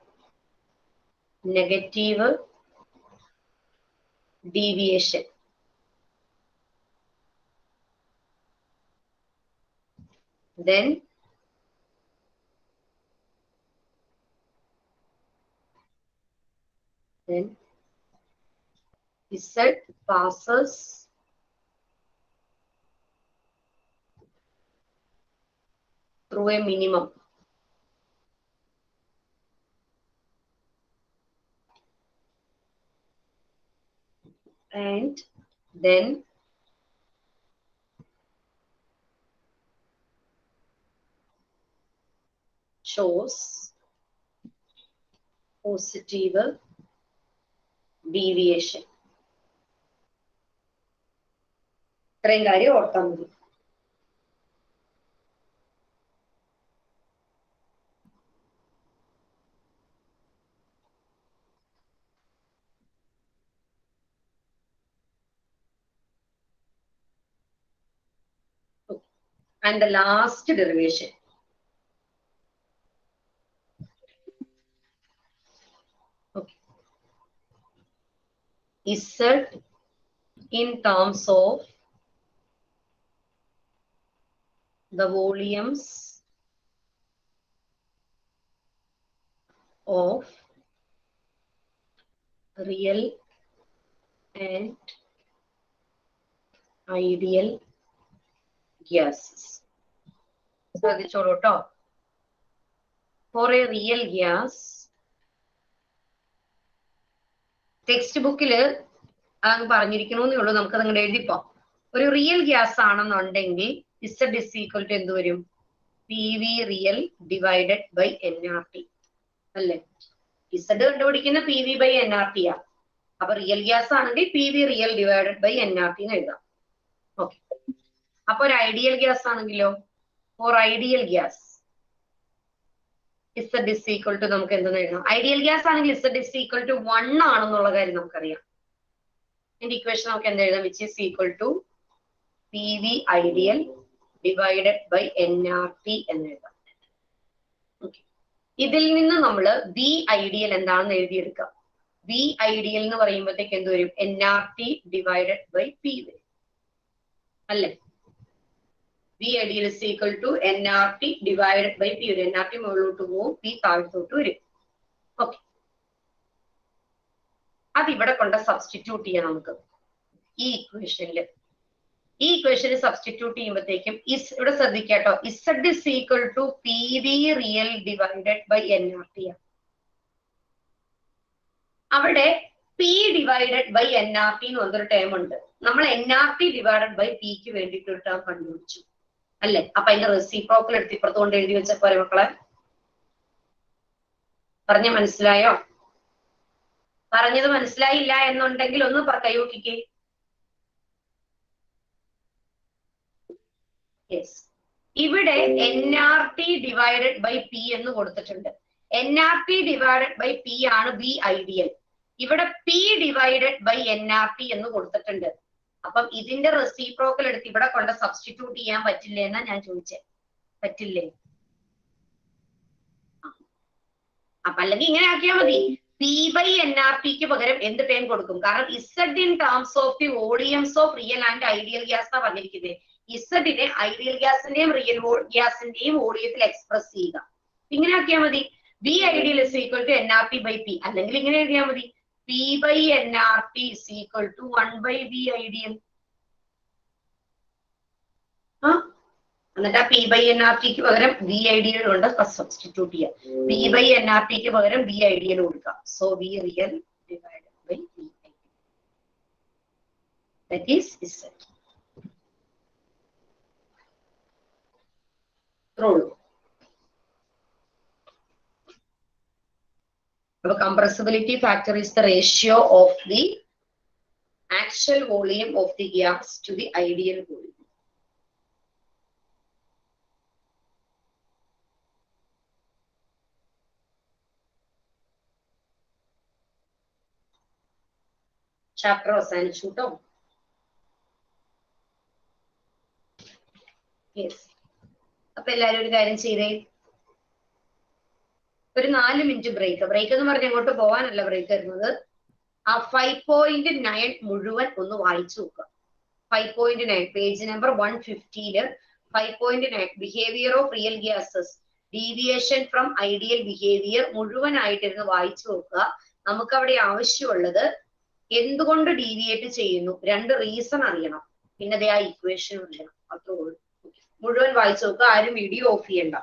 negative deviation. Then Z passes through a minimum. And then shows positive deviation. ഇത്രയും കാര്യം ഓർത്താൽ മതി. And the last derivation. Okay. Z in terms of the volumes of real and ideal gases. ശ്രദ്ധിച്ചോളൂ കേട്ടോ. For a real gas, text ബുക്കില് അങ്ങ് പറഞ്ഞിരിക്കണമെന്നേ ഉള്ളൂ, നമുക്കത് അങ്ങോട്ട് എഴുതിപ്പോ. ഒരു റിയൽ ഗ്യാസ് ആണെന്നുണ്ടെങ്കിൽ Z is equal to എന്ത് വരും? PV real divided by nRT അല്ലേ? Z കണ്ടുപിടിക്കുന്ന PV by nRT ആ. അപ്പൊ റിയൽ ഗ്യാസ് ആണെങ്കിൽ PV real divided by nRT എന്ന് എഴുതാം. ഓക്കെ. അപ്പൊ ഒരു ഐഡിയൽ ഗ്യാസ് ആണെങ്കിലോ, for ideal gas Z is equal to നമുക്ക് എന്തെന്ന് എഴുതാം? ഐഡിയൽ ഗ്യാസ് ആണെങ്കിൽ Z is equal to 1 ആണെന്നുള്ള കാര്യം നമുക്കറിയാം. ഇതിന്റെ ഇക്വേഷൻ നമുക്ക് എന്ത് എഴുതാം? Which is equal to PV ideal divided by nRT എന്ന് എഴുതാം. ഇതിൽ നിന്ന് നമ്മൾ B ഐഡിയൽ എന്താണെന്ന് എഴുതിയെടുക്കാം. B ഐഡിയൽ എന്ന് പറയുമ്പോഴത്തേക്ക് എന്ത് വരും? nRT ഡിവൈഡഡ് ബൈ P വരും അല്ലേ? B ideal is equal to nRT divided by P. nRT മുകളിലോട്ട് പോകും, P താഴത്തോട്ട് വരും. ഓക്കെ. അത് ഇവിടെ കൊണ്ട് സബ്സ്റ്റിറ്റ്യൂട്ട് ചെയ്യാം നമുക്ക് ഈ ഇക്വേഷനിൽ. ഈ ഇക്വേഷനിൽ സബ്സ്റ്റിറ്റ്യൂട്ട് ചെയ്യുമ്പോഴത്തേക്കും ഇവിടെ ശ്രദ്ധിക്കാട്ടോ, Z is equal to PV real divided by nRT ആണ്. അവിടെ P divided by nRT എന്ന് പറഞ്ഞൊരു ടേം ഉണ്ട്. നമ്മൾ nRT divided by P ക്ക് വേണ്ടിയിട്ട് ഒരു ടേം കണ്ടുപിടിച്ചു അല്ലെ? അപ്പൊ അതിന്റെ റെസിപ്രോക്കൽ എടുത്ത് ഇപ്പുറത്തോണ്ട് എഴുതി വെച്ച പോലെ മക്കളെ. പറഞ്ഞ മനസ്സിലായോ? പറഞ്ഞത് മനസ്സിലായില്ല എന്നുണ്ടെങ്കിൽ ഒന്ന് കൈവക്കിക്കേ. യെസ്, ഇവിടെ nRT ഡിവൈഡഡ് ബൈ P എന്ന് കൊടുത്തിട്ടുണ്ട്. nRT ഡിവൈഡഡ് ബൈ P ആണ് B ഐഡിയൽ. ഇവിടെ P ഡിവൈഡഡ് ബൈ nRT എന്ന് കൊടുത്തിട്ടുണ്ട്. അപ്പം ഇതിന്റെ റെസിപ്രോക്കൽ എടുത്ത് ഇവിടെ കൊണ്ട് സബ്സ്റ്റിറ്റ്യൂട്ട് ചെയ്യാൻ പറ്റില്ലേ എന്നാ ഞാൻ ചോദിച്ചേ. പറ്റില്ലേ? അപ്പൊ അല്ലെങ്കിൽ ഇങ്ങനെ ആക്കിയാൽ മതി. P by nRTക്ക് പകരം എന്ത് ടൈം കൊടുക്കും? കാരണം Z in terms of the volumes of real and ideal gas എന്നാ പറഞ്ഞിരിക്കുന്നത്. Z-നെ ഐഡിയൽ ഗ്യാസിന്റെയും റിയൽ ഗ്യാസിന്റെയും വോളിയത്തിൽ എക്സ്പ്രസ് ചെയ്യുക. ഇങ്ങനെ ആക്കിയാൽ മതി. B ideal is equal to nRT by P. അല്ലെങ്കിൽ ഇങ്ങനെ എഴുതിയാൽ മതി. P by nRT is equal to 1 by V ideal. എന്നിട്ട് ആ P by nRTക്ക് പകരം V ideal കൊണ്ട് സബ്സ്റ്റിറ്റ്യൂട്ട് ചെയ്യാം. P by nRTക്ക് പകരം V ideal കൊടുക്കാം. So V real divided by V ideal. That is Z. Roll. The compressibility factor is the ratio of the actual volume of the gas to the ideal volume. Chapter അവസാനിച്ചു ട്ടോ. Yes, അപ്പൊ എല്ലാരും ഒരു കാര്യം ചെയ്തേ. ഒരു 4 minute break. Break എന്ന് പറഞ്ഞ് എങ്ങോട്ട് പോകാനല്ല ബ്രേക്ക് തരുന്നത്. ആ 5.9 മുഴുവൻ ഒന്ന് വായിച്ചു നോക്കുക. 5.9 page number 150 5.9 behaviour of real gases deviation from ideal behaviour മുഴുവനായിട്ടിരുന്ന് വായിച്ചു നോക്കുക. നമുക്ക് അവിടെ ആവശ്യമുള്ളത് എന്തുകൊണ്ട് ഡീവിയേറ്റ് ചെയ്യുന്നു, 2 റീസൺ അറിയണം, പിന്നെ അതേ ആ ഇക്വേഷൻ അറിയണം. അത്രേ ഉള്ളൂ. മുഴുവൻ വായിച്ചു നോക്കുക, ആരും വീഡിയോ ഓഫ് ചെയ്യണ്ട.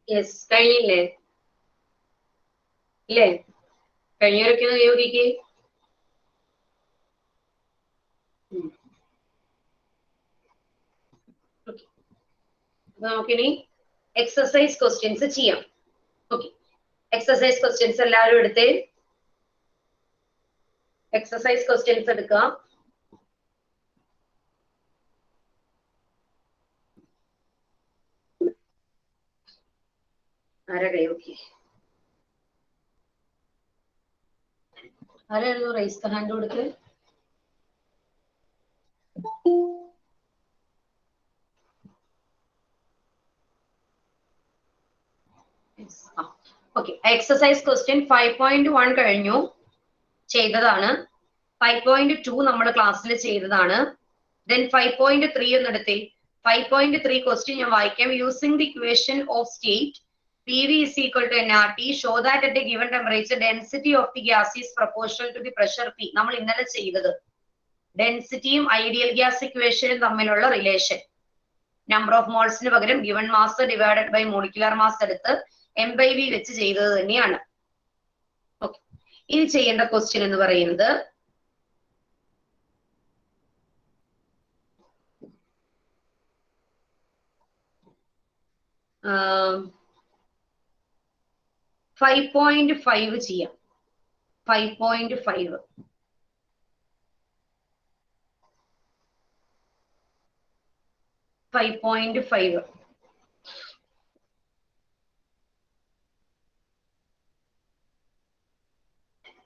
യെസ്, കഴിഞ്ഞില്ലേ? ഇല്ലേ? കഴിഞ്ഞവരൊക്കെ ഒന്ന് യോഗിക്ക്. നമുക്കിനി എക്സസൈസ് ക്വസ്റ്റ്യൻസ് ചെയ്യാം. ഓക്കെ, എക്സസൈസ് ക്വസ്റ്റ്യൻസ് എല്ലാവരും എടുത്തേ. എക്സസൈസ് ക്വസ്റ്റ്യൻസ് എടുക്കാം. ആരാ ഓക്കെ, ആരായിരുന്നു റൈസ് ദ ഹാൻഡ് കൊടുത്ത്? ഓക്കെ, എക്സസൈസ് ക്വസ്റ്റ്യൻ 5.1 കഴിഞ്ഞു, ചെയ്തതാണ്. 5.2 നമ്മുടെ ക്ലാസ്സിൽ ചെയ്തതാണ്. ദെൻ 5.3 ഒന്ന് എടുത്തേ. 5.3 ക്വസ്റ്റ്യൻ ഞാൻ വായിക്കാം. Using the equation of state PV is equal to nRT, show that at a given temperature density of the gas is proportional to the pressure P. നമ്മൾ ഇന്നലെ ചെയ്തത് ഡെൻസിറ്റിയും ഐഡിയൽ ഗ്യാസ് ഇക്വേഷനും തമ്മിലുള്ള റിലേഷൻ. നമ്പർ ഓഫ് മോൾസിന് പകരം given mass divided by molecular mass എടുത്ത് M/V വെച്ച് ചെയ്തത് തന്നെയാണ്. ഓക്കെ, ഇനി ചെയ്യേണ്ട ക്വസ്റ്റ്യൻ എന്ന് പറയുന്നത് ആം, 5.5 ചെയ്യാം. 5.5 5.5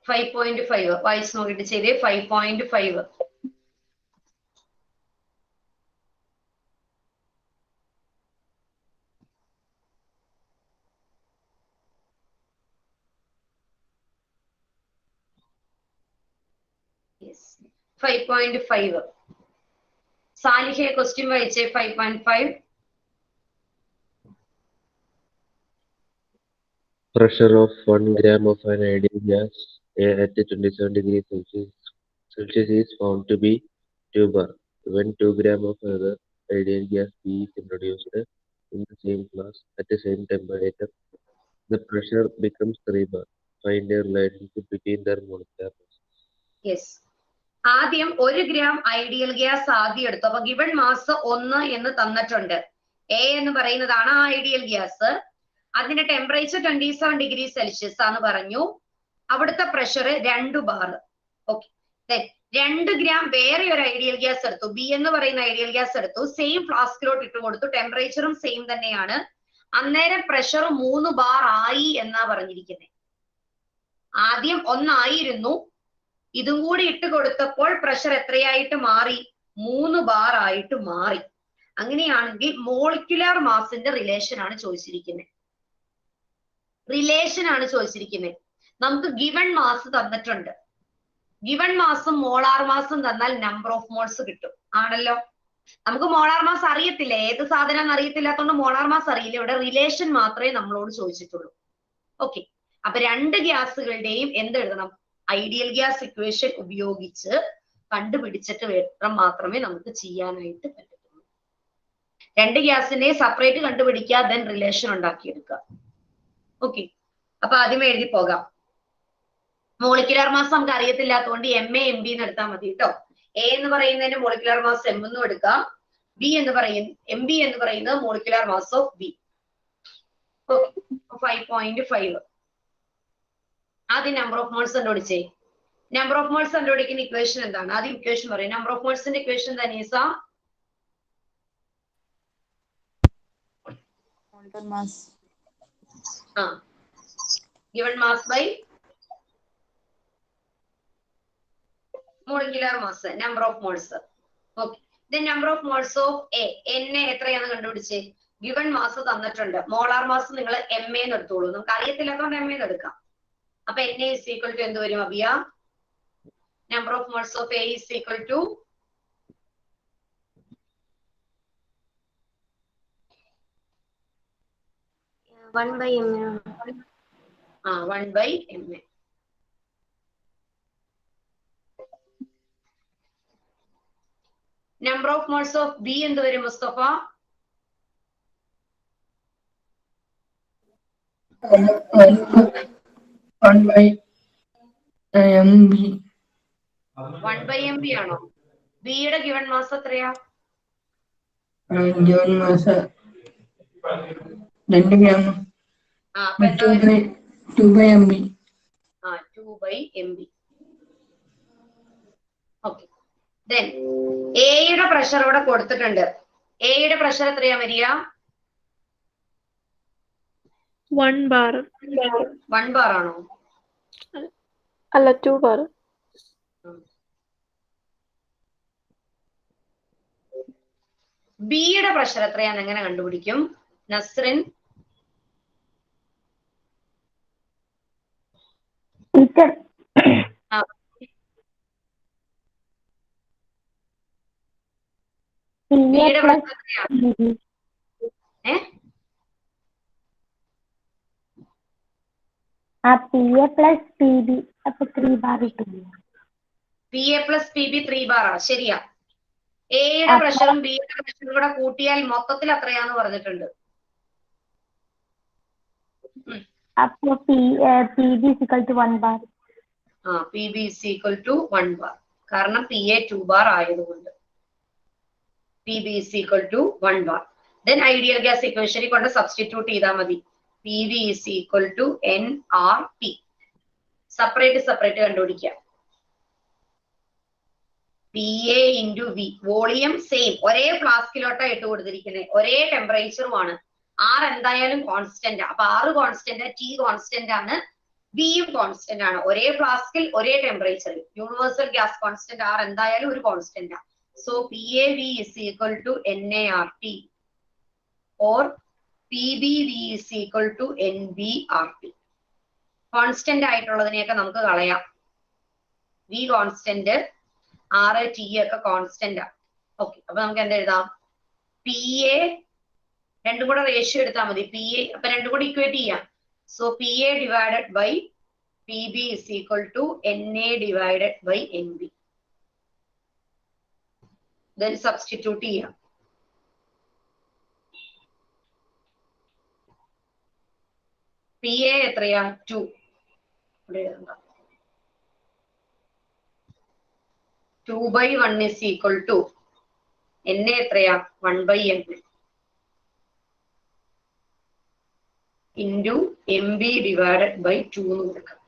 5.5 വായിച്ച് നോക്കിയിട്ട് ചെയ്തേ. 5.5 5.5 സാലിഹെ ക്വസ്റ്റ്യൻ വായിച്ചേ. 5.5 Pressure of 1 gram of an ideal gas at 27 degrees Celsius is found to be 2 bar. When 2 gram of another ideal gas B is introduced in the same class at the same temperature, the pressure becomes 3 bar. Find a relationship between their molecular masses. Yes, ആദ്യം 1 gram ideal gas ആദ്യം എടുത്തു. അപ്പൊ given mass 1 എന്ന് തന്നിട്ടുണ്ട്. A എന്ന് പറയുന്നതാണ് ആ ideal gas. അതിന്റെ ടെമ്പറേച്ചർ 27 ഡിഗ്രി സെൽഷ്യസ് ആന്ന് പറഞ്ഞു. അവിടുത്തെ പ്രഷർ 2 ബാർ. ഓക്കെ, 2 ഗ്രാം വേറെ ഒരു ഐഡിയൽ ഗ്യാസ് എടുത്തു. ബി എന്ന് പറയുന്ന ഐഡിയൽ ഗ്യാസ് എടുത്തു. സെയിം ഫ്ലാസ്കിലോട്ട് ഇട്ട് കൊടുത്തു. ടെമ്പറേച്ചറും സെയിം തന്നെയാണ്. അന്നേരം പ്രഷർ 3 ബാർ ആയി എന്നാ പറഞ്ഞിരിക്കുന്നത്. ആദ്യം 1 ആയിരുന്നു, ഇതും കൂടി ഇട്ട് കൊടുത്തപ്പോൾ പ്രഷർ എത്രയായിട്ട് മാറി? 3 ബാർ ആയിട്ട് മാറി. അങ്ങനെയാണെങ്കിൽ മോളിക്കുലർ മാസിന്റെ റിലേഷൻ ആണ് ചോദിച്ചിരിക്കുന്നത്. നമുക്ക് ഗിവൺ മാസ് തന്നിട്ടുണ്ട്. ഗിവൺ മാസും മോളാർ മാസും തന്നാൽ നമ്പർ ഓഫ് മോൾസ് കിട്ടും. ആണല്ലോ, നമുക്ക് മോളാർ മാസ് അറിയത്തില്ല, ഏത് സാധനം അറിയത്തില്ലാത്തതുകൊണ്ട് മോളാർ മാസ് അറിയില്ല. ഇവിടെ റിലേഷൻ മാത്രമേ നമ്മളോട് ചോദിച്ചിട്ടുള്ളൂ. ഓക്കെ, അപ്പൊ 2 ഗ്യാസുകളുടെയും എന്തെഴുതണം? ഐഡിയൽ ഗ്യാസ് ഇക്വേഷൻ ഉപയോഗിച്ച് കണ്ടുപിടിച്ചിട്ട് മാത്രമേ നമുക്ക് ചെയ്യാനായിട്ട് പറ്റത്തുള്ളൂ. 2 ഗ്യാസിനെ സെപ്പറേറ്റ് കണ്ടുപിടിക്കുക, ദെൻ റിലേഷൻ ഉണ്ടാക്കിയെടുക്കുക. ഓക്കെ, അപ്പൊ ആദ്യമേ എഴുതി പോകാം. മോളിക്കുലർ മാസ് നമുക്ക് അറിയത്തില്ലാത്തതുകൊണ്ട് MA MB എന്ന് എടുത്താൽ മതി കേട്ടോ. എ എന്ന് പറയുന്നതിന് മോളിക്കുലർ മാസ് M എന്നും എടുക്കാം. MB എന്ന് പറയുന്നത് മോളിക്കുലർ മാസ് ഓഫ് B. 5.5 ആദ്യം നമ്പർ ഓഫ് മോൾസ് കണ്ടുപിടിച്ചേ. നമ്പർ ഓഫ് മോൾസ് കണ്ടുപിടിക്കുന്ന ഇക്വേഷൻ എന്താണ്? ആദ്യം ഇക്വേഷൻ പറയും. നമ്പർ ഓഫ് മോൾസിന്റെ ഇക്വേഷൻ തനീസ. Given mass by molecular mass, number of moles. Okay, then number of moles of A. Na എത്രയാണ് കണ്ടുപിടിച്ചേ? Given mass തന്നിട്ടുണ്ട്. മോളാർ മാസ് നിങ്ങൾ MA എന്ന് എടുത്തോളൂ. നമുക്ക് അറിയത്തില്ലാത്തതുകൊണ്ട് MA എന്ന് എടുക്കാം. അപ്പൊ Na is equal to എന്ത് വരും അബിയ? Number of moles of A is equal to 1/MA. 1/MA. Number of moles of B എന്ത് വരും മുസ്തഫ? 1/MB. 1/MB ആണോ? ബിയുടെ ഗിവൺ മാസ് എത്രയാ? Given mass 2 gram. 2/MB. 2/MB. Okay, then എയുടെ പ്രഷർ ഇവിടെ കൊടുത്തിട്ടുണ്ട്. എയുടെ പ്രഷർ എത്രയാ വരിക? 1 bar. 1 ബാർ ആണോ? അല്ല, 2 bar. ബിയുടെ പ്രഷർ എത്രയാന്ന് എങ്ങനെ കണ്ടുപിടിക്കും നസ്രിൻ? ബിയുടെ പ്രഷർ എത്രയാണ്? PA plus PB അപ്പൊ 3 ബാർ കിട്ടില്ല. PA plus PB 3 ബാർ ആണ്. ശരിയാ. എയുടെ പ്രഷറും ബിയുടെ പ്രഷറും കൂടെ കൂട്ടിയാൽ മൊത്തത്തിൽ എത്രയാന്ന് പറഞ്ഞിട്ടുണ്ട്? അപ്പൊ PB is equal to 1 bar. PB is equal to 1 bar. കാരണം PA 2 bar ആയതുകൊണ്ട് PB is equal to 1 bar. Then ideal gas equation കൊണ്ട് സബ്സ്റ്റിറ്റ്യൂട്ട് ചെയ്താൽ മതി. PV is equal to nRT. Separate കണ്ടുപിടിക്കാം. PA into V. Volume same, ഒരേ ഫ്ലാസ്കിലോട്ടാണ് ഇട്ട് കൊടുത്തിരിക്കുന്നത്, ഒരേ ടെമ്പറേച്ചറുമാണ്. R എന്തായാലും കോൺസ്റ്റന്റ്. അപ്പൊ R കോൺസ്റ്റന്റ്, T കോൺസ്റ്റന്റ് ആണ്, Vയും കോൺസ്റ്റന്റ് ആണ്. ഒരേ ഫ്ലാസ്കിൽ ഒരേ ടെമ്പറേച്ചറിൽ യൂണിവേഴ്സൽ ഗ്യാസ് കോൺസ്റ്റന്റ് R എന്തായാലും ഒരു കോൺസ്റ്റന്റ് ആണ്. So PAV is equal to NART or PBV is equal to NBRT. Constant ആയിട്ടുള്ളതിനെയൊക്കെ നമുക്ക് കളയാം. V കോൺസ്റ്റന്റ്, R T ഒക്കെ കോൺസ്റ്റന്റ് ആണ്. ഓക്കെ, അപ്പൊ നമുക്ക് എന്താ എഴുതാം? PA രണ്ടും കൂടെ റേഷ്യോ എടുത്താൽ മതി. PA അപ്പൊ രണ്ടും കൂടെ ഇക്വേറ്റ് ചെയ്യാം. So PA divided by PB is equal to NA divided by NB. Then substitute ചെയ്യാം. PA എത്രയാ? 2. 2/1 is equal to NA എത്രയാ? 1/M into MB divided by 2 എന്ന് കൊടുക്കാം.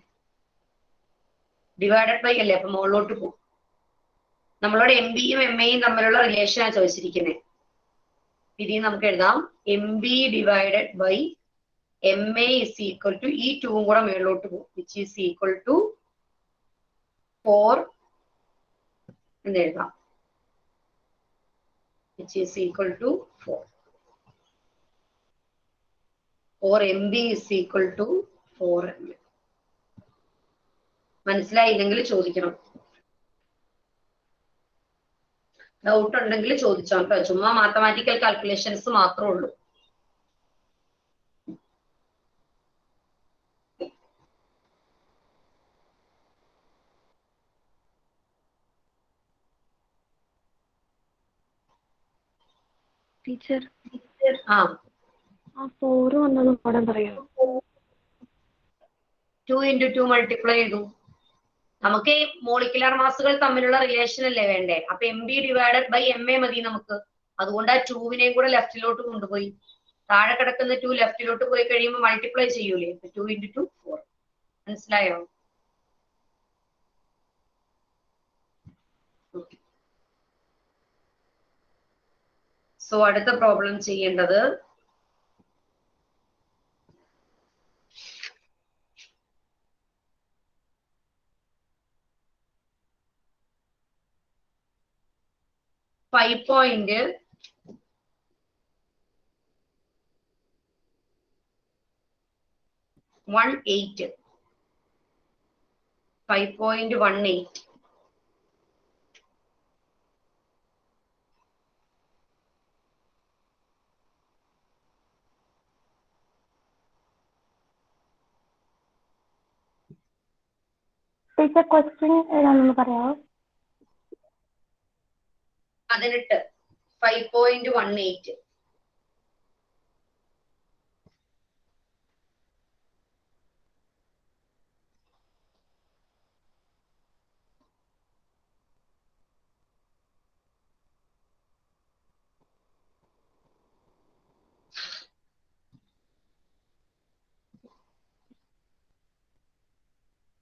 ഡിവൈഡഡ് ബൈ അല്ലേ, അപ്പൊ മുകളിലോട്ട് പോകും. നമ്മളോട് MBയും MAയും തമ്മിലുള്ള റിലേഷനാണ് ചോദിച്ചിരിക്കുന്നത്. ഇതിൽ നമുക്ക് എഴുതാം MB divided by MA is equal to ഈ 2 കൂടെ മുകളിലോട്ട് പോകും, which is equal to 4 എന്ന് എഴുതാം, which is equal to 4. or MB is equal to 4 MB. മനസ്സിലായില്ലെങ്കിൽ ചോദിക്കണം. ഡൗട്ട് ഉണ്ടെങ്കിൽ ചോദിച്ചോ കേട്ടോ. ചുമ്മാ മാത്തമാറ്റിക്കൽ കാൽക്കുലേഷൻസ് മാത്രമേ ഉള്ളൂ. ടീച്ചർ 4 വന്നൊന്നും പാടാൻ പറയോ? 2 into 2 മൾട്ടിപ്ലൈ ചെയ്തു. നമുക്ക് മോളിക്കുലർ മാസുകൾ തമ്മിലുള്ള റിലേഷൻ അല്ലേ വേണ്ടേ? അപ്പൊ MB divided by MA മതി നമുക്ക്. അതുകൊണ്ട് ആ 2വിനെയും കൂടെ ലെഫ്റ്റിലോട്ട് കൊണ്ടുപോയി. താഴെ കിടക്കുന്ന 2 ലെഫ്റ്റിലോട്ട് പോയി കഴിയുമ്പോൾ മൾട്ടിപ്ലൈ ചെയ്യൂലേ? 2 into 2 4. മനസ്സിലായോ? സോ അടുത്ത പ്രോബ്ലം ചെയ്യേണ്ടത് .18 5.18. ടീച്ചർ ക്വസ്റ്റ്യൻ ഏതാണെന്ന് പറയാമോ? 18 5.18.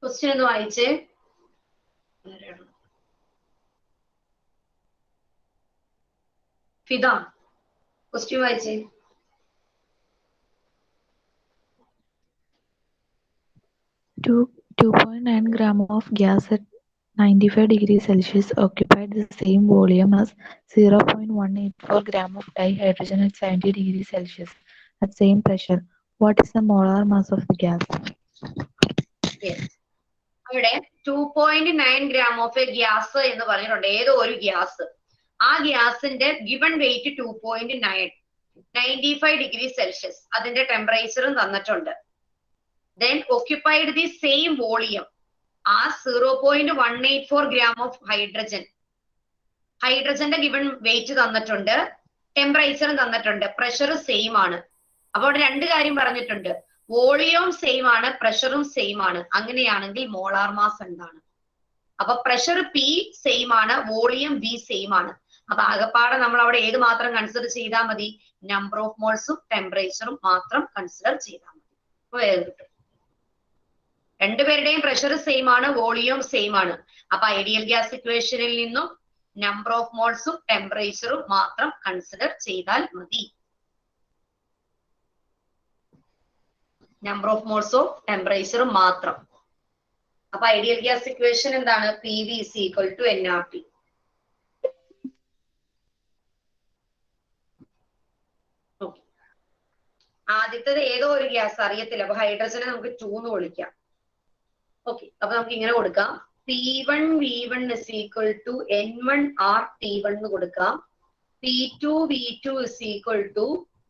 ക്വസ്റ്റ്യൻ ഒന്ന് വായിച്ചേ. ഫിദ ക്വസ്റ്റ്യൻ വായിച്ചേ. 2.9 gram of gas at 95 degrees Celsius occupied the same volume as 0.184 gram of dihydrogen at 70 degrees Celsius at same pressure. What is the molar mass of the gas? Yes. അവിടെ 2.9 gram of A gas എന്ന് പറഞ്ഞിട്ടുണ്ട്. ഏതോ ഒരു gas ആ ഗ്യാസിന്റെ given weight 2.9 95 degree Celsius അതിന്റെ ടെമ്പറേച്ചറും തന്നിട്ടുണ്ട്. Then occupied the same volume ആ 0.184 gram ഓഫ് ഹൈഡ്രജൻ. ഹൈഡ്രജന്റെ ഗിവൺ വെയിറ്റ് തന്നിട്ടുണ്ട്, ടെമ്പറേച്ചറും തന്നിട്ടുണ്ട്, പ്രഷർ സെയിം ആണ്. അപ്പൊ അവിടെ രണ്ട് കാര്യം പറഞ്ഞിട്ടുണ്ട്, വോളിയവും സെയിം ആണ്, പ്രഷറും സെയിം ആണ്. അങ്ങനെയാണെങ്കിൽ മോളാർ മാസ് എന്താണ്? അപ്പൊ പ്രഷർ പി സെയിം ആണ്, വോളിയം വി സെയിം ആണ്. അപ്പൊ ആകെപ്പാടെ നമ്മൾ അവിടെ ഏത് മാത്രം കൺസിഡർ ചെയ്താൽ മതി? നമ്പർ ഓഫ് മോൾസും ടെമ്പറേച്ചറും മാത്രം കൺസിഡർ ചെയ്താൽ മതി. അപ്പൊ വേഗം കിട്ടും. രണ്ടുപേരുടെയും പ്രഷർ സെയിം ആണ്, വോളിയം സെയിം ആണ്. അപ്പൊ ഐഡിയൽ ഗ്യാസ് ഇക്വേഷനിൽ നിന്നും നമ്പർ ഓഫ് മോൾസും ടെമ്പറേച്ചറും മാത്രം കൺസിഡർ ചെയ്താൽ മതി. നമ്പർ ഓഫ് മോൾസും ടെമ്പറേച്ചറും മാത്രം. അപ്പൊ ഐഡിയൽ ഗ്യാസ് ഇക്വേഷൻ എന്താണ്? P V is equal to NRT. ആദ്യത്തേത് ഏതോ ഒരു ഗ്യാസ് അറിയത്തില്ല, അപ്പൊ ഹൈഡ്രജനെ നമുക്ക് 2 എന്ന് വിളിക്കാം. ഓക്കെ, അപ്പൊ നമുക്ക് ഇങ്ങനെ കൊടുക്കാം, P1 V1 is equal to N1 R T1 എന്ന് കൊടുക്കാം. P2 V2 is equal to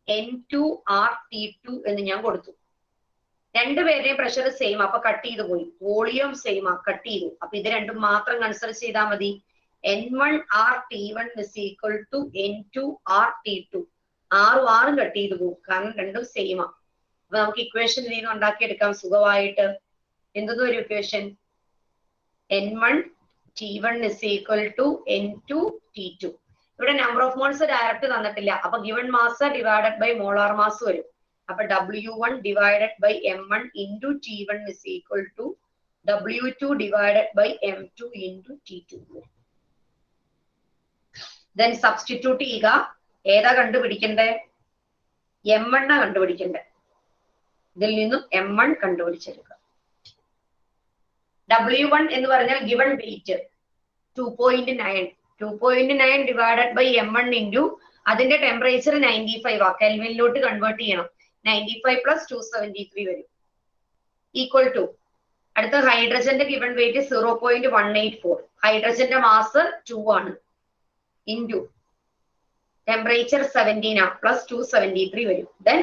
N2 R T2 എന്ന് ഞാൻ കൊടുത്തു. രണ്ടുപേരുടെയും പ്രഷർ സെയിം, അപ്പൊ കട്ട് ചെയ്ത് പോയി. വോളിയം സെയിം ആ, കട്ട് ചെയ്തു. അപ്പൊ ഇത് രണ്ടും മാത്രം കൺസിഡർ ചെയ്താൽ മതി. N1 R T1 is equal to N2 R T2. ആറും കട്ട് ചെയ്ത് പോകും, കാരണം രണ്ടും സെയിം ആ. അപ്പൊ നമുക്ക് ഇക്വേഷൻ ഇതിൽ നിന്ന് ഉണ്ടാക്കിയെടുക്കാം സുഖമായിട്ട്. എന്തെന്ന് ഒരു equation? N1 T1 is equal to N2 T2. ഇവിടെ നമ്പർ ഓഫ് മോൾസ് ഡയറക്റ്റ് തന്നിട്ടില്ല, അപ്പൊ given mass divided by molar mass വരും. അപ്പൊ W1 divided by M1 into T1 is equal to W2 divided by M2 into T2. Then substitute ചെയ്യുക. ഏതാ കണ്ടുപിടിക്കണ്ടേ? M1 കണ്ടുപിടിക്കണ്ടേ. ഇതിൽ നിന്നും M1 കണ്ടുപിടിച്ചെടുക്കുക. W1 എന്ന് പറഞ്ഞാൽ given weight 2.9. 2.9 divided by M1 into അതിന്റെ temperature 95 ആ, കെൽവിനിലോട്ട് കൺവേർട്ട് ചെയ്യണം. 95 പ്ലസ് 273 വരും. ഈക്വൽ ടു അടുത്ത ഹൈഡ്രജന്റെ ഗിവൺ വെയിറ്റ് 0.184. ഹൈഡ്രജന്റെ മാസ് 2 ആണ്. ഇൻറ്റു ടെമ്പറേച്ചർ 17 ആ, പ്ലസ് 273 വരും. ദെൻ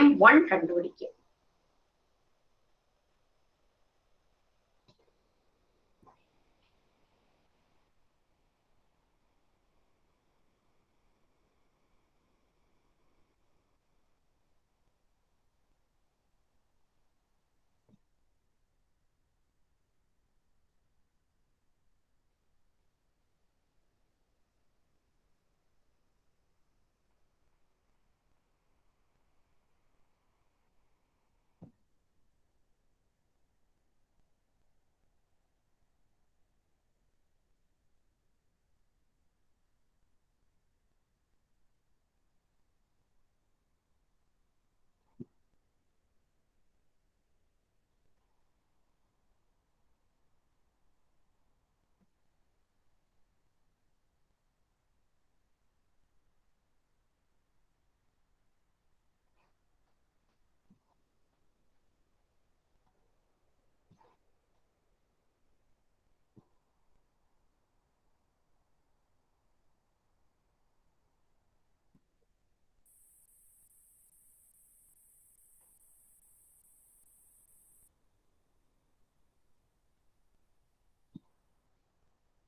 M1 കണ്ടുപിടിക്കുക.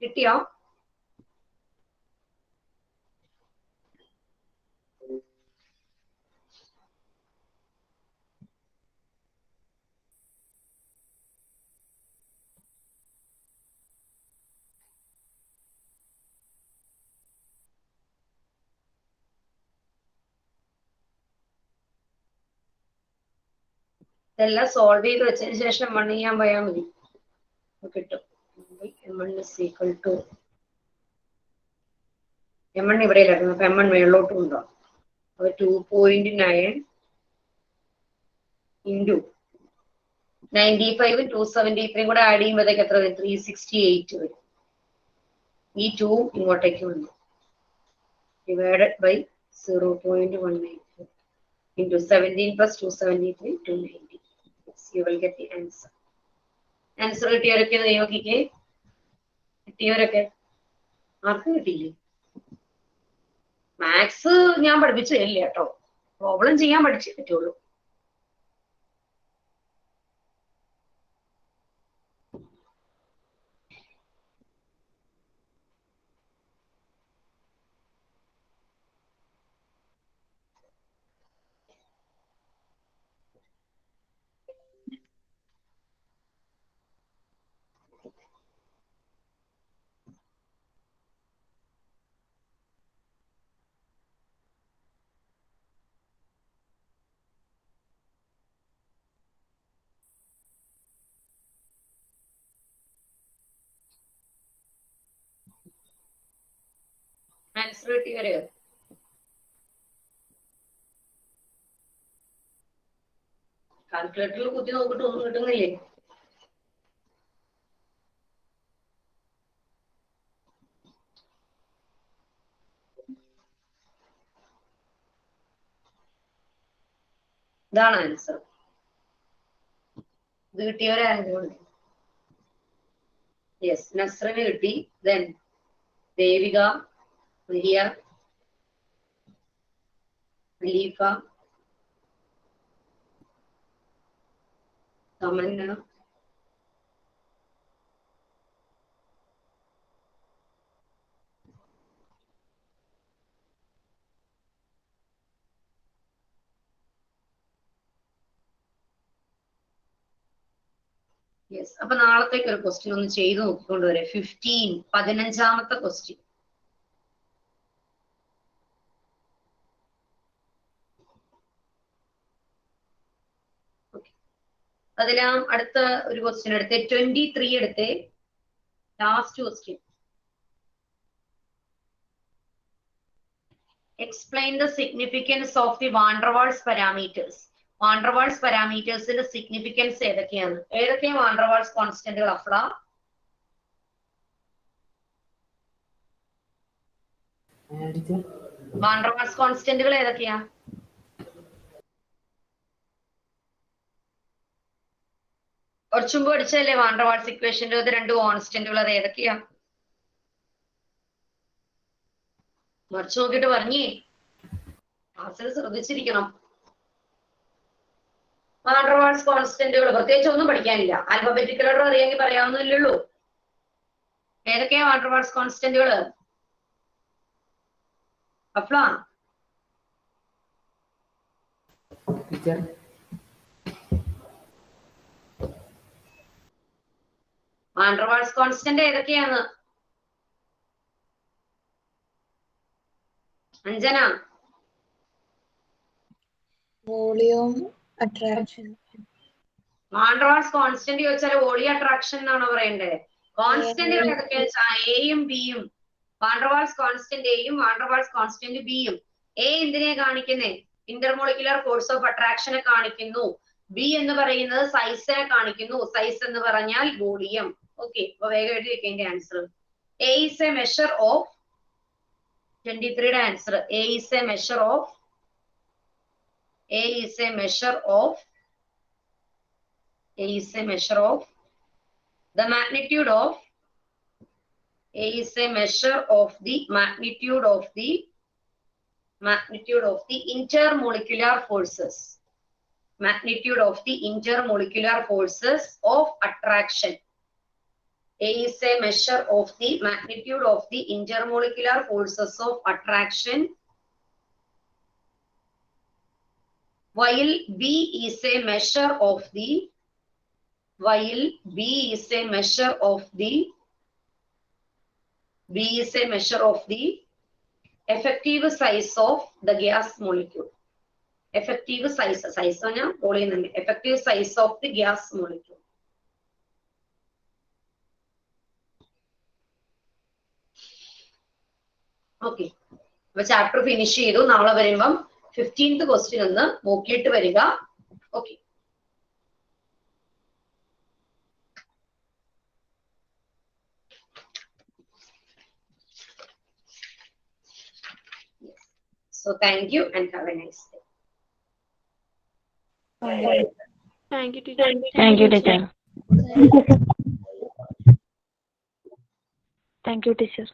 കിട്ടിയോ? ഇതെല്ലാം സോൾവ് ചെയ്ത് വെച്ചതിന് ശേഷം M1 ചെയ്യാൻ പോയാൽ മതി, കിട്ടും. M1 is equal to M1 ഇവിടെ ഇല്ലായിരുന്നു, അപ്പൊ M1 മേളിലോട്ടും ഉണ്ടോ? അപ്പൊ 2.9 ഇൻറ്റു 95 273 കൂടെ ആഡ് ചെയ്യുമ്പോഴത്തേക്ക് എത്ര വരും? 368 വരും. ഈ 2 ഇങ്ങോട്ടേക്ക് വന്നു, divided by 0.184 into 17 plus 273 290. Yes, you will get the answer. Answer കിട്ടിയവരൊക്കെ നോക്കിക്കേ, കിട്ടിയവരൊക്കെ ആർക്കും കിട്ടിയില്ലേ? മാത്സ് ഞാൻ പഠിപ്പിച്ചു തരില്ല കേട്ടോ, പ്രോബ്ലം ചെയ്യാൻ പഠിച്ചേ പറ്റുള്ളൂ. ആൻസർ കിട്ടിയവര് കാൽക്കുലേറ്ററിൽ കുത്തി നോക്കിട്ട് ഒന്നും കിട്ടുന്നില്ലേ? ഇതാണ് ആൻസർ. ഇത് കിട്ടിയവരായിരുന്നു. യെസ്, നസ്റിന് കിട്ടി. ദെൻ ദേവിക, റിയ, ഖലീഫ, തമന്ന, യെസ്. അപ്പൊ നാളത്തേക്ക് ഒരു ക്വസ്റ്റ്യൻ ഒന്ന് ചെയ്തു നോക്കിക്കൊണ്ടുവരെ. 15ാമത്തെ ക്വസ്റ്റ്യൻ. അതിലാ അടുത്ത ഒരു ക്വസ്റ്റ്യൻ എടുത്തേ, 23 എടുത്തേ, last question. Explain the significance of the van der Waals parameters. van der Waals parametersന്റെ സിഗ്നിഫിക്കൻസ് ഏതൊക്കെയാണ്? ഏതൊക്കെയാണ് van der Waals കോൺസ്റ്റന്റുകൾ? അഫ്ല, van der Waals കോൺസ്റ്റന്റുകൾ ഏതൊക്കെയാ? കുറച്ചുമ്പ് പഠിച്ചല്ലേ van der Waals ഇക്വേഷന്റെ രണ്ട് കോൺസ്റ്റന്റുകൾ? അത് ഏതൊക്കെയാ? മറിച്ച് നോക്കിട്ട് പറഞ്ഞേ, ക്ലാസ്സിൽ ശ്രദ്ധിച്ചിരിക്കണം. van der Waals കോൺസ്റ്റന്റുകൾ പ്രത്യേകിച്ച് ഒന്നും പഠിക്കാനില്ല. ആൽഫബറ്റിക്കൽ ഓർഡർ അറിയാമെങ്കിൽ പറയാവുന്നില്ലുള്ളൂ. ഏതൊക്കെയാ van der Waals കോൺസ്റ്റന്റുകൾ? അഫ്ല, van der Waals കോൺസ്റ്റന്റ് ഏതൊക്കെയാണ്? Anjana, volume, attraction. van der Waals constant ചോദിച്ചാൽ വോളിയം അട്രാക്ഷൻ എന്നാണോ പറയണ്ടേ? കോൺസ്റ്റന്റുകൾ ഏതൊക്കെയാ വെച്ചാൽ എയും ബിയും. van der Waals കോൺസ്റ്റന്റ് എയും van der Waals കോൺസ്റ്റന്റ് ബിയും. എ എന്തിനെ കാണിക്കുന്നേ? ഇന്റർമോളിക്കുലർ ഫോഴ്സ് ഓഫ് അട്രാക്ഷനെ കാണിക്കുന്നു. ബി എന്ന് പറയുന്നത് സൈസിനെ കാണിക്കുന്നു. സൈസ് എന്ന് പറഞ്ഞാൽ വോളിയം. ഓക്കെ, അപ്പൊ വേഗം എഴുതി വെക്കേണ്ട answer. A is a measure of 23യുടെ answer. A is a measure of, A is a measure of, A is a measure of the magnitude of, A is a measure of the magnitude of the intermolecular forces. Magnitude of the intermolecular forces of attraction. A is a measure of the magnitude of the intermolecular forces of attraction, while B is a measure of the, while B is a measure of the, B is a measure of the effective size of the gas molecule. Effective size, size ആണ് volume. effective size of the gas molecule. Okay, അപ്പൊ chapter finish ചെയ്തു. നാളെ വരുമ്പം 15th question ഒന്ന് നോക്കിയിട്ട് വരിക. Okay, so thank you and have a nice day. Thank you, teacher. Thank you, teacher. Thank you, teacher.